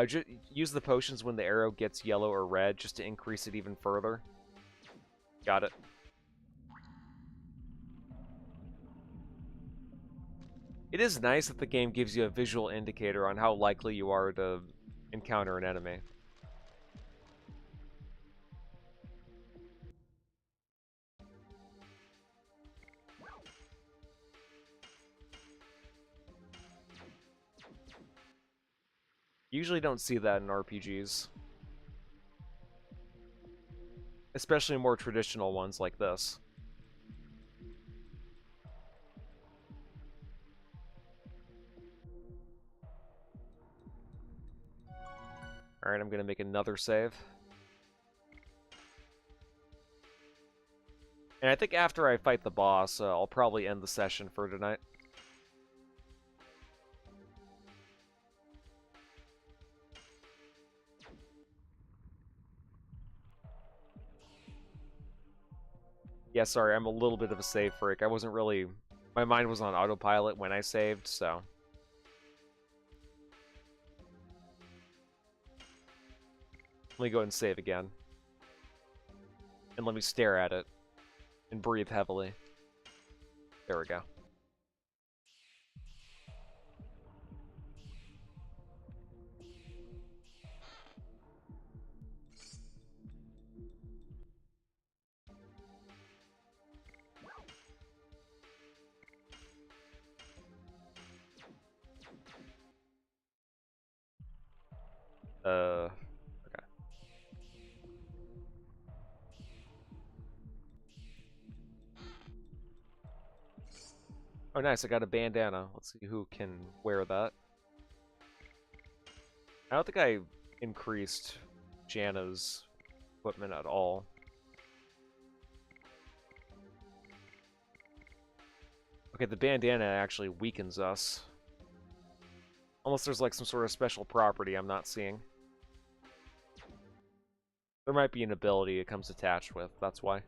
Just use the potions when the arrow gets yellow or red, just to increase it even further. Got it. It is nice that the game gives you a visual indicator on how likely you are to encounter an enemy. Usually don't see that in RPGs. Especially more traditional ones like this. Alright, I'm gonna make another save. And I think after I fight the boss, I'll probably end the session for tonight. Yeah, sorry, I'm a little bit of a save freak. I wasn't really... My mind was on autopilot when I saved, so... Let me go ahead and save again. And let me stare at it. And breathe heavily. There we go. Okay. Oh, nice. I got a bandana. Let's see who can wear that. I don't think I increased Janna's equipment at all. Okay, the bandana actually weakens us. Unless there's like some sort of special property I'm not seeing. There might be an ability it comes attached with, that's why.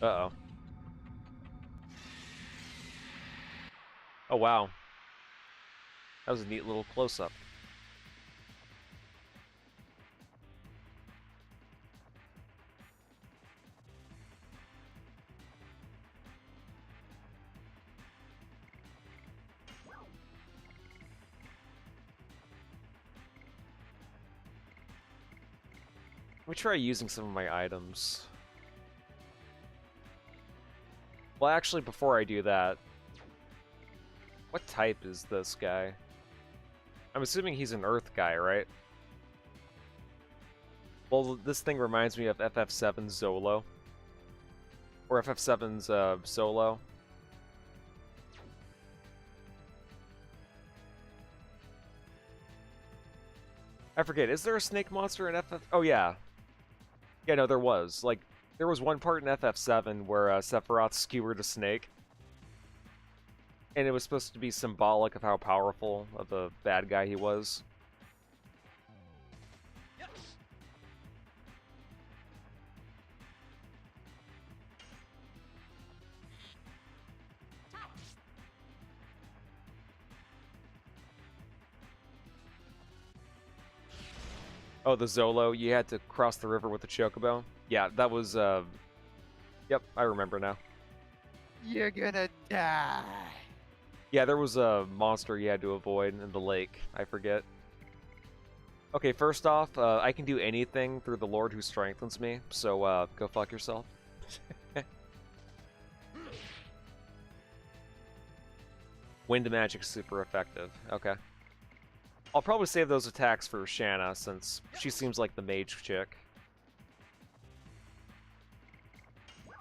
Uh-oh. Oh, wow. That was a neat little close-up. Let me try using some of my items. Well, actually, before I do that, what type is this guy? I'm assuming he's an Earth guy, right? Well, this thing reminds me of FF7's Zolo. Or FF7's Solo. I forget, is there a snake monster in FF? Oh, yeah. Yeah, no, there was. Like, there was one part in FF7 where Sephiroth skewered a snake. And it was supposed to be symbolic of how powerful of a bad guy he was. Oh, the Zolo, you had to cross the river with the chocobo? Yeah, that was, Yep, I remember now. You're gonna die. Yeah, there was a monster you had to avoid in the lake. I forget. Okay, first off, I can do anything through the Lord who strengthens me, so, go fuck yourself. Wind magic is super effective. Okay. I'll probably save those attacks for Shanna, since she seems like the mage chick.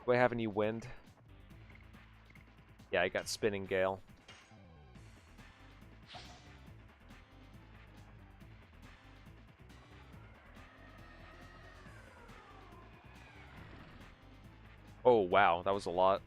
Do I have any wind? Yeah, I got Spinning Gale. Oh, wow, that was a lot.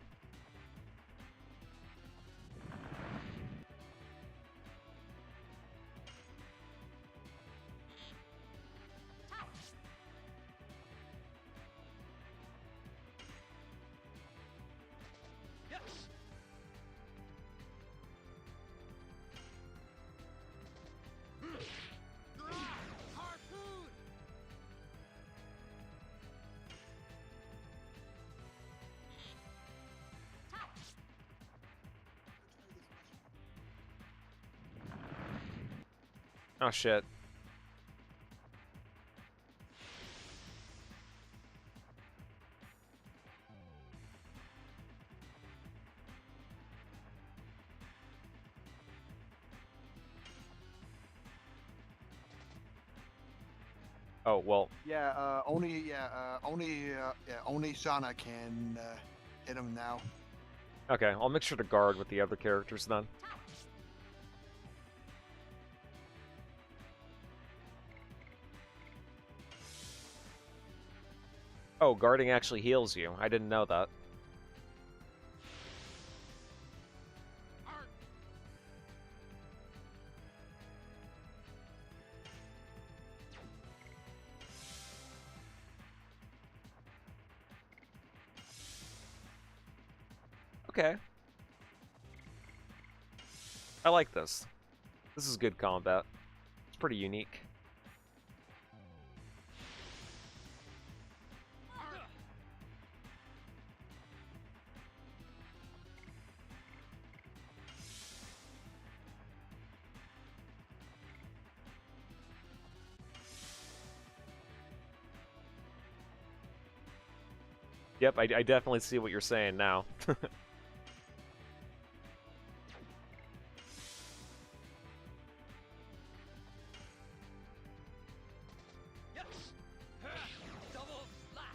Oh, shit. Oh, well, Yeah, only Shauna can hit him now. okay, I'll make sure to guard with the other characters then. Oh, guarding actually heals you. I didn't know that. Okay. I like this. This is good combat. It's pretty unique. Yep, I definitely see what you're saying now. Double slash.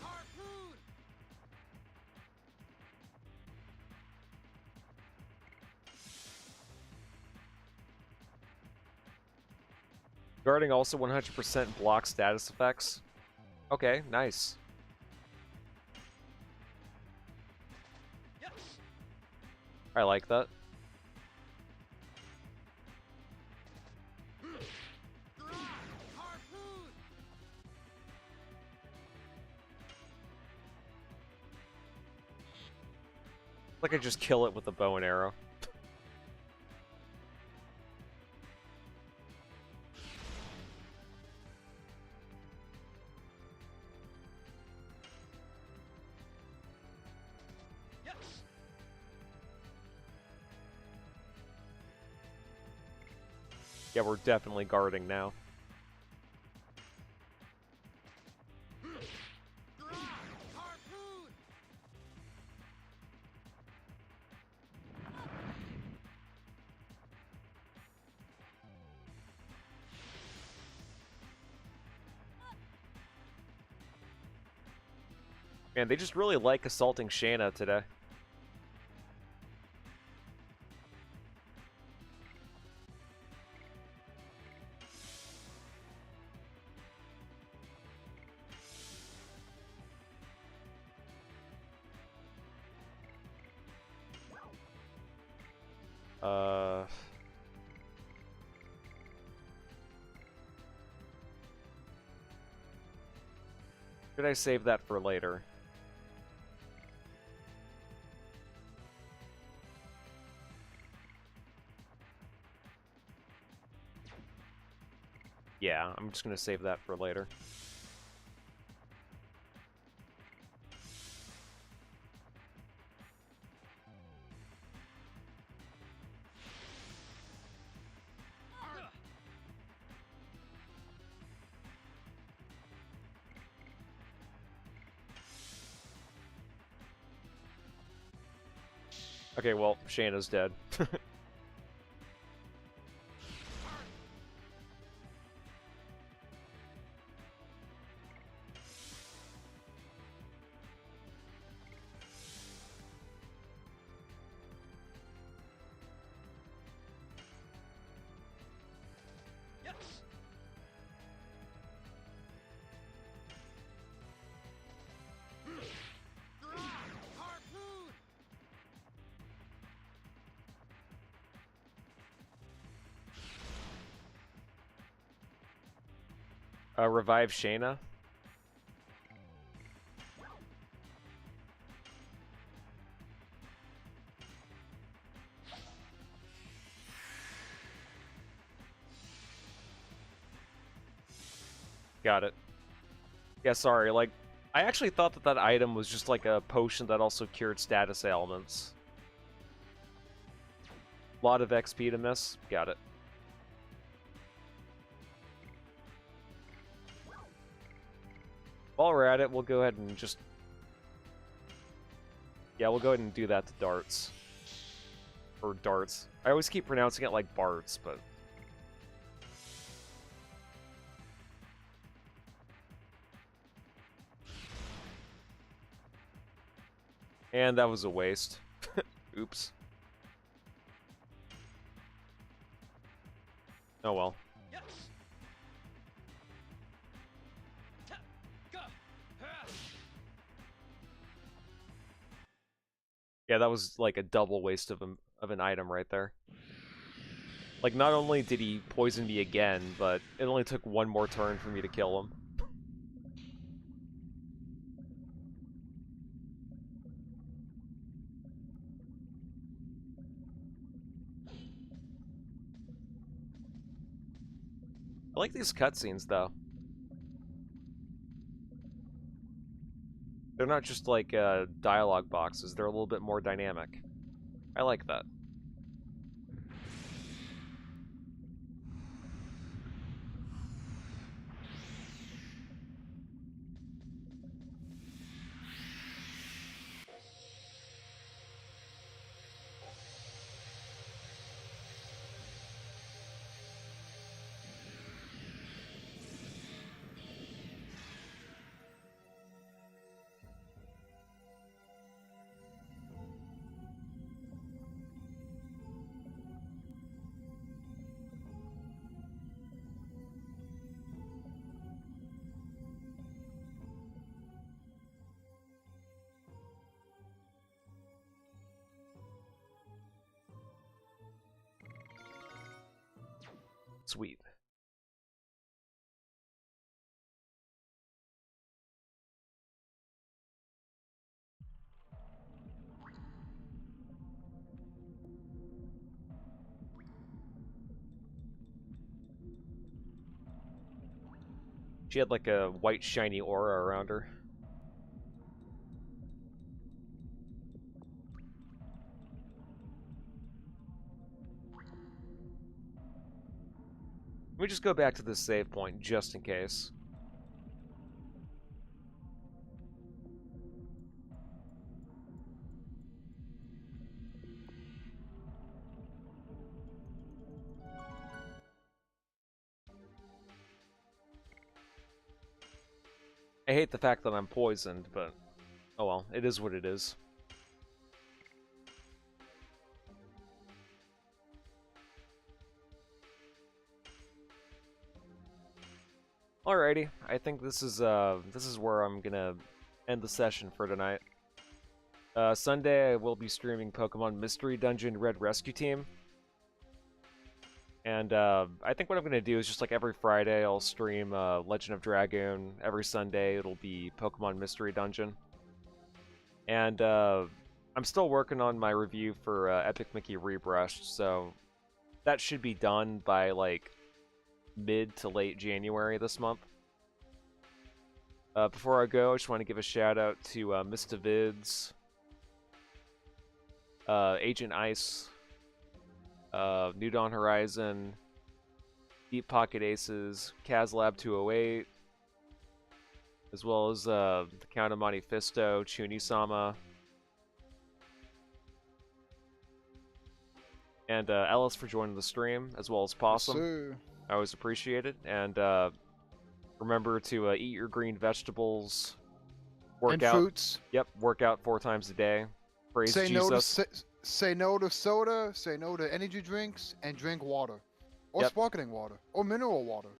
Harpoon. Guarding also 100% block status effects. Okay, nice. I like that. Harpoon. Like I just kill it with a bow and arrow. Yeah, we're definitely guarding now. Harpoon. Man, they just really like assaulting Shanna today. Should I save that for later? Yeah, I'm just gonna save that for later. Okay, well, Shanna's dead. Harpoon. Revive Shayna. Got it. Yeah, sorry, like, I actually thought that that item was just like a potion that also cured status ailments. Lot of XP to miss. Got it. While we're at it, we'll go ahead and just... Yeah, we'll go ahead and do that to darts. Or darts. I always keep pronouncing it like Barts, but... And that was a waste. Oops. Oh well. Yeah, that was like a double waste of an item right there. Like, not only did he poison me again, but it only took one more turn for me to kill him. I like these cutscenes, though. They're not just like dialogue boxes, they're a little bit more dynamic. I like that. Sweet. She had like a white shiny aura around her. Let me just go back to this save point just in case. I hate the fact that I'm poisoned, but oh well, it is what it is. Alrighty, I think this is where I'm gonna end the session for tonight. Sunday I will be streaming Pokemon Mystery Dungeon Red Rescue Team. And I think what I'm going to do is just like every Friday I'll stream Legend of Dragoon. Every Sunday it'll be Pokemon Mystery Dungeon. And I'm still working on my review for Epic Mickey Rebrushed, so that should be done by like mid to late January this month. Before I go, I just want to give a shout out to Mista Vids, Agent Ice, New Dawn Horizon, Deep Pocket Aces, Kazlab 208, as well as the Count of Monte Fisto, Chuni-sama, and Ellis for joining the stream, as well as Possum. Yes, I always appreciate it, and remember to eat your green vegetables, work and out. fruits. Yep, work out 4 times a day. Praise Say no Jesus. to say no to soda. Say no to energy drinks, and drink water, or Yep. sparkling water, or mineral water.